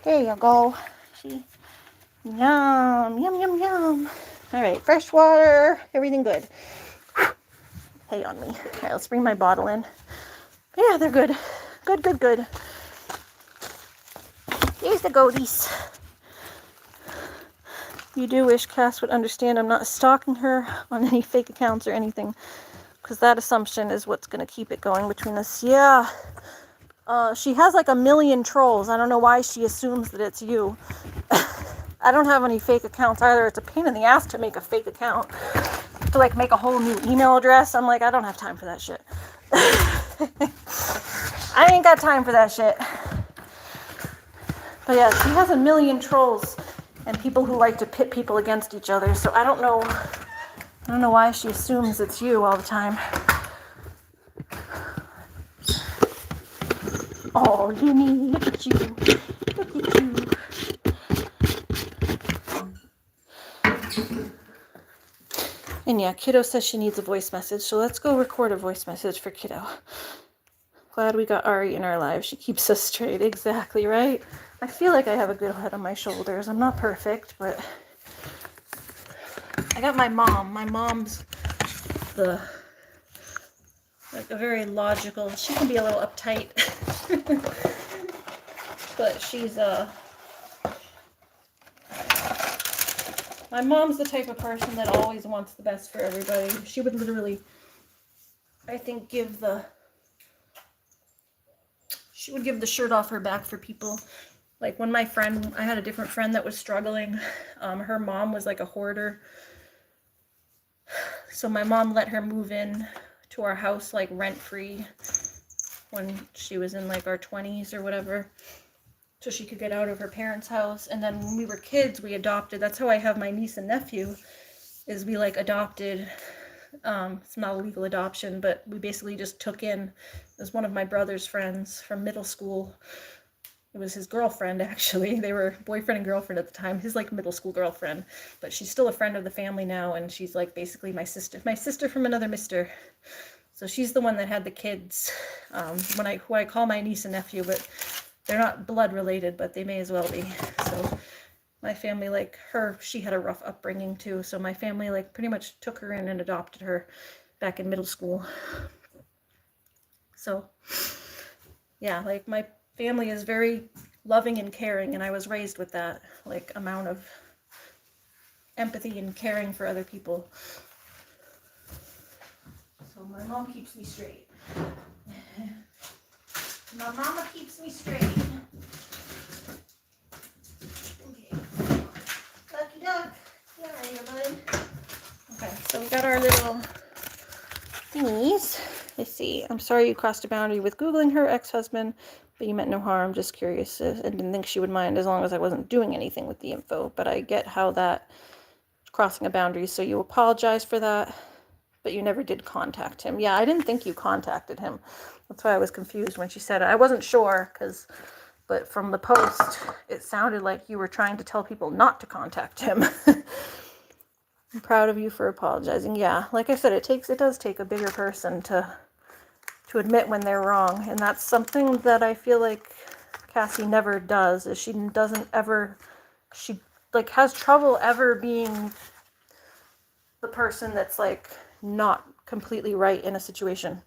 There you go. See? Yum, yum, yum, yum. All right, fresh water, everything good. Hey on me. All right, let's bring my bottle in. Yeah, they're good. Good, good, good. Here's the goaties. You do wish Cass would understand I'm not stalking her on any fake accounts or anything, because that assumption is what's going to keep it going between us. Yeah. She has like 1 million trolls. I don't know why she assumes that it's you. I don't have any fake accounts either. It's a pain in the ass to make a fake account. To like make a whole new email address. I'm like, I don't have time for that shit. I ain't got time for that shit. But yeah, she has 1 million trolls. and people who like to pit people against each other. So I don't know why she assumes it's you all the time. Oh, Linny, look at you. Look at you. And yeah, Kiddo says she needs a voice message, so let's go record a voice message for Kiddo. Glad we got Ari in our lives. She keeps us straight. Exactly, right? I feel like I have a good head on my shoulders. I'm not perfect, but I got my mom. My mom's a very logical. She can be a little uptight, but she's my mom's the type of person that always wants the best for everybody. She would literally, I think, she would give the shirt off her back for people. Like when I had a different friend that was struggling. Her mom was like a hoarder. So my mom let her move in to our house like rent-free when she was in like our 20s or whatever, so she could get out of her parents' house. And then when we were kids, we adopted. That's how I have my niece and nephew, is we like adopted. It's not a legal adoption, but we basically just took in as one of my brother's friends from middle school. It was his girlfriend, actually. They were boyfriend and girlfriend at the time. His like middle school girlfriend, but she's still a friend of the family now, and she's like basically my sister from another mister. So she's the one that had the kids. Who I call my niece and nephew, but they're not blood related, but they may as well be. So my family, like her, she had a rough upbringing too. So my family like pretty much took her in and adopted her back in middle school. So yeah, like my family is very loving and caring, and I was raised with that like amount of empathy and caring for other people. So my mom keeps me straight. My mama keeps me straight. Okay. Lucky duck. Get out of here, bud. Okay, so we got our little thingies. Let's see. I'm sorry you crossed a boundary with Googling her ex-husband, but you meant no harm. Just curious and didn't think she would mind as long as I wasn't doing anything with the info. But I get how that crossing a boundary, so you apologize for that, but you never did contact him. Yeah, I didn't think you contacted him. That's why I was confused when she said it. I wasn't sure, but from the post, it sounded like you were trying to tell people not to contact him. I'm proud of you for apologizing. Yeah, like I said, it does take a bigger person to admit when they're wrong, and that's something that I feel like Cassie never does. Is she like has trouble ever being the person that's like not completely right in a situation.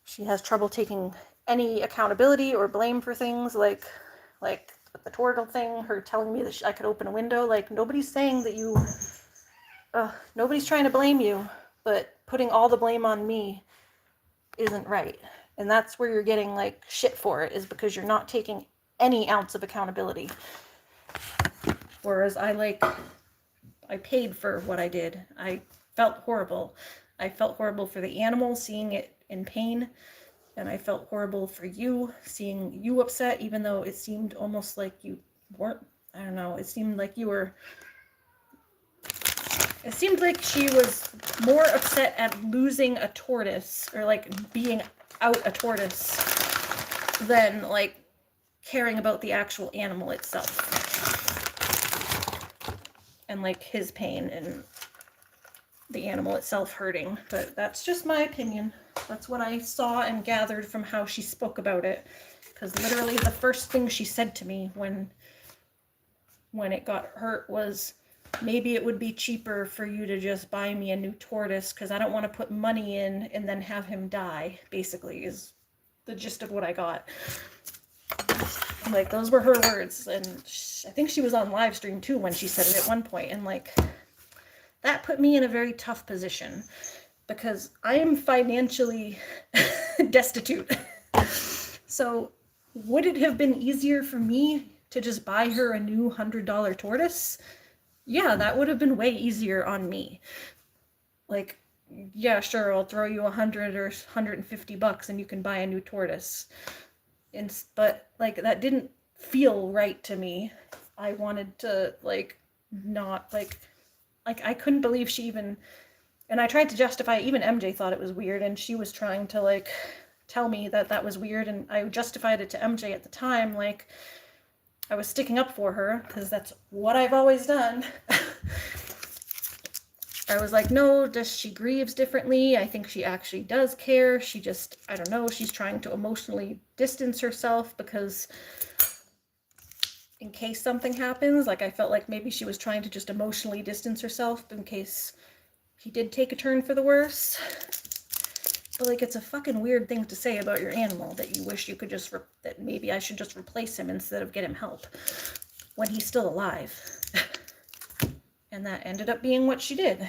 She has trouble taking any accountability or blame for things, like the turtle thing, her telling me that I could open a window. Like nobody's saying that nobody's trying to blame you, but putting all the blame on me isn't right. And that's where you're getting like shit for it, is because you're not taking any ounce of accountability. Whereas I paid for what I did. I felt horrible. I felt horrible for the animal, seeing it in pain. And I felt horrible for you, seeing you upset, even though it seemed almost like you weren't. I don't know. It seemed like she was more upset at losing a tortoise, or like being out a tortoise, than like caring about the actual animal itself. And like his pain and the animal itself hurting. But that's just my opinion. That's what I saw and gathered from how she spoke about it. Because literally the first thing she said to me when it got hurt was, maybe it would be cheaper for you to just buy me a new tortoise, because I don't want to put money in and then have him die, basically, is the gist of what I got. Like, those were her words. And I think she was on live stream too when she said it at one point. And like, that put me in a very tough position, because I am financially destitute. So would it have been easier for me to just buy her a new $100 tortoise? Yeah, that would have been way easier on me. Like, yeah, sure, I'll throw you $100 or $150 and you can buy a new tortoise. But like, that didn't feel right to me. I wanted to, like, not, like, I couldn't believe she even, and I tried to justify it. Even MJ thought it was weird, and she was trying to, like, tell me that that was weird, and I justified it to MJ at the time, like, I was sticking up for her, because that's what I've always done. I was like, no, she grieves differently. I think she actually does care. She just, I don't know, she's trying to emotionally distance herself because in case something happens, like, I felt like maybe she was trying to just emotionally distance herself in case he did take a turn for the worse. But, like, it's a fucking weird thing to say about your animal, that you wish you could just, that maybe I should just replace him instead of get him help when he's still alive. And that ended up being what she did.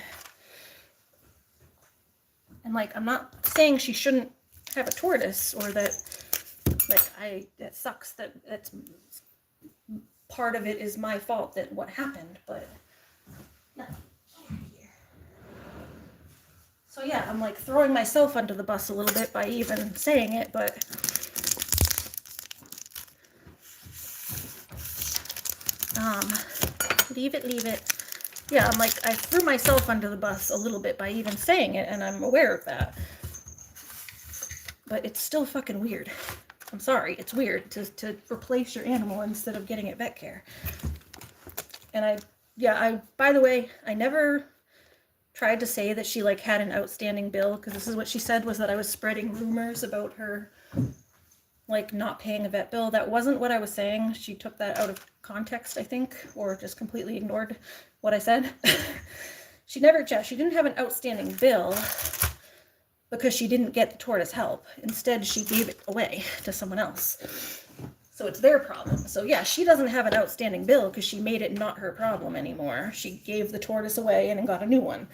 And, like, I'm not saying she shouldn't have a tortoise, or that, like, that sucks that that's part of it is my fault that what happened, but no. So yeah, I'm, like, throwing myself under the bus a little bit by even saying it, but leave it. Yeah, I'm like, I threw myself under the bus a little bit by even saying it, and I'm aware of that. But it's still fucking weird. I'm sorry, it's weird to replace your animal instead of getting it vet care. And by the way, I never tried to say that she, like, had an outstanding bill, because this is what she said, was that I was spreading rumors about her, like, not paying a vet bill. That wasn't what I was saying. She took that out of context, I think, or just completely ignored what I said. She didn't have an outstanding bill because she didn't get the tortoise help. Instead, she gave it away to someone else. So it's their problem. So yeah, she doesn't have an outstanding bill because she made it not her problem anymore. She gave the tortoise away and got a new one.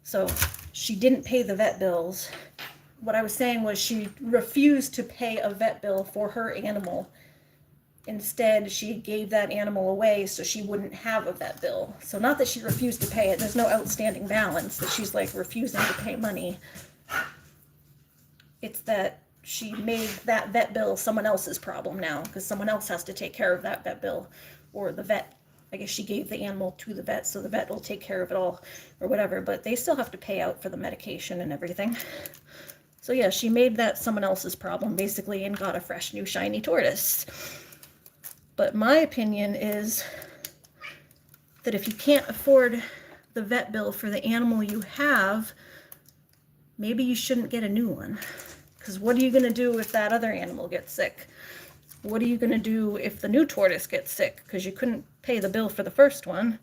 So she didn't pay the vet bills. What I was saying was she refused to pay a vet bill for her animal. Instead, she gave that animal away so she wouldn't have a vet bill. So not that she refused to pay it. There's no outstanding balance that she's, like, refusing to pay money. It's that she made that vet bill someone else's problem now, because someone else has to take care of that vet bill, or the vet. I guess she gave the animal to the vet, so the vet will take care of it all, or whatever, but they still have to pay out for the medication and everything. So yeah, she made that someone else's problem, basically, and got a fresh, new, shiny tortoise. But my opinion is that if you can't afford the vet bill for the animal you have, maybe you shouldn't get a new one. Because what are you going to do if that other animal gets sick? What are you going to do if the new tortoise gets sick? Because you couldn't pay the bill for the first one.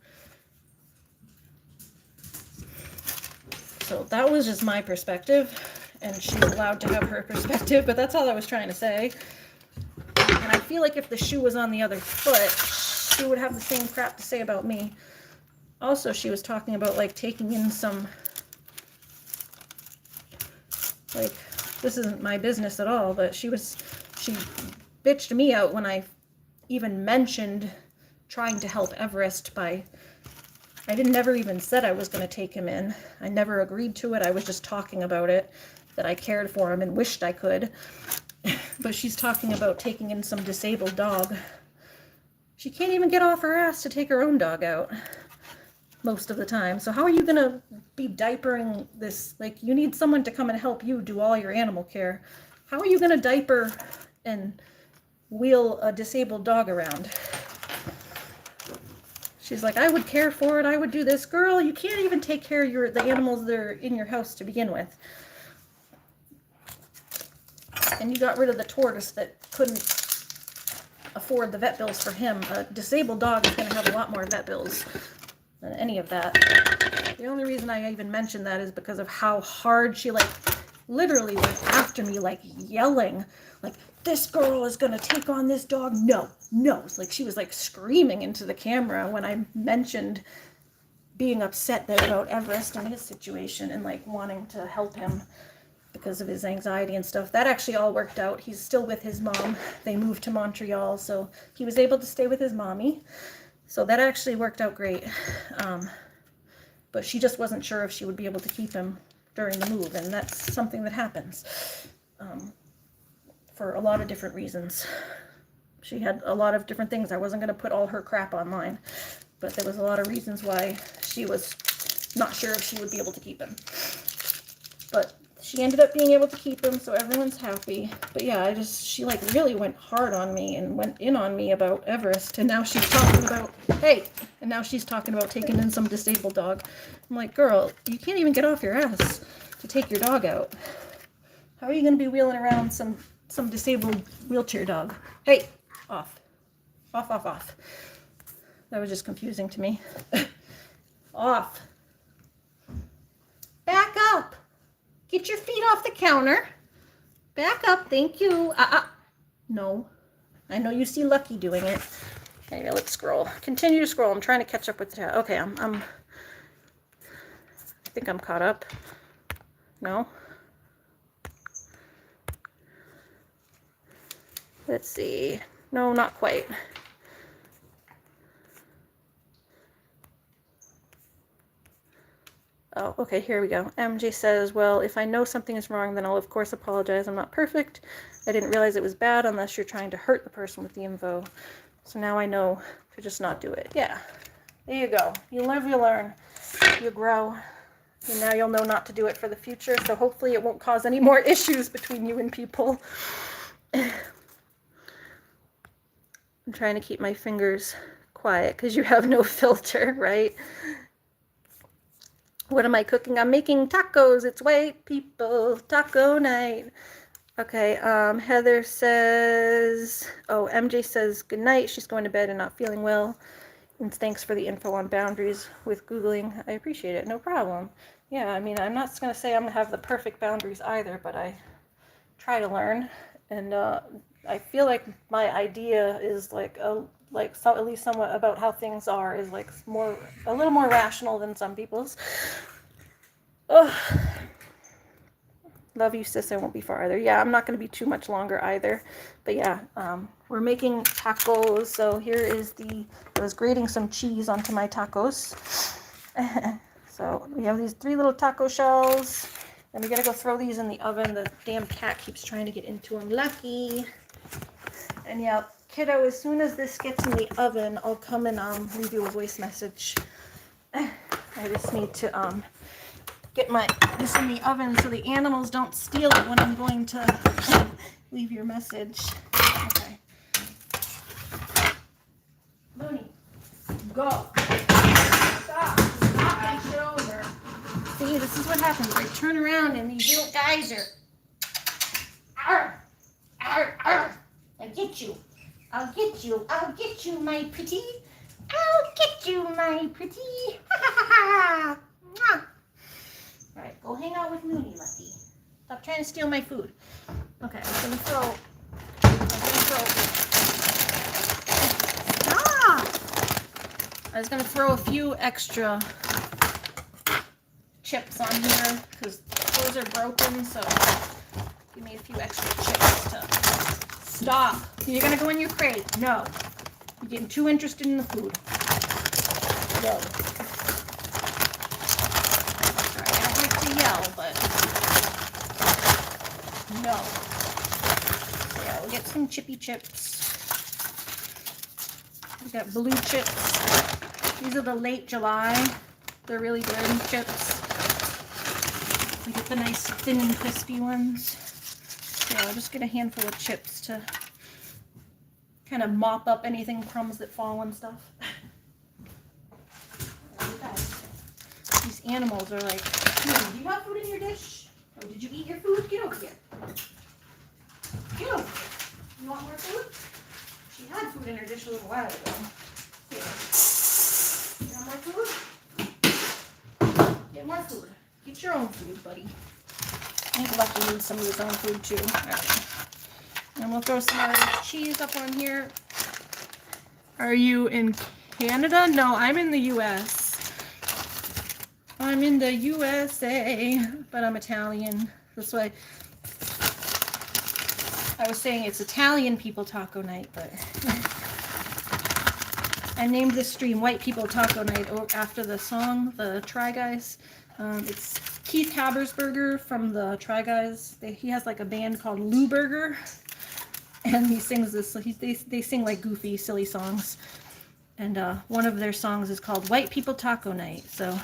So that was just my perspective, and she's allowed to have her perspective, but that's all I was trying to say. And I feel like if the shoe was on the other foot, she would have the same crap to say about me. Also, she was talking about, like, taking in some, like, this isn't my business at all, but she bitched me out when I even mentioned trying to help Everest by, I never even said I was going to take him in. I never agreed to it. I was just talking about it, that I cared for him and wished I could. But she's talking about taking in some disabled dog. She can't even get off her ass to take her own dog out most of the time. So how are you going to be diapering this? Like, you need someone to come and help you do all your animal care. How are you going to diaper and wheel a disabled dog around? She's like, I would care for it. I would do this. Girl, you can't even take care of the animals that are in your house to begin with. And you got rid of the tortoise that couldn't afford the vet bills for him. A disabled dog is going to have a lot more vet bills than any of that. The only reason I even mentioned that is because of how hard she, like, literally went after me, like, yelling, like, this girl is going to take on this dog. No. Like, she was, like, screaming into the camera when I mentioned being upset there about Everest and his situation and, like, wanting to help him because of his anxiety and stuff. That actually all worked out. He's still with his mom. They moved to Montreal, so he was able to stay with his mommy. So that actually worked out great. But she just wasn't sure if she would be able to keep him during the move, and that's something that happens for a lot of different reasons. She had a lot of different things. I wasn't going to put all her crap online, but there was a lot of reasons why she was not sure if she would be able to keep him. But she ended up being able to keep him, so everyone's happy. But yeah, she like really went hard on me and went in on me about Everest, and now she's talking about, hey, and now she's talking about taking in some disabled dog. I'm like, girl, you can't even get off your ass to take your dog out. How are you going to be wheeling around some disabled wheelchair dog? Hey, off. Off, off, off. That was just confusing to me. Off. Back up. Get your feet off the counter. Back up, thank you. No. I know you see Lucky doing it. Anyway, let's scroll. Continue to scroll. I'm trying to catch up with the okay, I think I'm caught up. No? Let's see. No, not quite. Oh, okay, here we go. MJ says, well, if I know something is wrong, then I'll of course apologize. I'm not perfect. I didn't realize it was bad unless you're trying to hurt the person with the info. So now I know to just not do it. Yeah, there you go. You live, you learn, you grow. And now you'll know not to do it for the future. So hopefully it won't cause any more issues between you and people. I'm trying to keep my fingers quiet because you have no filter, right? What am I cooking? I'm making tacos. It's white people taco night. Okay, Heather says, oh, MJ says good night. She's going to bed and not feeling well. And thanks for the info on boundaries with Googling. I appreciate it. No problem. Yeah, I mean, I'm not going to say I'm going to have the perfect boundaries either, but I try to learn. And I feel like my idea is at least somewhat about how things are is like a little more rational than some people's. Ugh. Love you, sis. I won't be far either. Yeah, I'm not going to be too much longer either. But yeah, we're making tacos. So here is I was grating some cheese onto my tacos. So we have these 3 little taco shells. Then we got to go throw these in the oven. The damn cat keeps trying to get into them. Lucky. And yeah, kiddo, as soon as this gets in the oven, I'll come and leave you a voice message. I just need to get this in the oven so the animals don't steal it when I'm going to leave your message. Okay. Looney, go. Stop that shit over. See, this is what happens. I turn around and these little guys are arr, arr, arr. I'll get you. I'll get you. I'll get you, my pretty. I'll get you, my pretty. Ha ha ha ha. All right, go hang out with Mooney, Lucky. Stop trying to steal my food. Okay, I'm gonna throw. Stop! I was gonna throw a few extra chips on here because those are broken. So give me a few extra chips to. Stop! You're gonna go in your crate. No, you're getting too interested in the food. No. Yell, but no. So yeah, we'll get some chippy chips. We got blue chips. These are the late July. They're really good chips. We get the nice thin and crispy ones. Yeah, I'll just get a handful of chips to kind of mop up anything crumbs that fall and stuff. These animals are like, do you have food in your dish? Oh, did you eat your food? Get over here. Get over here. You want more food? She had food in her dish a little while ago. Here. You want more food? Get more food. Get your own food, buddy. I think Lucky needs some of his own food too. All right. And we'll throw some other cheese up on here. Are you in Canada? No, I'm in the U.S. I'm in the USA, but I'm Italian. That's why I was saying it's Italian people taco night, but I named this stream White People Taco Night after the song, the Try Guys. It's Keith Habersberger from the Try Guys. He has like a band called Lou Burger. and he sings this. They sing like goofy, silly songs, and one of their songs is called "White People Taco Night." So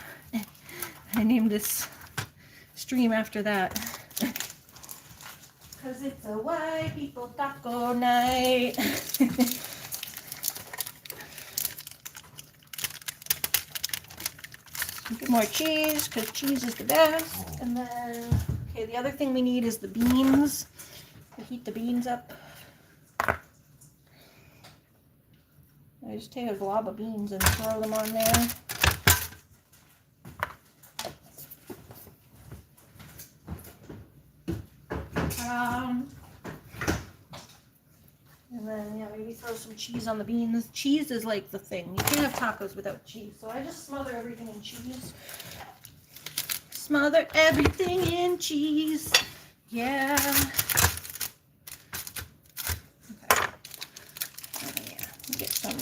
I named this stream after that. Cause it's a white people taco night. Get more cheese, because cheese is the best. And then, okay, the other thing we need is the beans. We heat the beans up. I just take a glob of beans and throw them on there. And then, yeah, maybe throw some cheese on the beans. Cheese is like the thing. You can't have tacos without cheese. So I just smother everything in cheese. Smother everything in cheese. Yeah. Okay. Yeah, get some.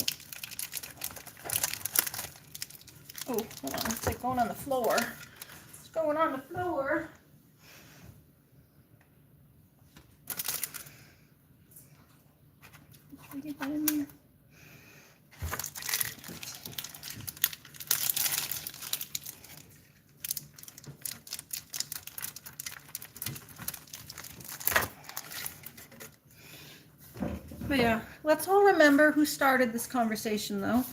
Oh, hold on. It's like going on the floor. It's going on the floor. Get that in there. But yeah, let's all remember who started this conversation though,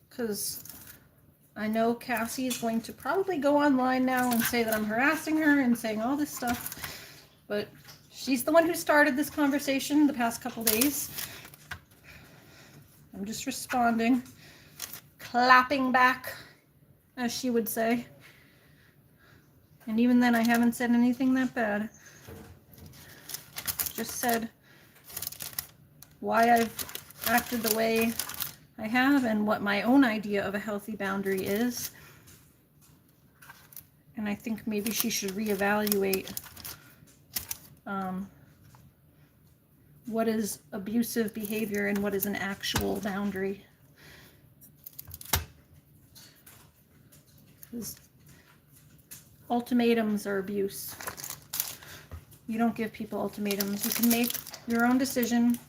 because I know Cassie is going to probably go online now and say that I'm harassing her and saying all this stuff, but she's the one who started this conversation the past couple days. I'm just responding, clapping back, as she would say. And even then, I haven't said anything that bad. Just said why I've acted the way I have and what my own idea of a healthy boundary is. And I think maybe she should reevaluate what is abusive behavior and what is an actual boundary. Because ultimatums are abuse. You don't give people ultimatums. You can make your own decision,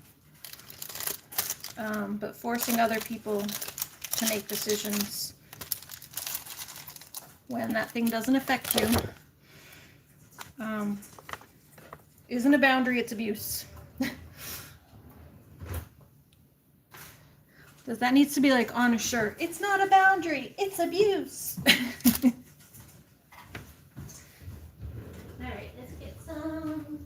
but forcing other people to make decisions when that thing doesn't affect you isn't a boundary, it's abuse. Because that needs to be like on a shirt. It's not a boundary, it's abuse. Alright, let's get some.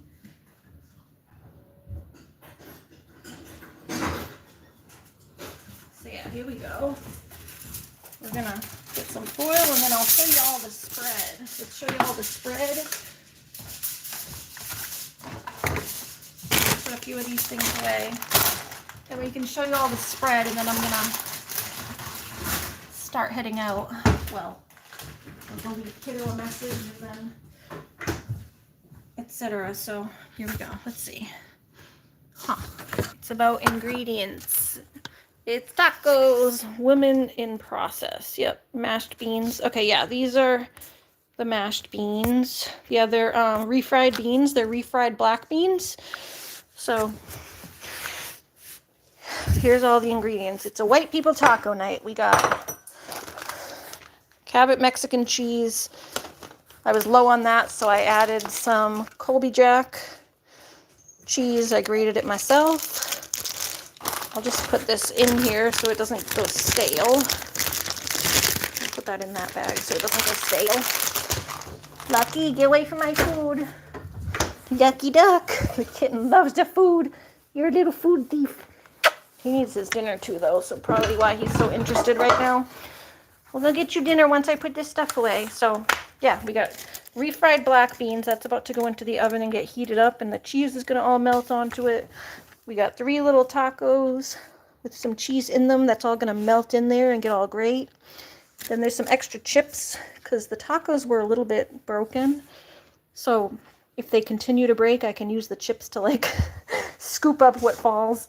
So yeah, here we go. We're gonna get some foil and then I'll show you all the spread. Let's show you all the spread. Put a few of these things away. And we can show you all the spread, and then I'm gonna start heading out. Well, I'll leave Kiddo a message and then etc. So here we go. Let's see. It's about ingredients. It's tacos, women in process. Yep, mashed beans. Okay, yeah, these are the mashed beans. Yeah, they're refried beans. They're refried black beans. So here's all the ingredients. It's a white people taco night. We got Cabot Mexican cheese. I was low on that, so I added some Colby Jack cheese. I grated it myself. I'll just put this in here so it doesn't go stale. I'll put that in that bag so it doesn't go stale. Lucky, get away from my food. Ducky duck. The kitten loves the food. You're a little food thief. He needs his dinner too, though, so probably why he's so interested right now. Well, they'll get you dinner once I put this stuff away. So, yeah, we got refried black beans. That's about to go into the oven and get heated up, and the cheese is going to all melt onto it. We got 3 little tacos with some cheese in them. That's all going to melt in there and get all great. Then there's some extra chips because the tacos were a little bit broken. So if they continue to break, I can use the chips to, like, scoop up what falls.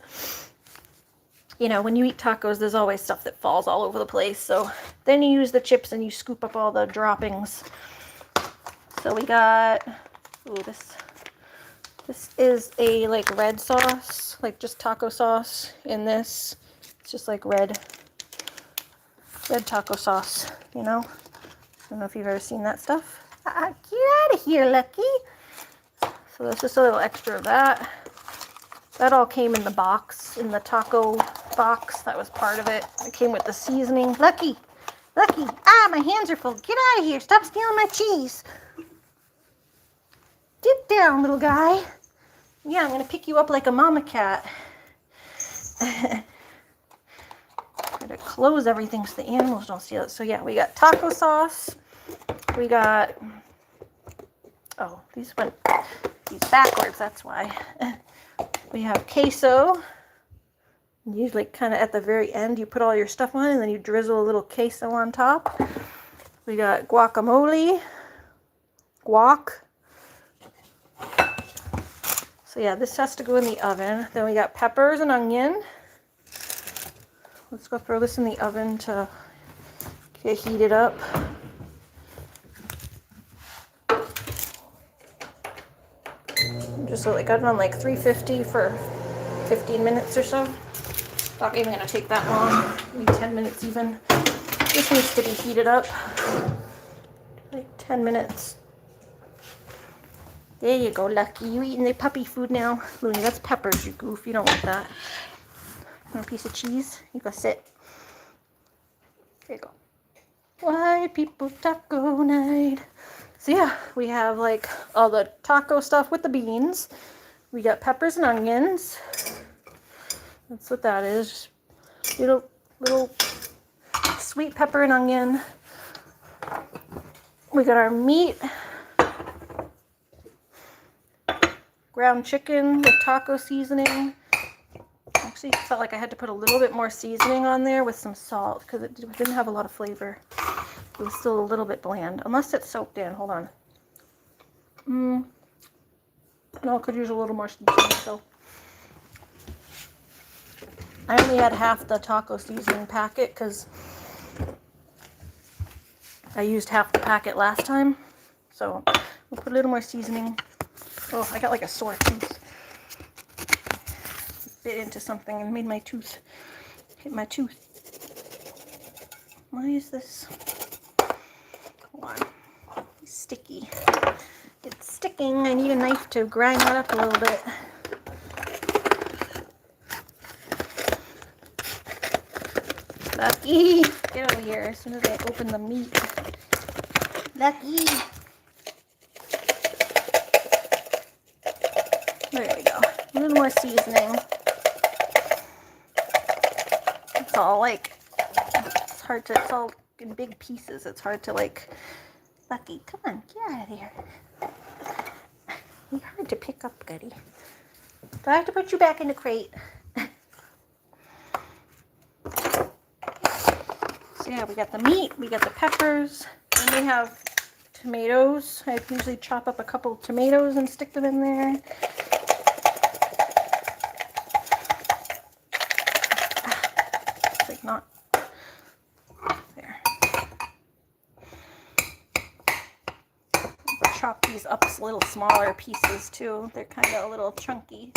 You know, when you eat tacos, there's always stuff that falls all over the place. So then you use the chips and you scoop up all the droppings. So we got, ooh, this This is a like red sauce, like just taco sauce in this. It's just like red taco sauce, you know? I don't know if you've ever seen that stuff. Get out of here, Lucky. So there's just a little extra of that. That all came in the box, in the taco box. That was part of it. It came with the seasoning. Lucky, Lucky. Ah, my hands are full. Get out of here. Stop stealing my cheese. Dip down, little guy. Yeah, I'm going to pick you up like a mama cat. Gotta close everything so the animals don't steal it. So yeah, we got taco sauce. We got, oh, these backwards, that's why. We have queso. Usually kind of at the very end, you put all your stuff on and then you drizzle a little queso on top. We got guacamole, guac. So yeah, this has to go in the oven. Then we got peppers and onion. Let's go throw this in the oven to get heated up. Just like got it on like 350 for 15 minutes or so. Not even gonna take that long, maybe 10 minutes even. This needs to be heated up. Like 10 minutes. There you go, Lucky. You eating the puppy food now? Looney, that's peppers, you goof. You don't want that. Want a piece of cheese? You go sit. There you go. White people taco night. So yeah, we have like all the taco stuff with the beans. We got peppers and onions. That's what that is. Little sweet pepper and onion. We got our meat. Ground chicken with taco seasoning. Actually, I felt like I had to put a little bit more seasoning on there with some salt because it didn't have a lot of flavor. It was still a little bit bland, unless it's soaked in. Hold on. No, I could use a little more seasoning. So I only had half the taco seasoning packet because I used half the packet last time. So we'll put a little more seasoning. Oh, I got like a sore tooth. Bit into something and made my tooth hit my tooth. Why is this? Hold on. It's sticky. It's sticking. I need a knife to grind that up a little bit. Lucky! Get over here as soon as I open the meat. Lucky! There we go. A little more seasoning. It's all like, it's hard to, it's all in big pieces. It's hard to like, Lucky, come on, get out of here. You're hard to pick up, Goody. Do I have to put you back in the crate? So yeah, we got the meat, we got the peppers, and we have tomatoes. I usually chop up a couple of tomatoes and stick them in there. It's like not there. I'll chop these up a little smaller pieces too. They're kind of a little chunky.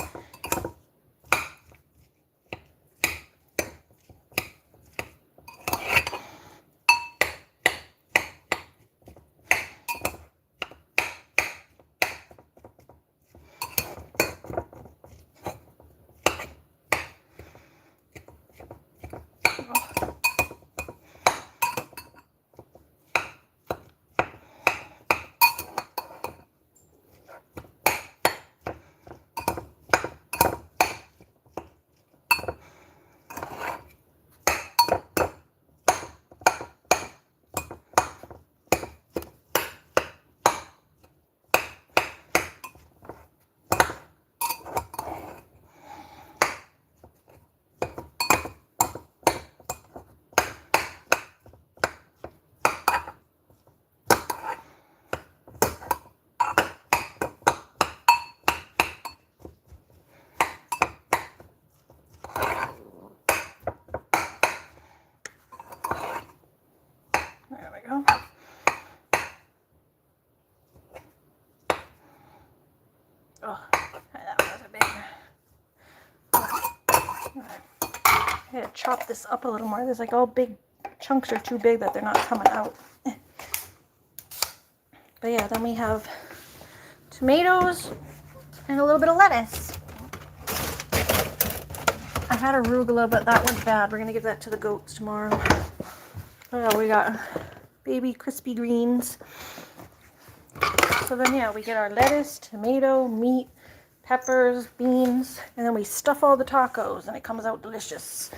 I gotta chop this up a little more. There's like all big chunks are too big that they're not coming out. But yeah, then we have tomatoes and a little bit of lettuce. I had arugula, but that went bad. We're gonna give that to the goats tomorrow. Oh yeah, we got baby crispy greens. So then yeah, we get our lettuce, tomato, meat, peppers, beans, and then we stuff all the tacos and it comes out delicious.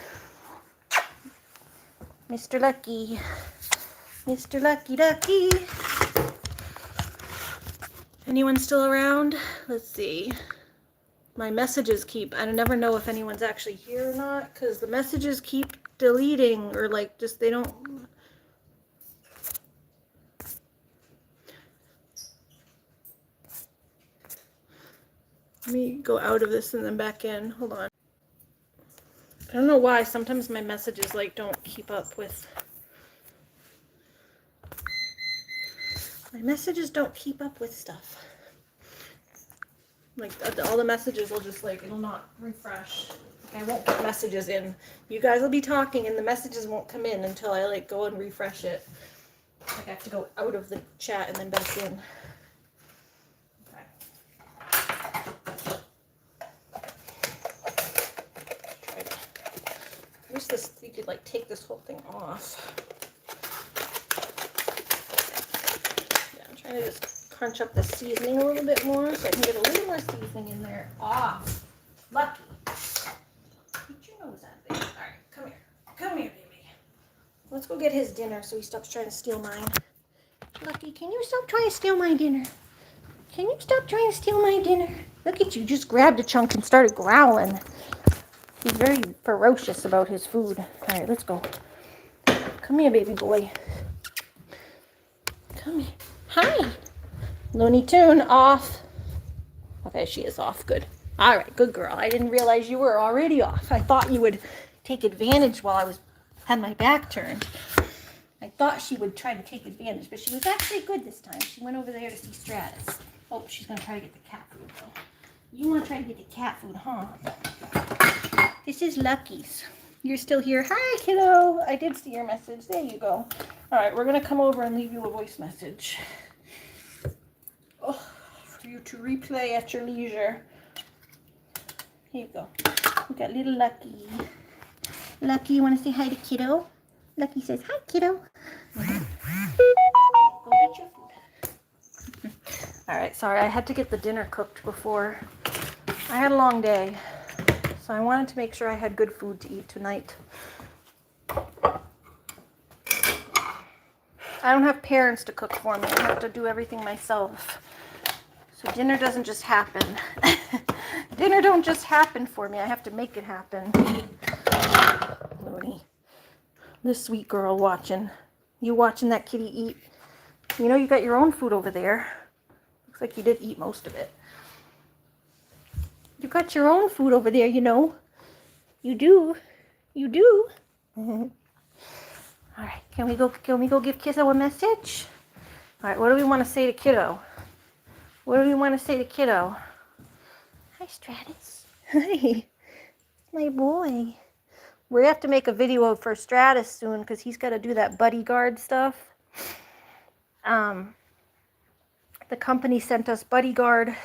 Mr. Lucky. Mr. Lucky Ducky. Anyone still around? Let's see. My messages keep, I never know if anyone's actually here or not, because the messages keep deleting, or like just, they don't. Let me go out of this and then back in. Hold on. I don't know why, sometimes my messages like don't keep up with. My messages don't keep up with stuff. Like all the messages will just like, it'll not refresh. I won't put messages in. You guys will be talking and the messages won't come in until I like go and refresh it. Like I have to go out of the chat and then back in. Okay. I wish this, you could like take this whole thing off. Yeah, I'm trying to just crunch up the seasoning a little bit more so I can get a little more seasoning in there. Ah, Lucky. Get your nose out of there. All right, come here. Come here, baby. Let's go get his dinner so he stops trying to steal mine. Lucky, can you stop trying to steal my dinner? Can you stop trying to steal my dinner? Look at you, just grabbed a chunk and started growling. He's very ferocious about his food. All right, let's go. Come here, baby boy. Come here. Hi. Looney Tune off. Okay, she is off. Good. All right, good girl. I didn't realize you were already off. I thought you would take advantage while I had my back turned. I thought she would try to take advantage, but she was actually good this time. She went over there to see Stratus. Oh, she's going to try to get the cat food, though. You want to try to get the cat food, huh? This is Lucky's. You're still here. Hi, kiddo. I did see your message. There you go. All right, we're going to come over and leave you a voice message. Oh, for you to replay at your leisure. Here you go. We got little Lucky. Lucky, you want to say hi to kiddo? Lucky says, hi, kiddo. Go get your food. All right, sorry. I had to get the dinner cooked before. I had a long day, so I wanted to make sure I had good food to eat tonight. I don't have parents to cook for me. I have to do everything myself. So dinner doesn't just happen. Dinner don't just happen for me. I have to make it happen. Looney. This sweet girl watching. You watching that kitty eat. You know you got your own food over there. Looks like you did eat most of it. You got your own food over there, you know. You do. You do. All right, can we go give Kiddo a message? All right, what do we want to say to Kiddo? What do we want to say to Kiddo? Hi, Stratus. Hi, my boy. We have to make a video for Stratus soon because he's got to do that bodyguard stuff. The company sent us bodyguard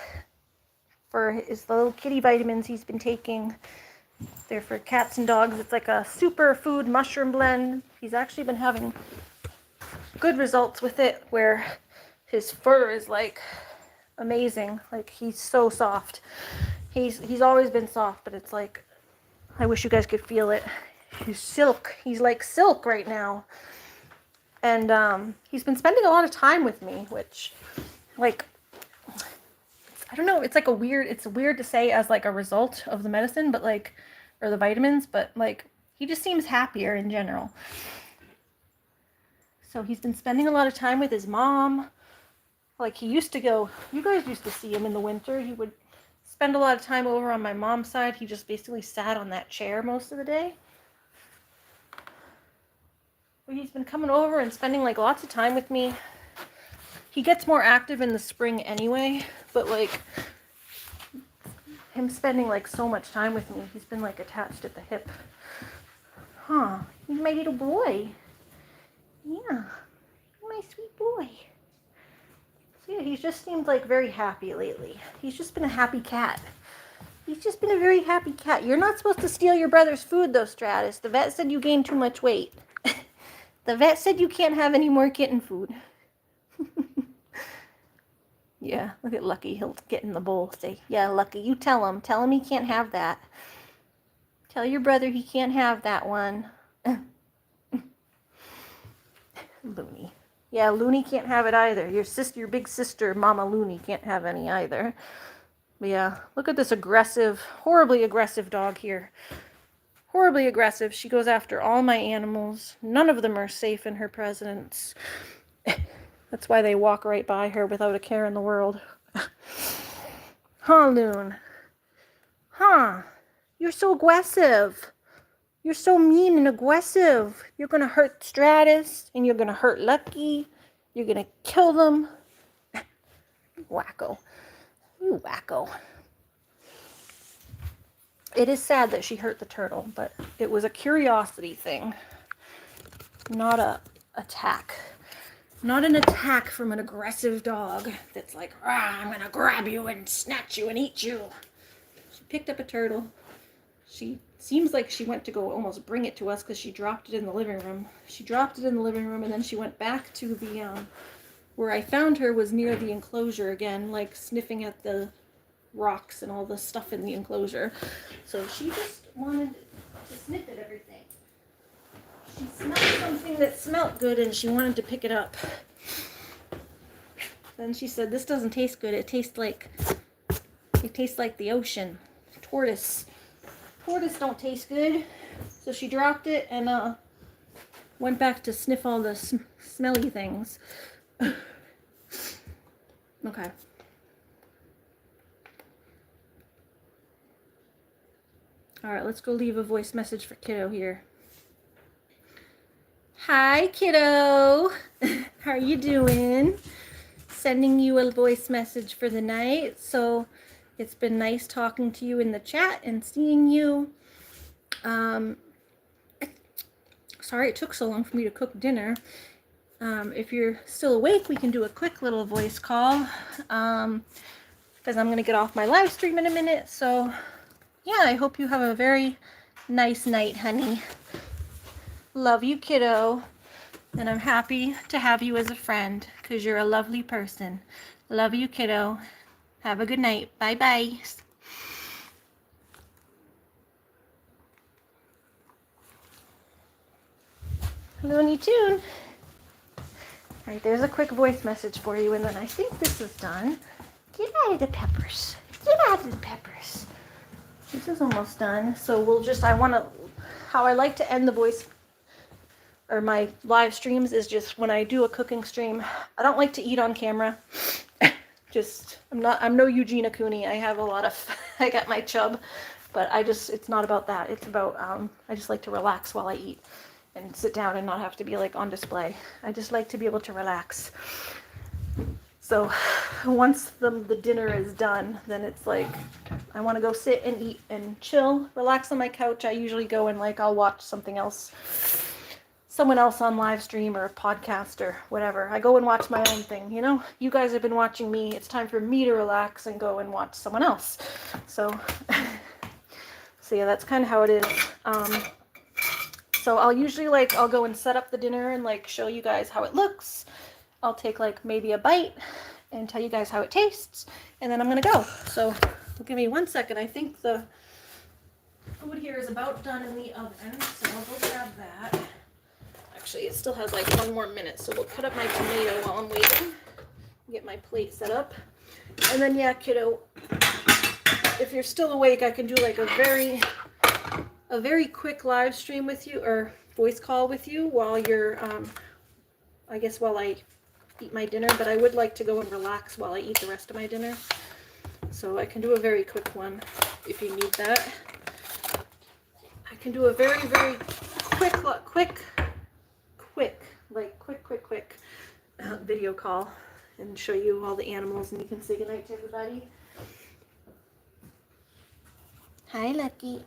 for his little kitty vitamins he's been taking. They're for cats and dogs. It's like a superfood mushroom blend. He's actually been having good results with it where his fur is like amazing. Like he's so soft. He's always been soft, but it's like, I wish you guys could feel it. He's silk. He's like silk right now. And he's been spending a lot of time with me, which like, I don't know, it's like it's weird to say as like a result of the medicine, but like, or the vitamins, but like, he just seems happier in general. So he's been spending a lot of time with his mom. Like he used to go, you guys used to see him in the winter. He would spend a lot of time over on my mom's side. He just basically sat on that chair most of the day. But he's been coming over and spending like lots of time with me. He gets more active in the spring anyway, but like him spending like so much time with me, he's been like attached at the hip. Huh, he's my little boy. Yeah, my sweet boy. So yeah, he's just seemed like very happy lately. He's just been a happy cat. He's just been a very happy cat. You're not supposed to steal your brother's food though, Stratus. The vet said you gained too much weight. The vet said you can't have any more kitten food. Yeah, look at Lucky. He'll get in the bowl. Say, yeah, Lucky, you tell him. Tell him he can't have that. Tell your brother he can't have that one. Looney. Yeah, Looney can't have it either. Your big sister, Mama Looney, can't have any either. But yeah, look at this aggressive, horribly aggressive dog here. Horribly aggressive. She goes after all my animals. None of them are safe in her presence. That's why they walk right by her without a care in the world. Huh, Loon? Huh? You're so aggressive. You're so mean and aggressive. You're going to hurt Stratus, and you're going to hurt Lucky. You're going to kill them. Wacko. You wacko. It is sad that she hurt the turtle, but it was a curiosity thing. Not a attack. Not an attack from an aggressive dog that's like, I'm going to grab you and snatch you and eat you. She picked up a turtle. She seems like she went to go almost bring it to us because she dropped it in the living room. She dropped it in the living room and then she went back to the, where I found her was near the enclosure again, like sniffing at the rocks and all the stuff in the enclosure. So she just wanted to sniff at everything. She smelled something that smelled good and she wanted to pick it up. Then she said, this doesn't taste good. It tastes like the ocean. Tortoise don't taste good. So she dropped it and went back to sniff all the smelly things. Okay. Alright, let's go leave a voice message for Kiddo here. Hi, Kiddo. How are you doing? Sending you a voice message for the night. So it's been nice talking to you in the chat and seeing you. Sorry it took so long for me to cook dinner. If you're still awake, we can do a quick little voice call. Because I'm going to get off my live stream in a minute. So yeah, I hope you have a very nice night, honey. Love you, kiddo. And I'm happy to have you as a friend because you're a lovely person. Love you, kiddo. Have a good night. Bye-bye. Looney Tune. All right, there's a quick voice message for you, and then I think this is done. Get out of the peppers. Get out of the peppers. This is almost done. So we'll just, how I like to end the voice or my live streams is just when I do a cooking stream. I don't like to eat on camera. I'm no Eugenia Cooney. I got my chub, but it's not about that. It's about, I just like to relax while I eat and sit down and not have to be like on display. I just like to be able to relax. So once the dinner is done, then it's like, I want to go sit and eat and chill, relax on my couch. I usually go and I'll watch someone else on live stream or a podcast or whatever. I go and watch my own thing, You guys have been watching me. It's time for me to relax and go and watch someone else. So yeah, that's kind of how it is. So I'll usually I'll go and set up the dinner and show you guys how it looks. I'll take maybe a bite and tell you guys how it tastes, and then I'm gonna go. So give me 1 second. I think the food here is about done in the oven, so I'll go grab that. Actually, it still has 1 more minute, so we'll cut up my tomato while I'm waiting. Get my plate set up. And then, yeah, kiddo, if you're still awake, I can do a very quick live stream with you, or voice call with you while you're, while I eat my dinner, but I would like to go and relax while I eat the rest of my dinner. So I can do a very quick one if you need that. I can do a very, very quick video call and show you all the animals, and you can say goodnight to everybody. Hi, Lucky.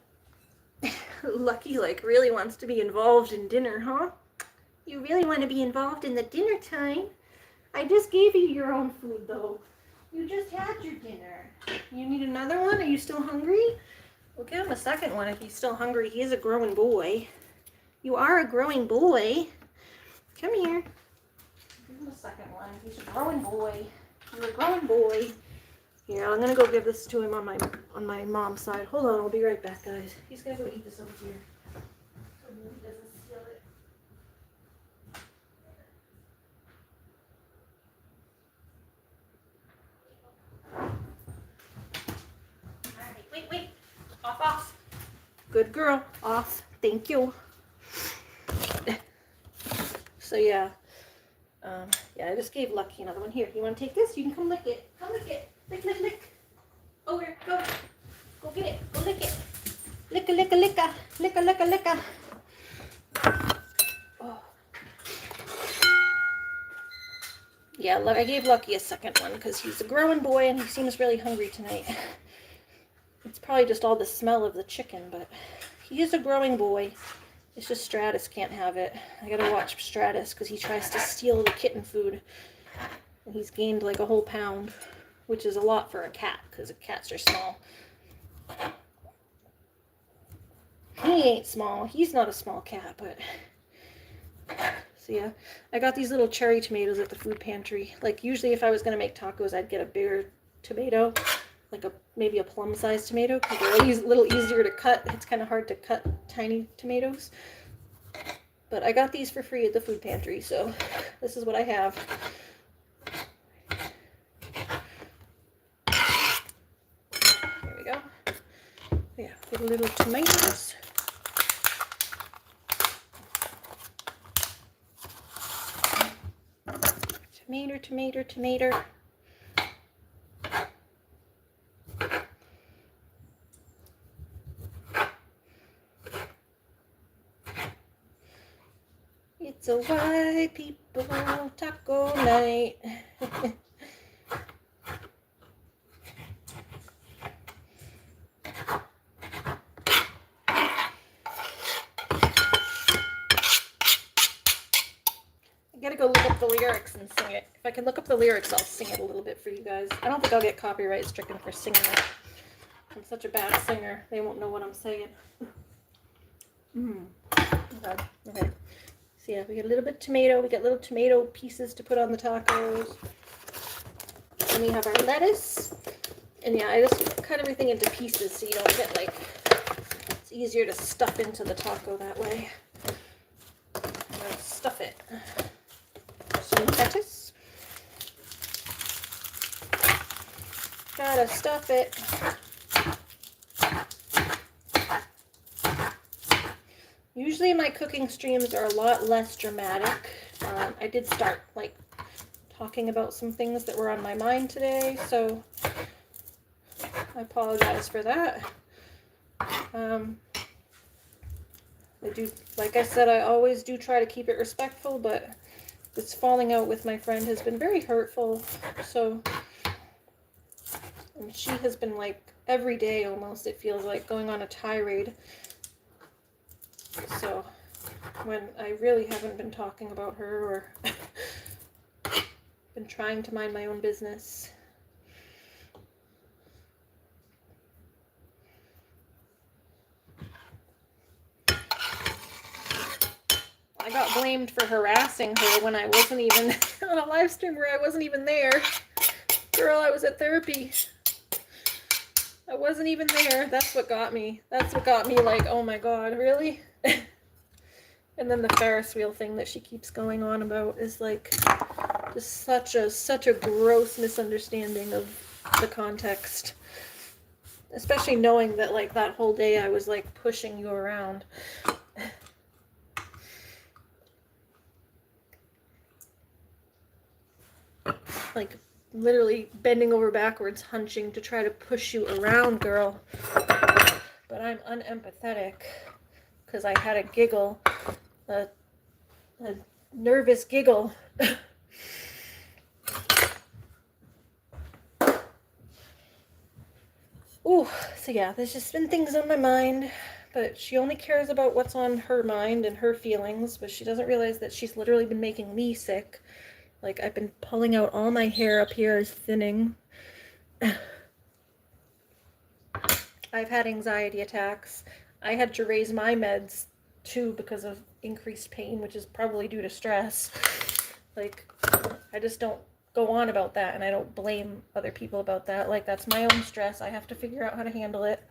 Lucky like really wants to be involved in dinner, huh? You really want to be involved in the dinner time? I just gave you your own food though. You just had your dinner. You need another one? Are you still hungry? We'll give him a second one if he's still hungry. He is a growing boy. You are a growing boy. Come here. Give him a second one. He's a growing boy. You're a growing boy. Here, I'm gonna go give this to him on my mom's side. Hold on, I'll be right back, guys. He's gonna go eat this over here. So he doesn't steal it. Alright, wait. Off. Good girl. Off. Thank you. So yeah. Yeah, I just gave Lucky another one. Here, you want to take this? You can come lick it. Come lick it. Lick. Over. Go. Go get it. Go lick it. Licka. Licka. Oh. Yeah, I gave Lucky a second one because he's a growing boy and he seems really hungry tonight. It's probably just all the smell of the chicken, but he is a growing boy. It's just Stratus can't have it. I gotta watch Stratus because he tries to steal the kitten food. And he's gained like a whole pound, which is a lot for a cat because cats are small. He ain't small. He's not a small cat, but... So yeah, I got these little cherry tomatoes at the food pantry. Like usually if I was gonna make tacos, I'd get a bigger tomato. Like maybe a plum-sized tomato because they're a little easier to cut. It's kind of hard to cut tiny tomatoes. But I got these for free at the food pantry, so this is what I have. There we go. Yeah, with little tomatoes. Tomato. It's a white people taco night. I gotta go look up the lyrics and sing it. If I can look up the lyrics, I'll sing it a little bit for you guys. I don't think I'll get copyright stricken for singing it. I'm such a bad singer. They won't know what I'm saying. Okay. So yeah, we get a little bit of tomato. We got little tomato pieces to put on the tacos. And we have our lettuce. And yeah, I just cut everything into pieces so you don't get like, it's easier to stuff into the taco that way. Stuff it. Some lettuce. Gotta stuff it. Usually my cooking streams are a lot less dramatic. I did start like talking about some things that were on my mind today, so I apologize for that. I do, like I said, I always do try to keep it respectful, but this falling out with my friend has been very hurtful. So, and she has been like every day almost, it feels like, going on a tirade. So, when I really haven't been talking about her or been trying to mind my own business. I got blamed for harassing her when I wasn't even on a live stream where I wasn't even there. Girl, I was at therapy. I wasn't even there. That's what got me. That's what got me like, oh my god, really? And then the Ferris wheel thing that she keeps going on about is like just such a gross misunderstanding of the context. Especially knowing that like that whole day I was like pushing you around. Like literally bending over backwards, hunching to try to push you around, girl. But I'm unempathetic because I had a giggle, a nervous giggle. Ooh, so yeah, there's just been things on my mind, But she only cares about what's on her mind and her feelings, but she doesn't realize that she's literally been making me sick. Like, I've been pulling out all my hair up here is thinning. I've had anxiety attacks. I had to raise my meds too because of increased pain, which is probably due to stress. Like, I just don't go on about that, and I don't blame other people about that. Like, that's my own stress. I have to figure out how to handle it.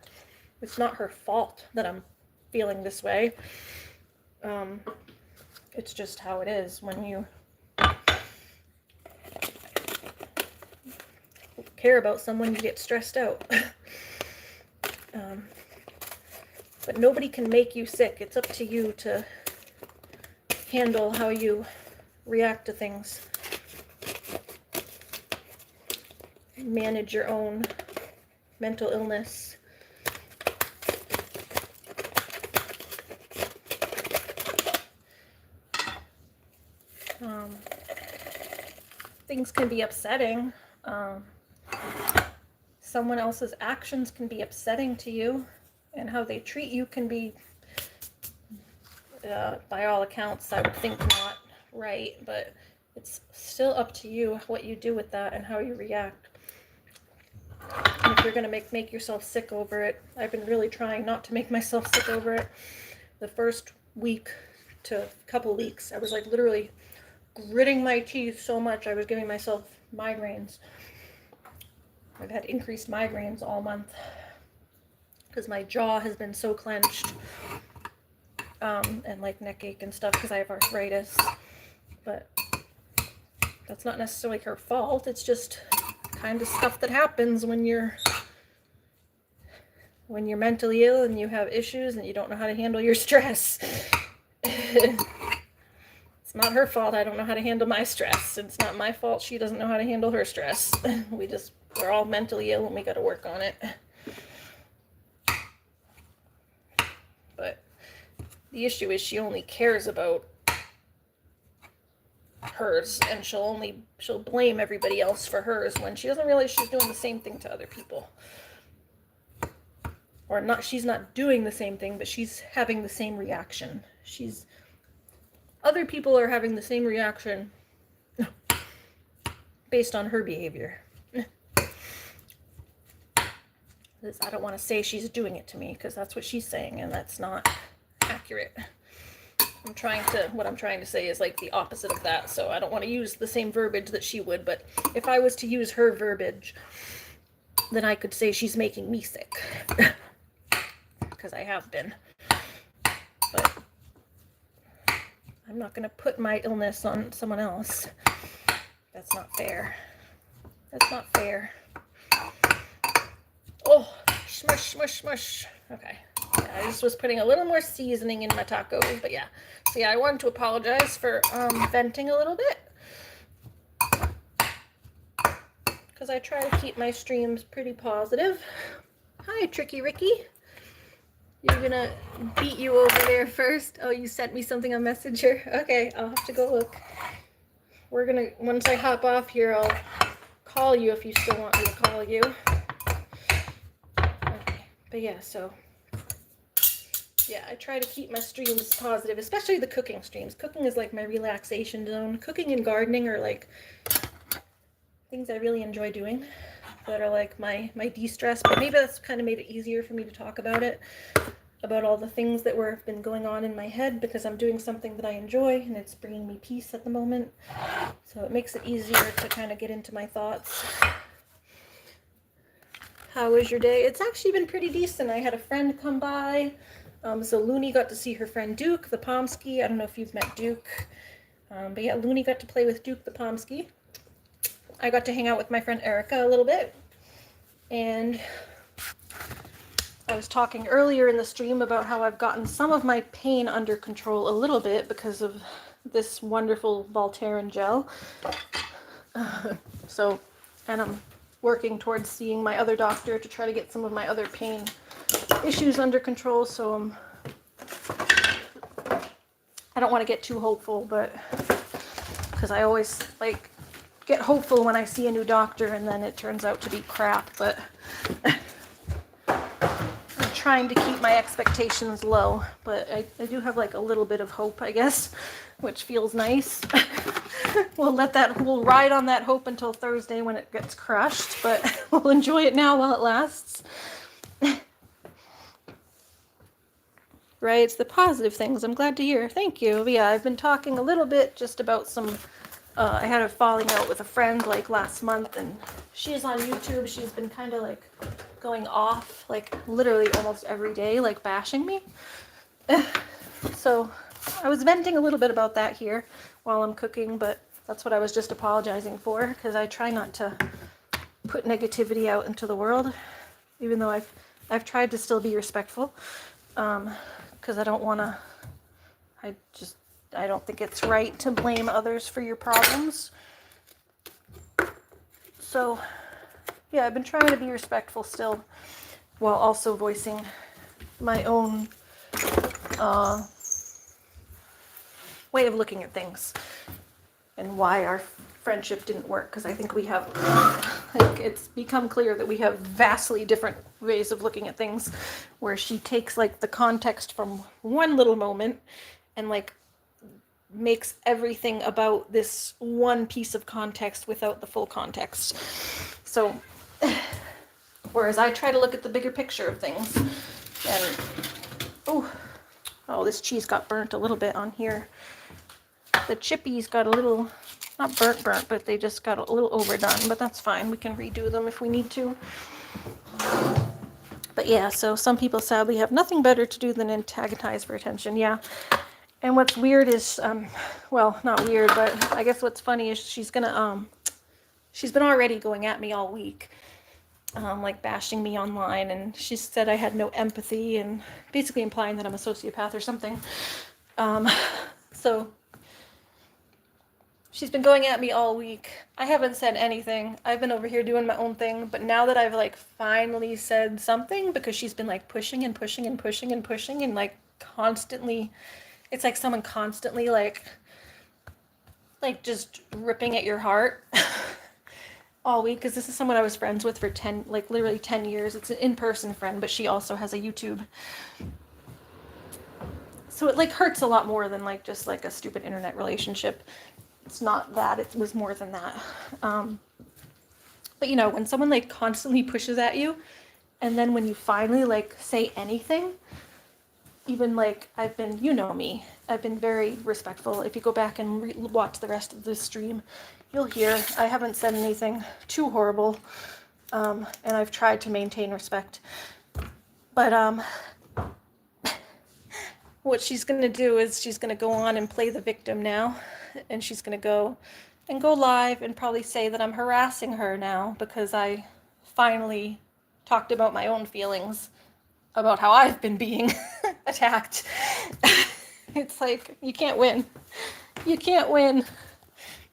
It's not her fault that I'm feeling this way. It's just how it is when you care about someone, you get stressed out. But nobody can make you sick. It's up to you to handle how you react to things. Manage your own mental illness. Things can be upsetting. Someone else's actions can be upsetting to you, and how they treat you can be, by all accounts, I would think not right, but it's still up to you what you do with that and how you react. And if you're going to make yourself sick over it, I've been really trying not to make myself sick over it. The first week to couple weeks, I was like literally gritting my teeth so much I was giving myself migraines. I've had increased migraines all month because my jaw has been so clenched, and like neck ache and stuff because I have arthritis. But that's not necessarily her fault. It's just kind of stuff that happens when you're mentally ill and you have issues and you don't know how to handle your stress. It's not her fault I don't know how to handle my stress. It's not my fault she doesn't know how to handle her stress. We're all mentally ill and we got to work on it. But the issue is she only cares about hers, and she'll blame everybody else for hers when she doesn't realize she's doing the same thing to other people. Or not, she's not doing the same thing, but she's having the same reaction. Other people are having the same reaction based on her behavior. I don't want to say she's doing it to me, because that's what she's saying, and that's not accurate. What I'm trying to say is like the opposite of that, so I don't want to use the same verbiage that she would, but if I was to use her verbiage, then I could say she's making me sick. Because I have been. But I'm not going to put my illness on someone else. That's not fair. That's not fair. Oh, smush, smush, smush. Okay. Yeah, I just was putting a little more seasoning in my tacos, but yeah. So yeah, I wanted to apologize for venting a little bit. Because I try to keep my streams pretty positive. Hi, Tricky Ricky. You're gonna beat you over there first. Oh, you sent me something on Messenger? Okay, I'll have to go look. Once I hop off here, I'll call you if you still want me to call you. Okay, but yeah, so yeah, I try to keep my streams positive, especially the cooking streams. Cooking is like my relaxation zone. Cooking and gardening are like things I really enjoy doing, that are like my de-stress, but maybe that's kind of made it easier for me to talk about it, about all the things that have been going on in my head, because I'm doing something that I enjoy and it's bringing me peace at the moment. So it makes it easier to kind of get into my thoughts. How was your day? It's actually been pretty decent. I had a friend come by. So Looney got to see her friend Duke the Pomsky. I don't know if you've met Duke. But yeah, Looney got to play with Duke the Pomsky. I got to hang out with my friend Erica a little bit. And I was talking earlier in the stream about how I've gotten some of my pain under control a little bit because of this wonderful Voltaren gel. And I'm working towards seeing my other doctor to try to get some of my other pain issues under control. So I don't want to get too hopeful, but because I always like get hopeful when I see a new doctor and then it turns out to be crap. But I'm trying to keep my expectations low, but I do have like a little bit of hope, I guess, which feels nice. We'll ride on that hope until Thursday when it gets crushed, but we'll enjoy it now while it lasts. Right, it's the positive things. I'm glad to hear. Thank you. But yeah, I've been talking a little bit just about some, I had a falling out with a friend like last month, and she's on YouTube. She's been kind of like going off, like literally almost every day, like bashing me. So I was venting a little bit about that here while I'm cooking, but that's what I was just apologizing for, because I try not to put negativity out into the world, even though I've tried to still be respectful. Because I don't want to, I don't think it's right to blame others for your problems. So, yeah, I've been trying to be respectful still, while also voicing my own way of looking at things and why our friendship didn't work. Because I think we have, like, it's become clear that we have vastly different ways of looking at things, where she takes like the context from one little moment and like makes everything about this one piece of context without the full context. So whereas I try to look at the bigger picture of things. And oh, this cheese got burnt a little bit on here. The chippies got a little, not burnt, but they just got a little overdone, but that's fine. We can redo them if we need to. But yeah, so some people sadly have nothing better to do than antagonize for attention. Yeah. And what's weird is, well, not weird, but I guess what's funny is she's been already going at me all week, like bashing me online, and she said I had no empathy and basically implying that I'm a sociopath or something. So she's been going at me all week. I haven't said anything. I've been over here doing my own thing, but now that I've like finally said something, because she's been like pushing and pushing and pushing and pushing and like constantly, it's like someone constantly like just ripping at your heart all week, because this is someone I was friends with for literally 10 years. It's an in-person friend, but she also has a YouTube. So it like hurts a lot more than like just like a stupid internet relationship. It's not that, it was more than that. But you know, when someone like constantly pushes at you, and then when you finally like say anything, even like you know me, I've been very respectful. If you go back and watch the rest of the stream, you'll hear I haven't said anything too horrible, and I've tried to maintain respect. But what she's going to do is she's going to go on and play the victim now, and she's going to go live and probably say that I'm harassing her now because I finally talked about my own feelings about how I've been being attacked. It's like, you can't win. You can't win.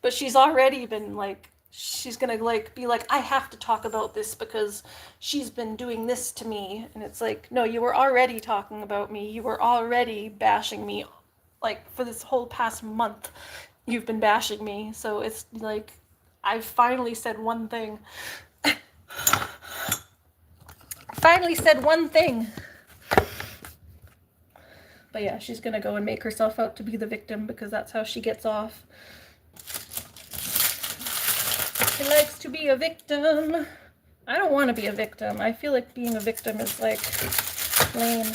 But she's already been like, she's gonna like be like, I have to talk about this because she's been doing this to me. And it's like, no, you were already talking about me. You were already bashing me. Like, for this whole past month, you've been bashing me. So it's like, I finally said one thing. Finally said one thing. But yeah, she's gonna go and make herself out to be the victim because that's how she gets off. She likes to be a victim. I don't want to be a victim. I feel like being a victim is like lame.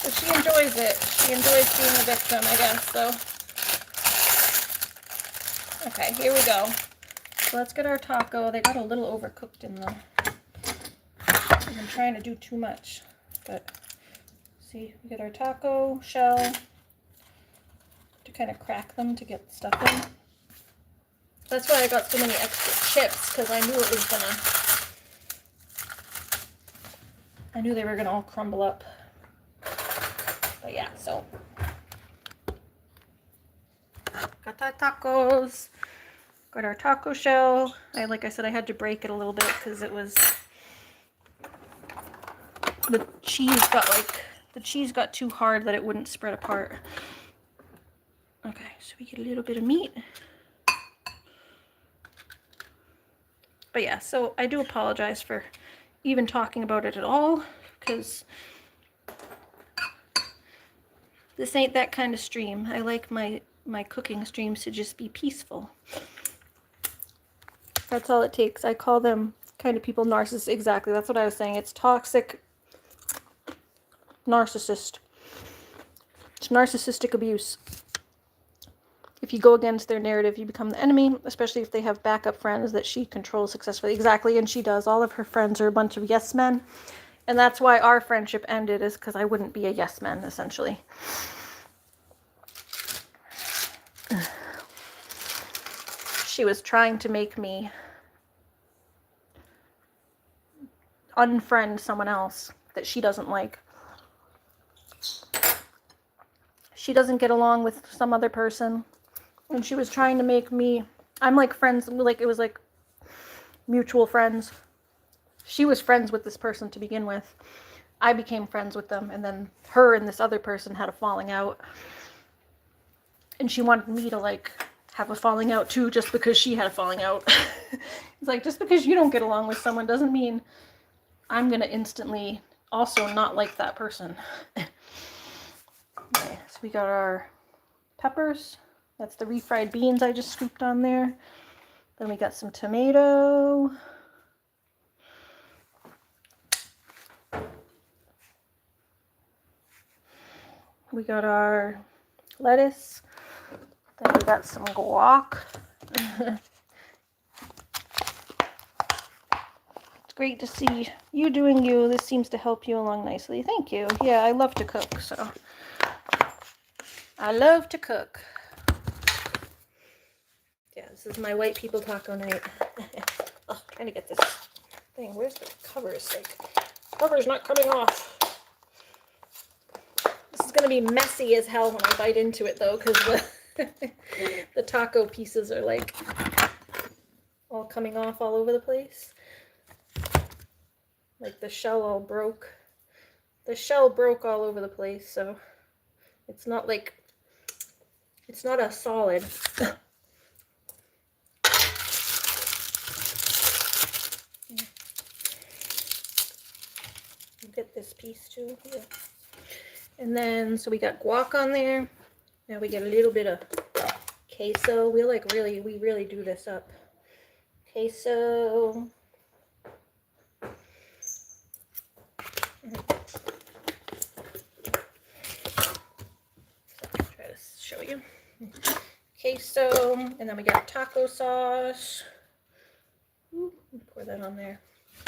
But she enjoys it. She enjoys being a victim, I guess, so. Okay, here we go. So let's get our taco. They got a little overcooked in the... I've been trying to do too much. But, see, we get our taco shell to kind of crack them to get stuff in. That's why I got so many extra chips, because I knew it was gonna... I knew they were gonna all crumble up. But yeah, so... Got our tacos. Got our taco shell. Like I said, I had to break it a little bit because it was... The cheese got too hard that it wouldn't spread apart. Okay, so we get a little bit of meat. But yeah, so I do apologize for even talking about it at all, because this ain't that kind of stream. I like my cooking streams to just be peaceful. That's all it takes. I call them kind of people narcissists. Exactly. That's what I was saying. It's toxic narcissist. It's narcissistic abuse. If you go against their narrative, you become the enemy, especially if they have backup friends that she controls successfully. Exactly. And she does. All of her friends are a bunch of yes men. And that's why our friendship ended, is because I wouldn't be a yes man, essentially. She was trying to make me unfriend someone else that she doesn't like. She doesn't get along with some other person. And she was trying to make me... I'm like friends, like it was like mutual friends. She was friends with this person to begin with. I became friends with them, and then her and this other person had a falling out. And she wanted me to like have a falling out too, just because she had a falling out. It's like, just because you don't get along with someone doesn't mean I'm gonna instantly also not like that person. Okay, so we got our peppers. That's the refried beans I just scooped on there. Then we got some tomato. We got our lettuce. Then we got some guac. It's great to see you doing you. This seems to help you along nicely. Thank you. Yeah, I love to cook, so. I love to cook. Yeah, this is my white people taco night. Oh, trying to get this thing. Where's the cover? It's like, cover's not coming off. This is gonna be messy as hell when I bite into it though, because the taco pieces are like all coming off all over the place. Like the shell all broke. The shell broke all over the place, so it's not like, it's not a solid. Get this piece too. Yeah. And then, so we got guac on there. Now we get a little bit of queso. We really do this up. Queso. Try to show you. Queso, and then we got taco sauce. Ooh, pour that on there.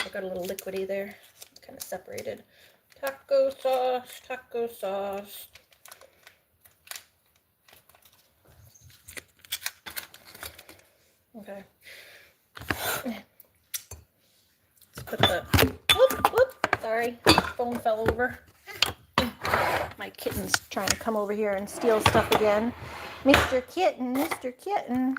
I got a little liquidy there. Kind of separated. Taco sauce, taco sauce. Okay. Let's put the, whoop, sorry, phone fell over. My kitten's trying to come over here and steal stuff again. Mr. Kitten, Mr. Kitten.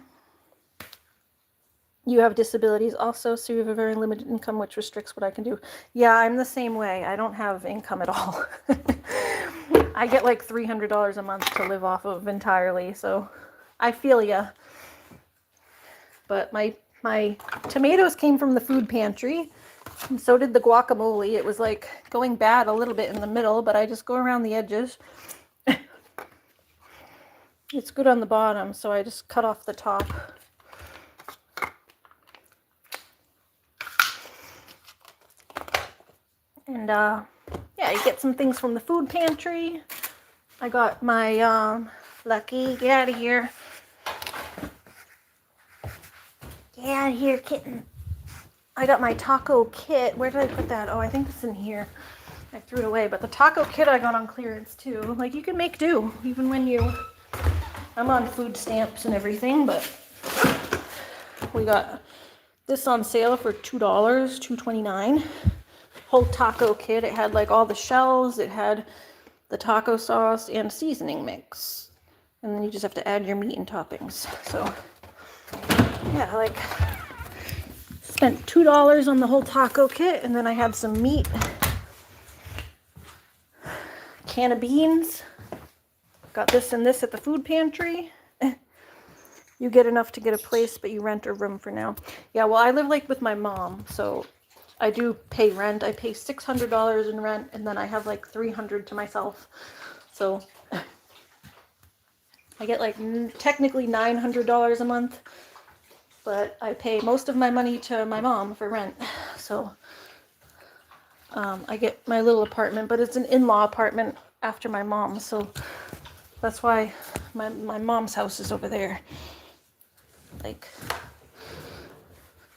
You have disabilities also, so you have a very limited income, which restricts what I can do. Yeah, I'm the same way. I don't have income at all. I get like $300 a month to live off of entirely, so I feel ya. But my tomatoes came from the food pantry, and so did the guacamole. It was like going bad a little bit in the middle, but I just go around the edges. It's good on the bottom, so I just cut off the top. And, yeah, you get some things from the food pantry. I got my, Lucky, get out of here. Get out of here, kitten. I got my taco kit. Where did I put that? Oh, I think it's in here. I threw it away. But the taco kit I got on clearance, too. Like, you can make do, even when you... I'm on food stamps and everything, but we got this on sale for $2, $2.29. Whole taco kit. It had like all the shells, it had the taco sauce and seasoning mix, and then you just have to add your meat and toppings. So yeah, like spent $2 on the whole taco kit, and then I had some meat, can of beans, got this and this at the food pantry. You get enough to get a place, but you rent a room for now. Yeah, well, I live like with my mom, so I do pay rent. I pay $600 in rent, and then I have like $300 to myself. So I get like technically $900 a month, but I pay most of my money to my mom for rent. So I get my little apartment, but it's an in-law apartment after my mom. So that's why my mom's house is over there. Like,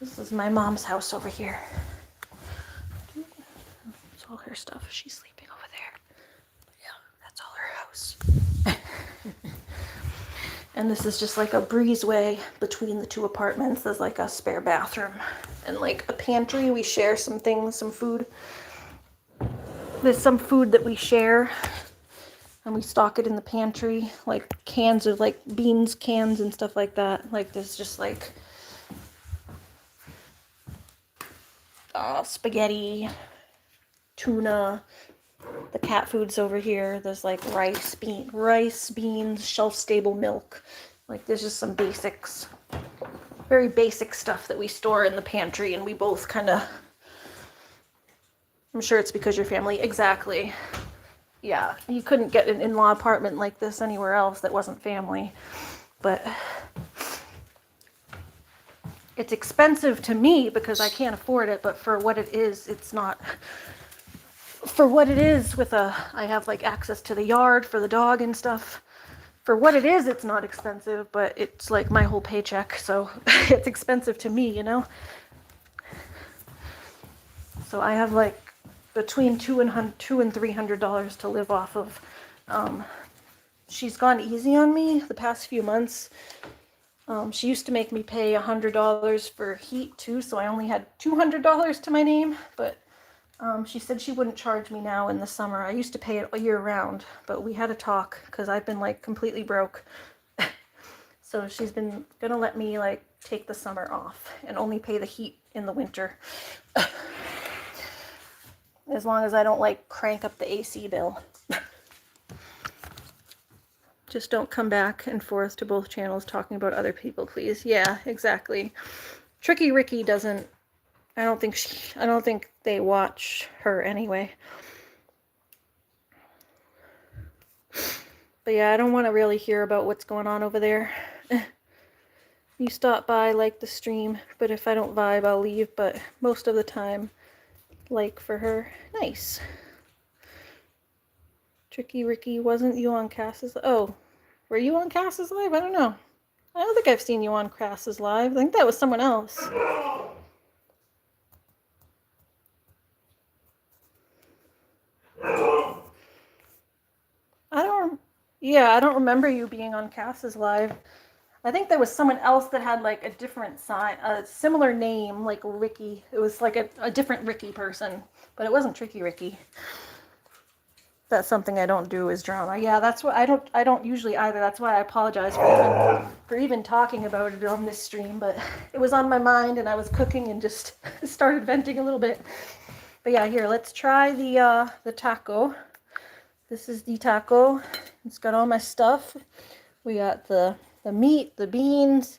this is my mom's house over here. It's all her stuff. She's sleeping over there. But yeah, that's all her house. And this is just like a breezeway between the two apartments. There's like a spare bathroom and like a pantry. We share some things, some food. There's some food that we share and we stock it in the pantry, like cans of like beans cans and stuff like that. Like there's just like spaghetti, tuna. The cat food's over here. There's like rice, beans, shelf-stable milk. Like there's just some basics, very basic stuff that we store in the pantry, and we both kind of, I'm sure it's because your family, exactly. Yeah, you couldn't get an in-law apartment like this anywhere else that wasn't family. But it's expensive to me because I can't afford it, but for what it is, it's not. For what it is, I have like access to the yard for the dog and stuff. For what it is, it's not expensive, but it's like my whole paycheck, so it's expensive to me, you know? So I have like between $200 and $300 to live off of. She's gone easy on me the past few months. She used to make me pay $100 for heat too, so I only had $200 to my name, but she said she wouldn't charge me now in the summer. I used to pay it year round, but we had a talk because I've been like completely broke. So she's been gonna let me like take the summer off and only pay the heat in the winter. As long as I don't like crank up the AC bill. Just don't come back and forth to both channels talking about other people, please. Yeah, exactly. Tricky Ricky doesn't, I don't think they watch her anyway. But yeah, I don't want to really hear about what's going on over there. You stop by, like the stream, but if I don't vibe, I'll leave. But most of the time, like for her. Nice. Tricky Ricky, wasn't you on Cass's? Oh, were you on Cass's live? I don't know. I don't think I've seen you on Cass's live. I think that was someone else. I don't remember you being on Cass's live. I think there was someone else that had like a different sign, a similar name, like Ricky. It was like a different Ricky person, but it wasn't Tricky Ricky. That's something I don't do is drama. Yeah, that's what I don't usually either. That's why I apologize for even talking about it on this stream, but it was on my mind and I was cooking and just started venting a little bit. But yeah, here, let's try the taco. This is the taco. It's got all my stuff. We got the meat, the beans.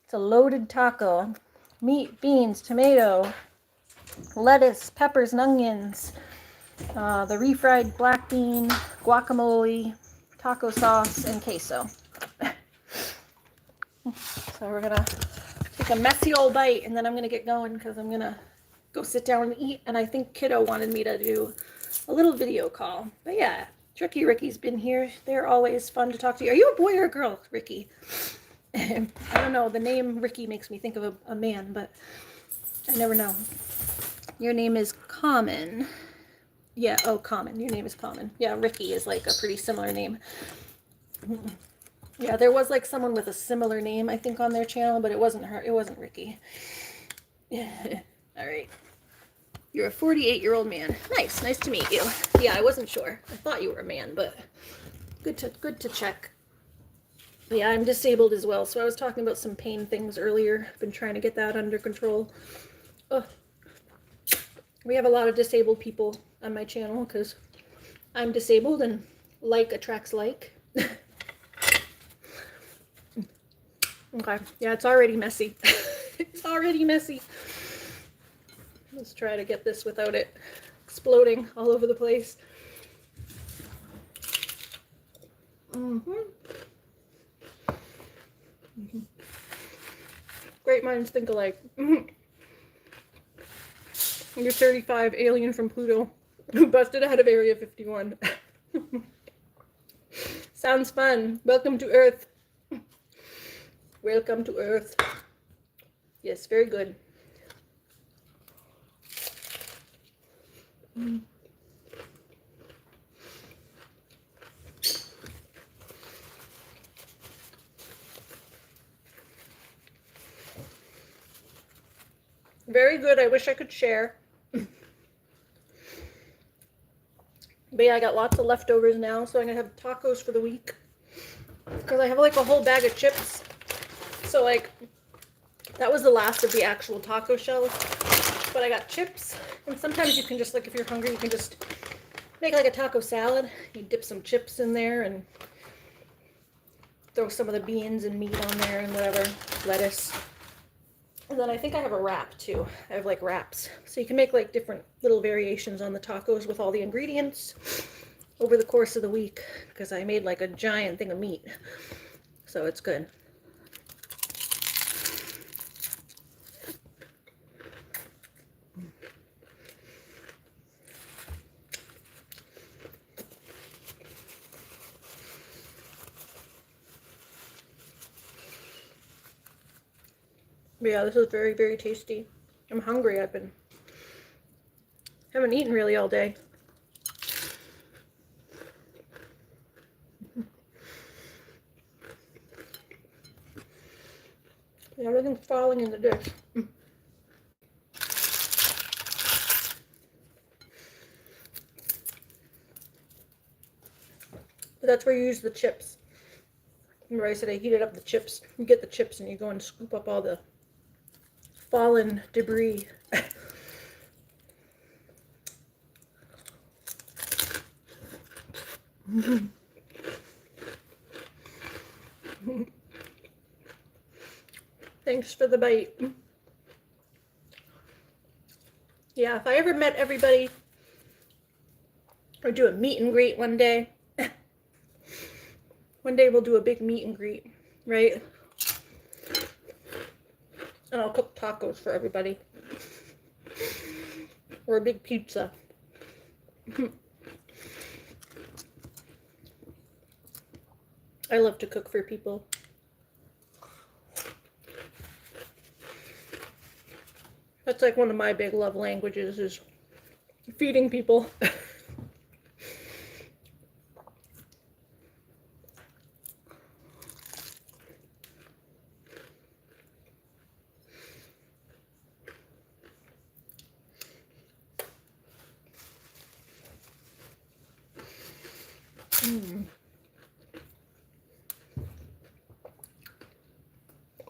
It's a loaded taco. Meat, beans, tomato, lettuce, peppers and onions. The refried black bean, guacamole, taco sauce, and queso. So we're gonna take a messy old bite and then I'm gonna get going because I'm gonna go sit down and eat. And I think Kiddo wanted me to do a little video call. But yeah, Tricky Ricky's been here. They're always fun to talk to. Are you a boy or a girl, Ricky? I don't know. The name Ricky makes me think of a man, but I never know. Your name is Common. Yeah, oh, Common. Your name is Common. Yeah, Ricky is like a pretty similar name. Yeah, there was like someone with a similar name, I think, on their channel, but it wasn't her. It wasn't Ricky. All right. You're a 48-year-old man. Nice. Nice to meet you. Yeah, I wasn't sure. I thought you were a man, but good to check. But yeah, I'm disabled as well, so I was talking about some pain things earlier. I've been trying to get that under control. Oh. We have a lot of disabled people on my channel because I'm disabled and like attracts like. Okay. Yeah, it's already messy. It's already messy. Let's try to get this without it exploding all over the place. Great minds think alike. You're 35, alien from Pluto, who busted out of Area 51. Sounds fun. Welcome to Earth. Welcome to Earth. Yes, very good. Very good. I wish I could share. But yeah, I got lots of leftovers now, so I'm gonna have tacos for the week. Because I have like a whole bag of chips. So like, that was the last of the actual taco shells. But I got chips. And sometimes you can just, like, if you're hungry, you can just make like a taco salad. You dip some chips in there and throw some of the beans and meat on there and whatever, lettuce. And then I think I have a wrap too. I have like wraps. So you can make like different little variations on the tacos with all the ingredients over the course of the week, because I made like a giant thing of meat. So it's good. But yeah, this is very, very tasty. I'm hungry. Haven't eaten really all day. Everything's falling in the dish. But that's where you use the chips. Remember I said I heated up the chips. You get the chips and you go and scoop up all the fallen debris. Thanks for the bite. Yeah, if I ever met everybody, or do a meet and greet one day. One day we'll do a big meet and greet, right? And I'll cook tacos for everybody. Or a big pizza. I love to cook for people. That's like one of my big love languages, is feeding people.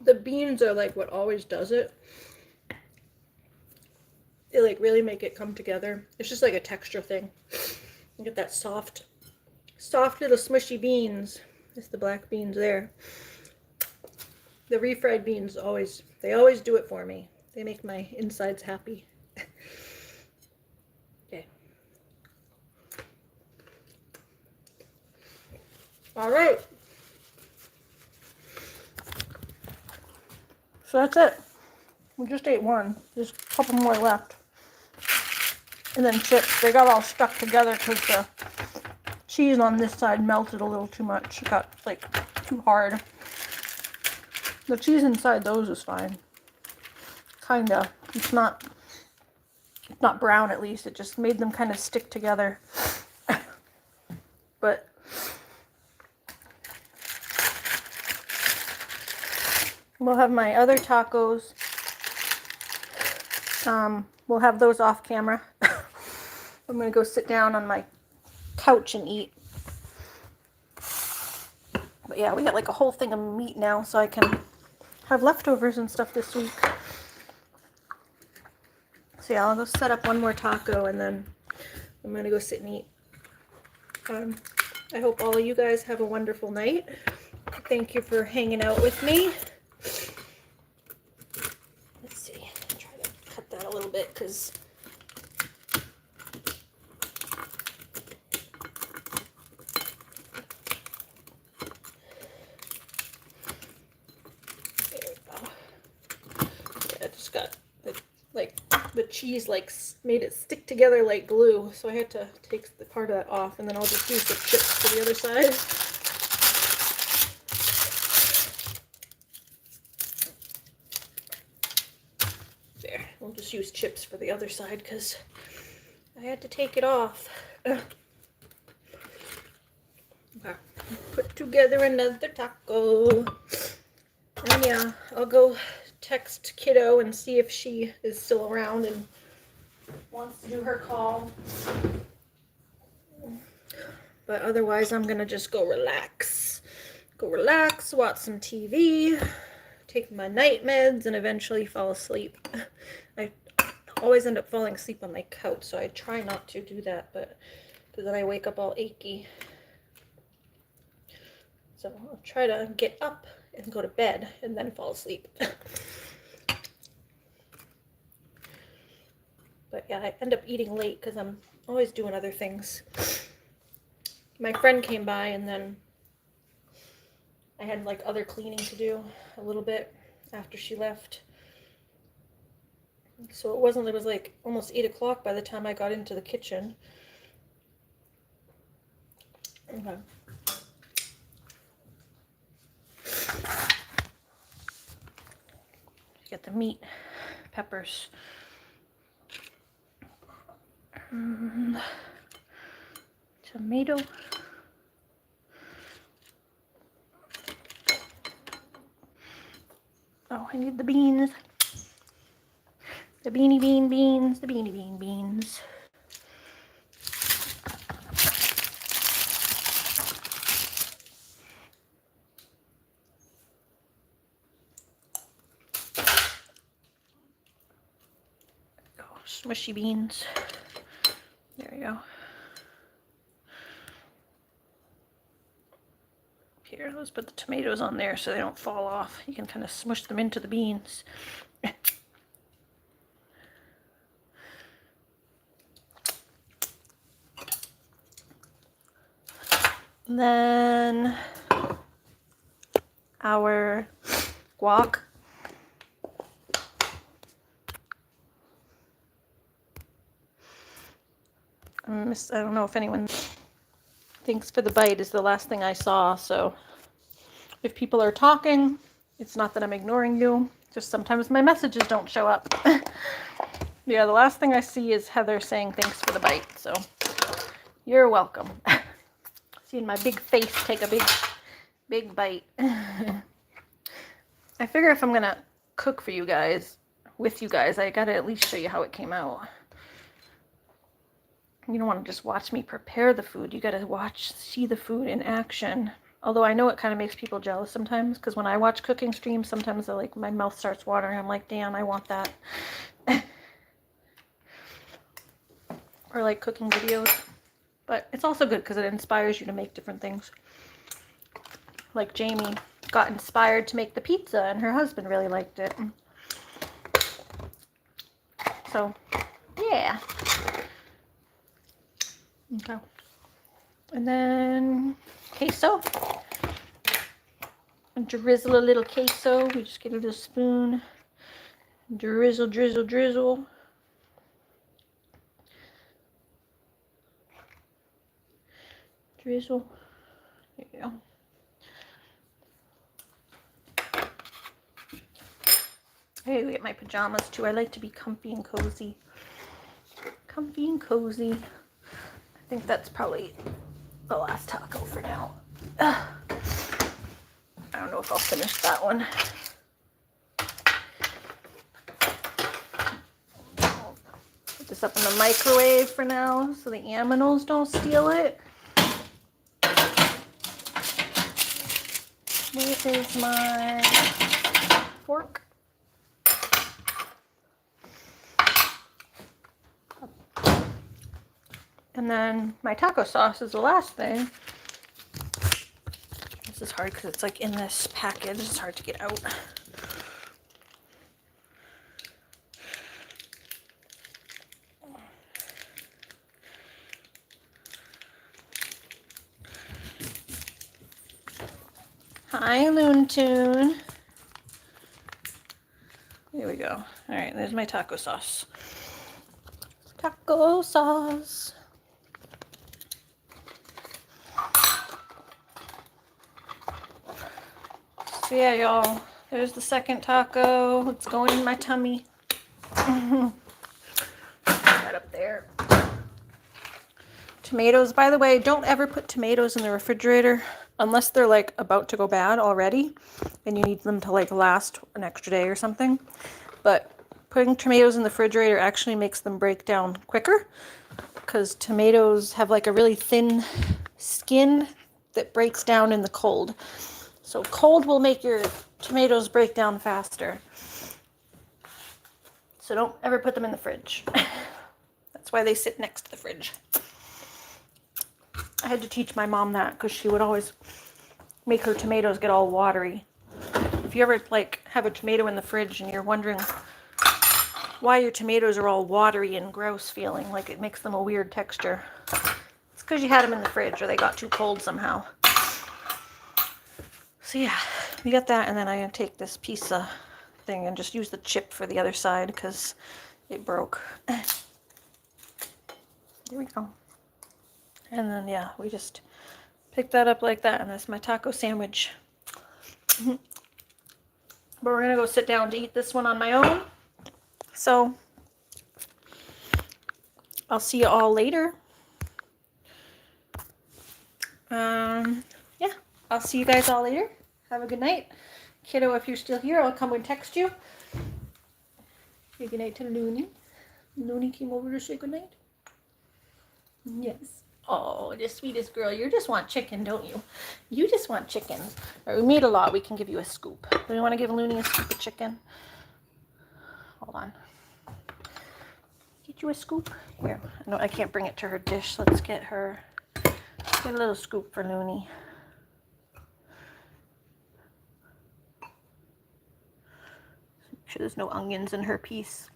The beans are like what always does it. They like really make it come together. It's just like a texture thing. You get that soft little smushy beans. It's the black beans there. The refried beans they always do it for me. They make my insides happy. Okay. All right. So that's it. We just ate one. There's a couple more left. And then chips. They got all stuck together because the cheese on this side melted a little too much. It got like too hard. The cheese inside those is fine. Kinda. It's not brown, at least. It just made them kind of stick together. But we'll have my other tacos. We'll have those off camera. I'm going to go sit down on my couch and eat. But yeah, we got like a whole thing of meat now, so I can have leftovers and stuff this week. So yeah, I'll go set up one more taco and then I'm going to go sit and eat. I hope all of you guys have a wonderful night. Thank you for hanging out with me. Let's see, try to cut that a little bit because there we go. Yeah, I just got the cheese made it stick together like glue, so I had to take the part of that off, and then I'll just use the chips for the other side. There, we'll just use chips for the other side because I had to take it off. Okay, put together another taco. And yeah, I'll go text Kiddo and see if she is still around and wants to do her call. But otherwise, I'm gonna just go relax. Go relax, watch some TV, take my night meds, and eventually fall asleep. I always end up falling asleep on my couch, so I try not to do that, but because then I wake up all achy. So I'll try to get up and go to bed and then fall asleep. But yeah, I end up eating late because I'm always doing other things. My friend came by and then I had like other cleaning to do a little bit after she left. So it was like almost 8 o'clock by the time I got into the kitchen. Okay. Get the meat, peppers. Tomato. Oh, I need the beans. The beanie bean beans, the beanie bean beans. Oh, smushy beans. There we go. Here, let's put the tomatoes on there so they don't fall off. You can kind of smush them into the beans. Then our guac. I don't know if anyone thinks for the bite is the last thing I saw, so if people are talking, it's not that I'm ignoring you, just sometimes my messages don't show up. Yeah, the last thing I see is Heather saying thanks for the bite, so you're welcome. Seeing my big face take a big bite. I figure if I'm gonna cook for you guys, with you guys, I gotta at least show you how it came out. You don't want to just watch me prepare the food. You gotta see the food in action. Although I know it kind of makes people jealous sometimes, because when I watch cooking streams, sometimes my mouth starts watering. I'm like, damn, I want that. Or like cooking videos. But it's also good because it inspires you to make different things. Like Jamie got inspired to make the pizza and her husband really liked it. So, yeah. Okay. And then queso. And drizzle a little queso. We just get a little spoon. Drizzle, drizzle, drizzle. Drizzle. There you go. I gotta get my pajamas too. I like to be comfy and cozy. Comfy and cozy. I think that's probably the last taco for now. I don't know if I'll finish that one. Put this up in the microwave for now so the aminals don't steal it. Where is my fork? And then my taco sauce is the last thing. This is hard because it's like in this package. It's hard to get out. Hi, Loon Tune. There we go. All right, there's my taco sauce. Taco sauce. So yeah, y'all, there's the second taco. It's going in my tummy. Right up there. Tomatoes, by the way, don't ever put tomatoes in the refrigerator unless they're like about to go bad already and you need them to like last an extra day or something. But putting tomatoes in the refrigerator actually makes them break down quicker because tomatoes have like a really thin skin that breaks down in the cold. So cold will make your tomatoes break down faster. So don't ever put them in the fridge. That's why they sit next to the fridge. I had to teach my mom that because she would always make her tomatoes get all watery. If you ever like have a tomato in the fridge and you're wondering why your tomatoes are all watery and gross feeling, like it makes them a weird texture, it's because you had them in the fridge or they got too cold somehow. So yeah, we got that, and then I'm gonna take this piece of thing and just use the chip for the other side because it broke. There we go. And then yeah, we just pick that up like that, and that's my taco sandwich. But we're gonna go sit down to eat this one on my own. So I'll see you all later. Yeah, I'll see you guys all later. Have a good night. Kiddo, if you're still here, I'll come and text you. Say good night to Looney. Looney came over to say good night. Yes. Oh, the sweetest girl. You just want chicken, don't you? You just want chicken. All right, we made a lot. We can give you a scoop. Do you want to give Looney a scoop of chicken? Hold on. Get you a scoop? Here. No, I can't bring it to her dish. Let's get her. Get a little scoop for Looney. Make sure there's no onions in her piece.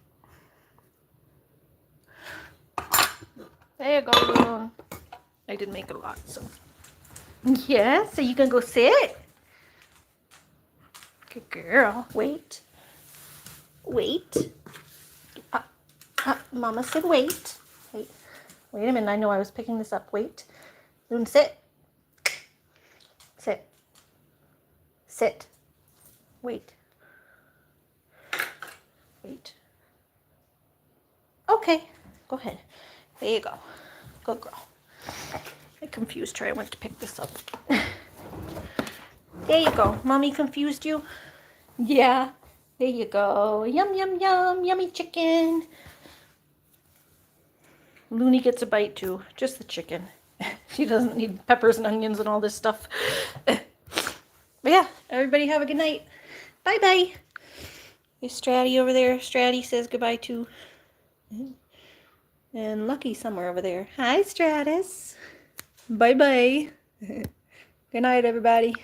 There you go, Loon. I did make a lot, so. Yeah, so you can go sit. Good girl. Wait. Wait. Mama said wait. Wait. Wait a minute. I know I was picking this up. Wait. Loon, sit. Sit. Sit. Wait. Wait. Okay. Go ahead. There you go. Good girl. I confused her. I went to pick this up. There you go. Mommy confused you? Yeah. There you go. Yum, yum, yum. Yummy chicken. Looney gets a bite too. Just the chicken. She doesn't need peppers and onions and all this stuff. But yeah, everybody have a good night. Bye-bye. There's Stratty over there. Stratty says goodbye too. And Lucky somewhere over there. Hi, Stratus. Bye-bye. Good night, everybody.